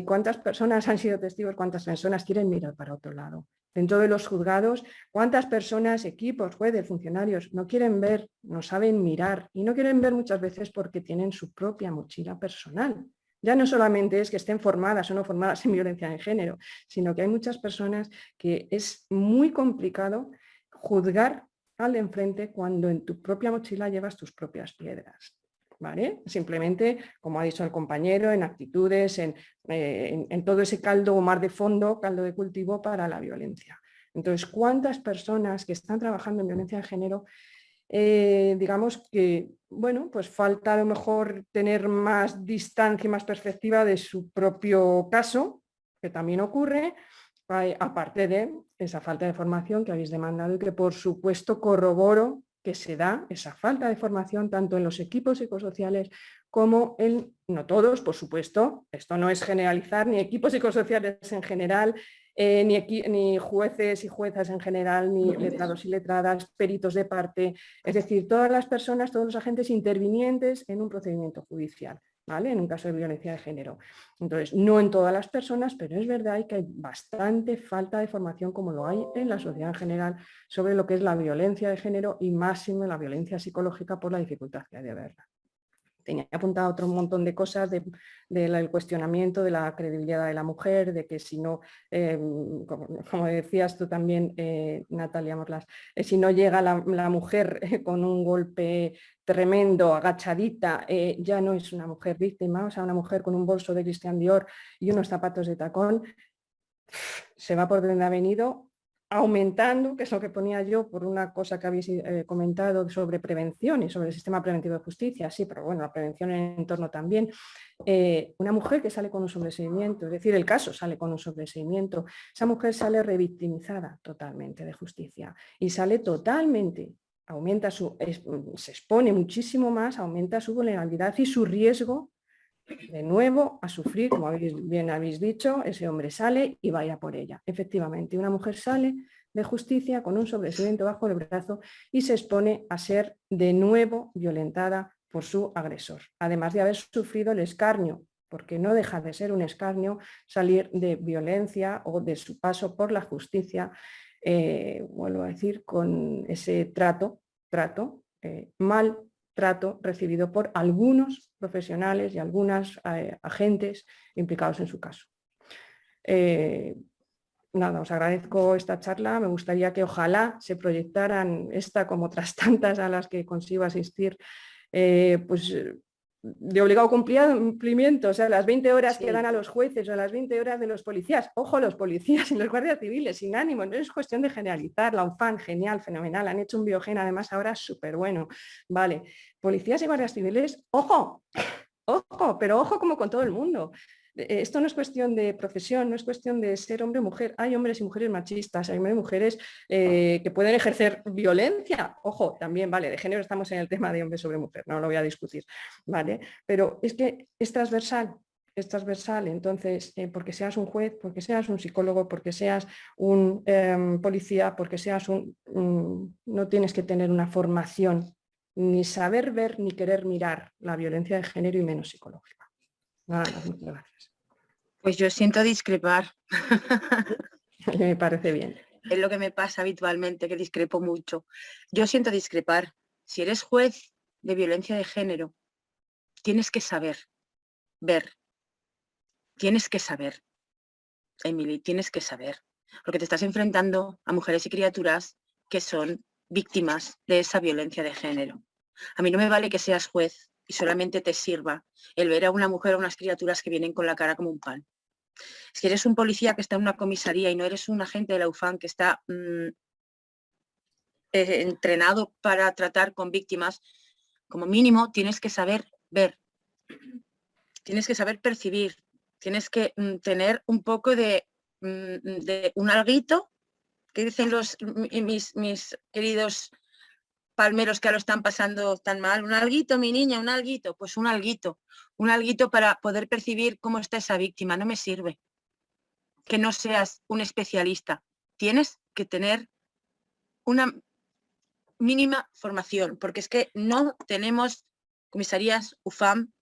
¿Cuántas personas han sido testigos? ¿Cuántas personas quieren mirar para otro lado? Dentro de los juzgados, ¿cuántas personas, equipos, jueces, funcionarios no quieren ver, no saben mirar? Y no quieren ver muchas veces porque tienen su propia mochila personal. Ya no solamente es que estén formadas o no formadas en violencia de género, sino que hay muchas personas que es muy complicado juzgar al de enfrente cuando en tu propia mochila llevas tus propias piedras. ¿Vale? Simplemente, como ha dicho el compañero, en actitudes, en todo ese caldo o mar de fondo, caldo de cultivo para la violencia. Entonces, ¿cuántas personas que están trabajando en violencia de género digamos que, bueno, pues falta a lo mejor tener más distancia y más perspectiva de su propio caso, que también ocurre, aparte de esa falta de formación que habéis demandado y que por supuesto corroboro que se da esa falta de formación tanto en los equipos psicosociales como en, no todos, por supuesto, esto no es generalizar, ni equipos psicosociales en general, ni jueces y juezas en general, ni letrados y letradas, peritos de parte, es decir, todas las personas, todos los agentes intervinientes en un procedimiento judicial, ¿vale? En un caso de violencia de género. Entonces, no en todas las personas, pero es verdad que hay bastante falta de formación, como lo hay en la sociedad en general, sobre lo que es la violencia de género y máximo la violencia psicológica por la dificultad que hay de verla. Tenía apuntado otro montón de cosas del cuestionamiento de la credibilidad de la mujer, de que si no, como decías tú también, Natalia Morlas, si no llega la mujer con un golpe tremendo, agachadita, ya no es una mujer víctima, o sea, una mujer con un bolso de Christian Dior y unos zapatos de tacón, se va por donde ha venido, aumentando, que es lo que ponía yo por una cosa que habéis comentado sobre prevención y sobre el sistema preventivo de justicia, sí, pero bueno, la prevención en el entorno también. Una mujer que sale con un sobreseimiento, es decir, el caso sale con un sobreseimiento, esa mujer sale revictimizada totalmente de justicia y sale totalmente, se expone muchísimo más, aumenta su vulnerabilidad y su riesgo de nuevo a sufrir, como bien habéis dicho, ese hombre sale y vaya por ella. Efectivamente, una mujer sale de justicia con un sobreseimiento bajo el brazo y se expone a ser de nuevo violentada por su agresor, además de haber sufrido el escarnio, porque no deja de ser un escarnio salir de violencia o de su paso por la justicia, vuelvo a decir, con ese mal trato recibido por algunos profesionales y algunos agentes implicados en su caso. Nada, os agradezco esta charla, me gustaría que ojalá se proyectaran esta como otras tantas a las que consigo asistir, pues de obligado cumplimiento, o sea, las 20 horas que dan a los jueces o las 20 horas de los policías. Ojo, los policías y los guardias civiles, sin ánimo, no es cuestión de generalizar. La UNFAN, genial, fenomenal, han hecho un biogen además ahora súper bueno. Vale, policías y guardias civiles, ojo, ojo, pero ojo como con todo el mundo. Esto no es cuestión de profesión, no es cuestión de ser hombre o mujer. Hay hombres y mujeres machistas, hay hombres y mujeres que pueden ejercer violencia. Ojo, también, vale, de género estamos en el tema de hombre sobre mujer, no lo voy a discutir, ¿vale? Pero es que es transversal, entonces, porque seas un juez, porque seas un psicólogo, porque seas un policía, porque seas no tienes que tener una formación, ni saber ver, ni querer mirar la violencia de género y menos psicológica. Nada más, muchas gracias. Pues yo siento discrepar. Me parece bien. Es lo que me pasa habitualmente, que discrepo mucho. Yo siento discrepar. Si eres juez de violencia de género, tienes que saber ver. Tienes que saber, Emily, tienes que saber. Porque te estás enfrentando a mujeres y criaturas que son víctimas de esa violencia de género. A mí no me vale que seas juez y solamente te sirva el ver a una mujer o unas criaturas que vienen con la cara como un pan. Si eres un policía que está en una comisaría y no eres un agente de la UNFAN que está entrenado para tratar con víctimas, como mínimo tienes que saber ver, tienes que saber percibir, tienes que tener un poco de un alguito, que dicen mis queridos palmeros que ahora lo están pasando tan mal, un alguito, mi niña, un alguito, pues un alguito para poder percibir cómo está esa víctima. No me sirve que no seas un especialista, tienes que tener una mínima formación, porque es que no tenemos comisarías UFAM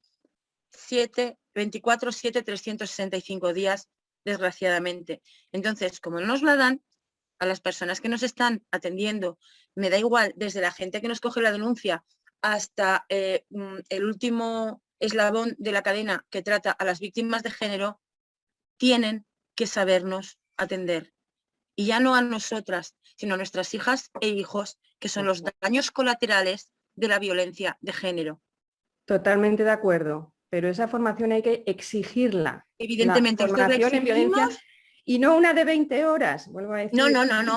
24/7, 365 días, desgraciadamente. Entonces, como no nos la dan, a las personas que nos están atendiendo, me da igual, desde la gente que nos coge la denuncia hasta el último eslabón de la cadena que trata a las víctimas de género, tienen que sabernos atender. Y ya no a nosotras, sino a nuestras hijas e hijos, que son los daños colaterales de la violencia de género. Totalmente de acuerdo, pero esa formación hay que exigirla. Evidentemente, la formación en violencia. Y no una de 20 horas, vuelvo a decir. No,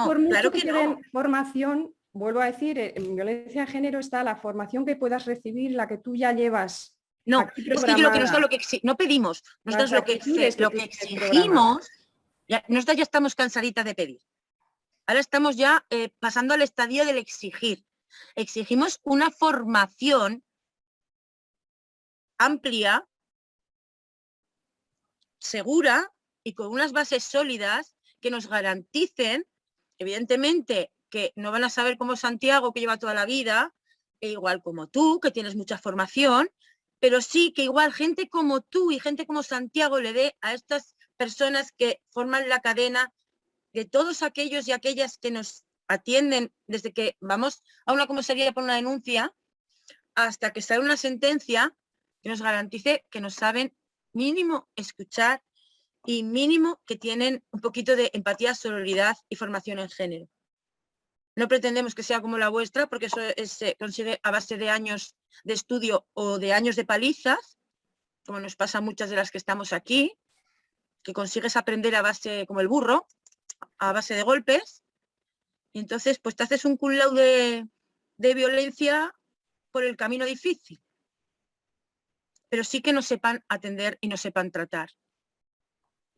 por mucho claro que te den formación, vuelvo a decir, en violencia de género está la formación que puedas recibir, la que tú ya llevas. No, es que yo creo que nosotros no pedimos, nosotros lo que exigimos, nosotros ya estamos cansaditas de pedir. Ahora estamos ya pasando al estadio del exigir. Exigimos una formación amplia, segura y con unas bases sólidas que nos garanticen, evidentemente, que no van a saber como Santiago, que lleva toda la vida, e igual como tú, que tienes mucha formación, pero sí que igual gente como tú y gente como Santiago le dé a estas personas que forman la cadena de todos aquellos y aquellas que nos atienden desde que vamos a una comisaría por una denuncia hasta que sale una sentencia, que nos garantice que nos saben mínimo escuchar y mínimo que tienen un poquito de empatía, sororidad y formación en género. No pretendemos que sea como la vuestra, porque eso se consigue a base de años de estudio o de años de palizas, como nos pasa a muchas de las que estamos aquí, que consigues aprender a base, como el burro, a base de golpes, y entonces pues te haces un cum laude de violencia por el camino difícil. Pero sí que no sepan atender y no sepan tratar.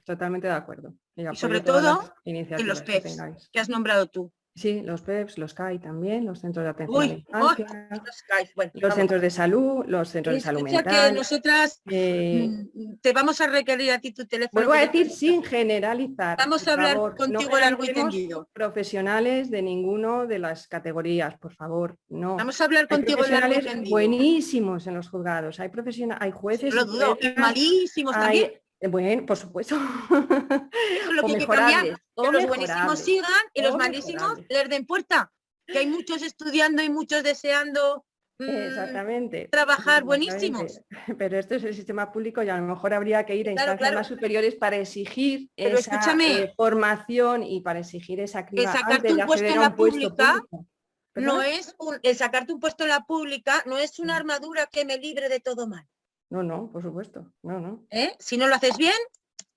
Totalmente de acuerdo. Y sobre todo en los que PEPs, tengáis. que has nombrado tú. Sí, los PEPs, los CAI también, los centros de atención a la infancia, Bueno, los centros de salud, los centros de salud escucha mental. que nosotras te vamos a requerir a ti tu teléfono. Vuelvo a decir sin generalizar. Vamos a hablar favor, contigo no largo y genericemos tendido. Profesionales de ninguno de las categorías, por favor, no. Vamos a hablar Hay contigo largo y profesionales tendido. buenísimos en los juzgados, hay jueces, No lo dudo, y malísimos hay, también. bueno, por supuesto. Eso es lo O que hay que cambiar, mejorables, que o los buenísimos mejorables, sigan y los o malísimos mejorables. les den puerta. Que hay muchos estudiando y muchos deseando Exactamente. trabajar Exactamente. buenísimos. Pero esto es el sistema público y a lo mejor habría que ir a Claro, instancias claro. más superiores para exigir Pero esa escúchame, formación y para exigir esa que criba sacarte antes de un puesto acceder en a la un puesto pública público. no ¿Perdona? es el sacarte un puesto en la pública no es una armadura que me libre de todo mal. No, no, por supuesto. No, no. Si no lo haces bien,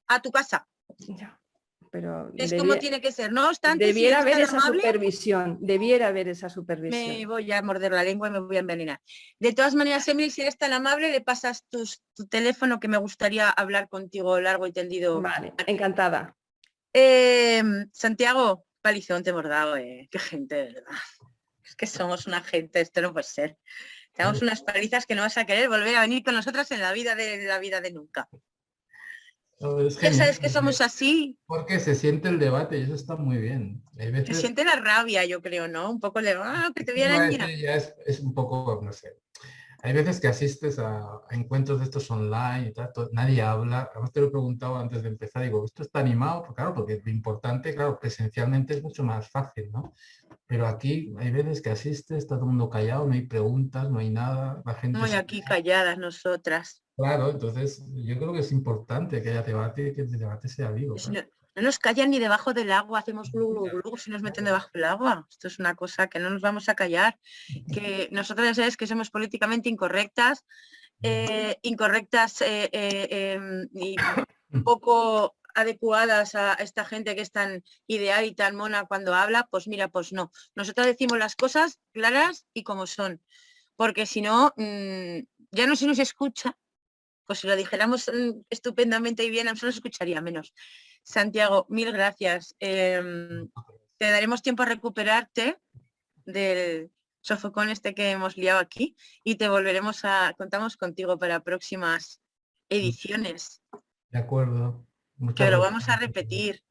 a tu casa. Ya. Pero Es como tiene que ser. No obstante, debiera si haber eres tan esa amable, supervisión. Debiera haber esa supervisión. me voy a morder la lengua y me voy a envenenar. De todas maneras, Emily, si eres tan amable, le pasas tu teléfono, que me gustaría hablar contigo largo y tendido. Vale, encantada. Santiago, palizón te hemos dado, qué gente, de verdad. Es que somos una gente, esto no puede ser. Tenemos unas palizas que no vas a querer volver a venir con nosotras en la vida de nunca. No, es Ya genial, sabes que somos así. porque se siente el debate y eso está muy bien. Hay Se veces, siente la rabia, yo creo, ¿no? Un poco de, que te iba a vieran ya. decir, ya es un poco, no sé. Hay veces que asistes a encuentros de estos online y tal, nadie habla. Además te lo he preguntado antes de empezar, digo, ¿esto está animado? Pues claro, porque lo importante, claro, presencialmente es mucho más fácil, ¿no? Pero aquí hay veces que asistes, está todo el mundo callado, no hay preguntas, no hay nada, la gente... Muy aquí calladas nosotras. Claro, entonces yo creo que es importante que haya debate y que el debate sea vivo. Pues Claro. no nos callan ni debajo del agua, hacemos glu, glu, glu, si nos meten debajo del agua. Esto es una cosa que no nos vamos a callar. Que nosotras ya sabes que somos políticamente incorrectas, y poco adecuadas a esta gente que es tan ideal y tan mona cuando habla. Pues mira, pues no. Nosotras decimos las cosas claras y como son. Porque si no, ya no se nos escucha. Pues si lo dijéramos estupendamente y bien, se nos escucharía menos. Santiago, mil gracias. Te daremos tiempo a recuperarte del sofocón este que hemos liado aquí y te volveremos contamos contigo para próximas ediciones. De acuerdo. Muchas Que lo gracias. vamos a repetir.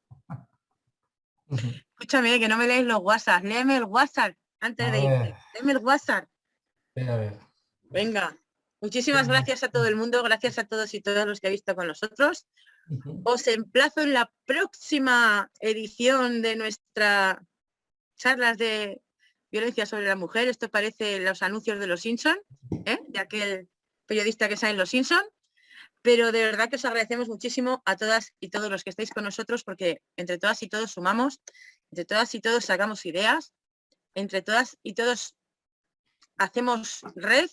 Escúchame, que no me lees los WhatsApp. Léeme el WhatsApp antes de irte. Léeme el WhatsApp. A ver. Venga. Muchísimas gracias a todo el mundo, gracias a todos y todas los que habéis estado con nosotros. Os emplazo en la próxima edición de nuestra charlas de violencia sobre la mujer. Esto parece los anuncios de los Simpson, de aquel periodista que sale en los Simpson. Pero de verdad que os agradecemos muchísimo a todas y todos los que estáis con nosotros, porque entre todas y todos sumamos, entre todas y todos sacamos ideas, entre todas y todos hacemos red,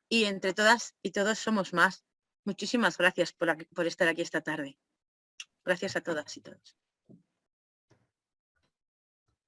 y entre todas y todos somos más. Muchísimas gracias por estar aquí esta tarde. Gracias a todas y todos.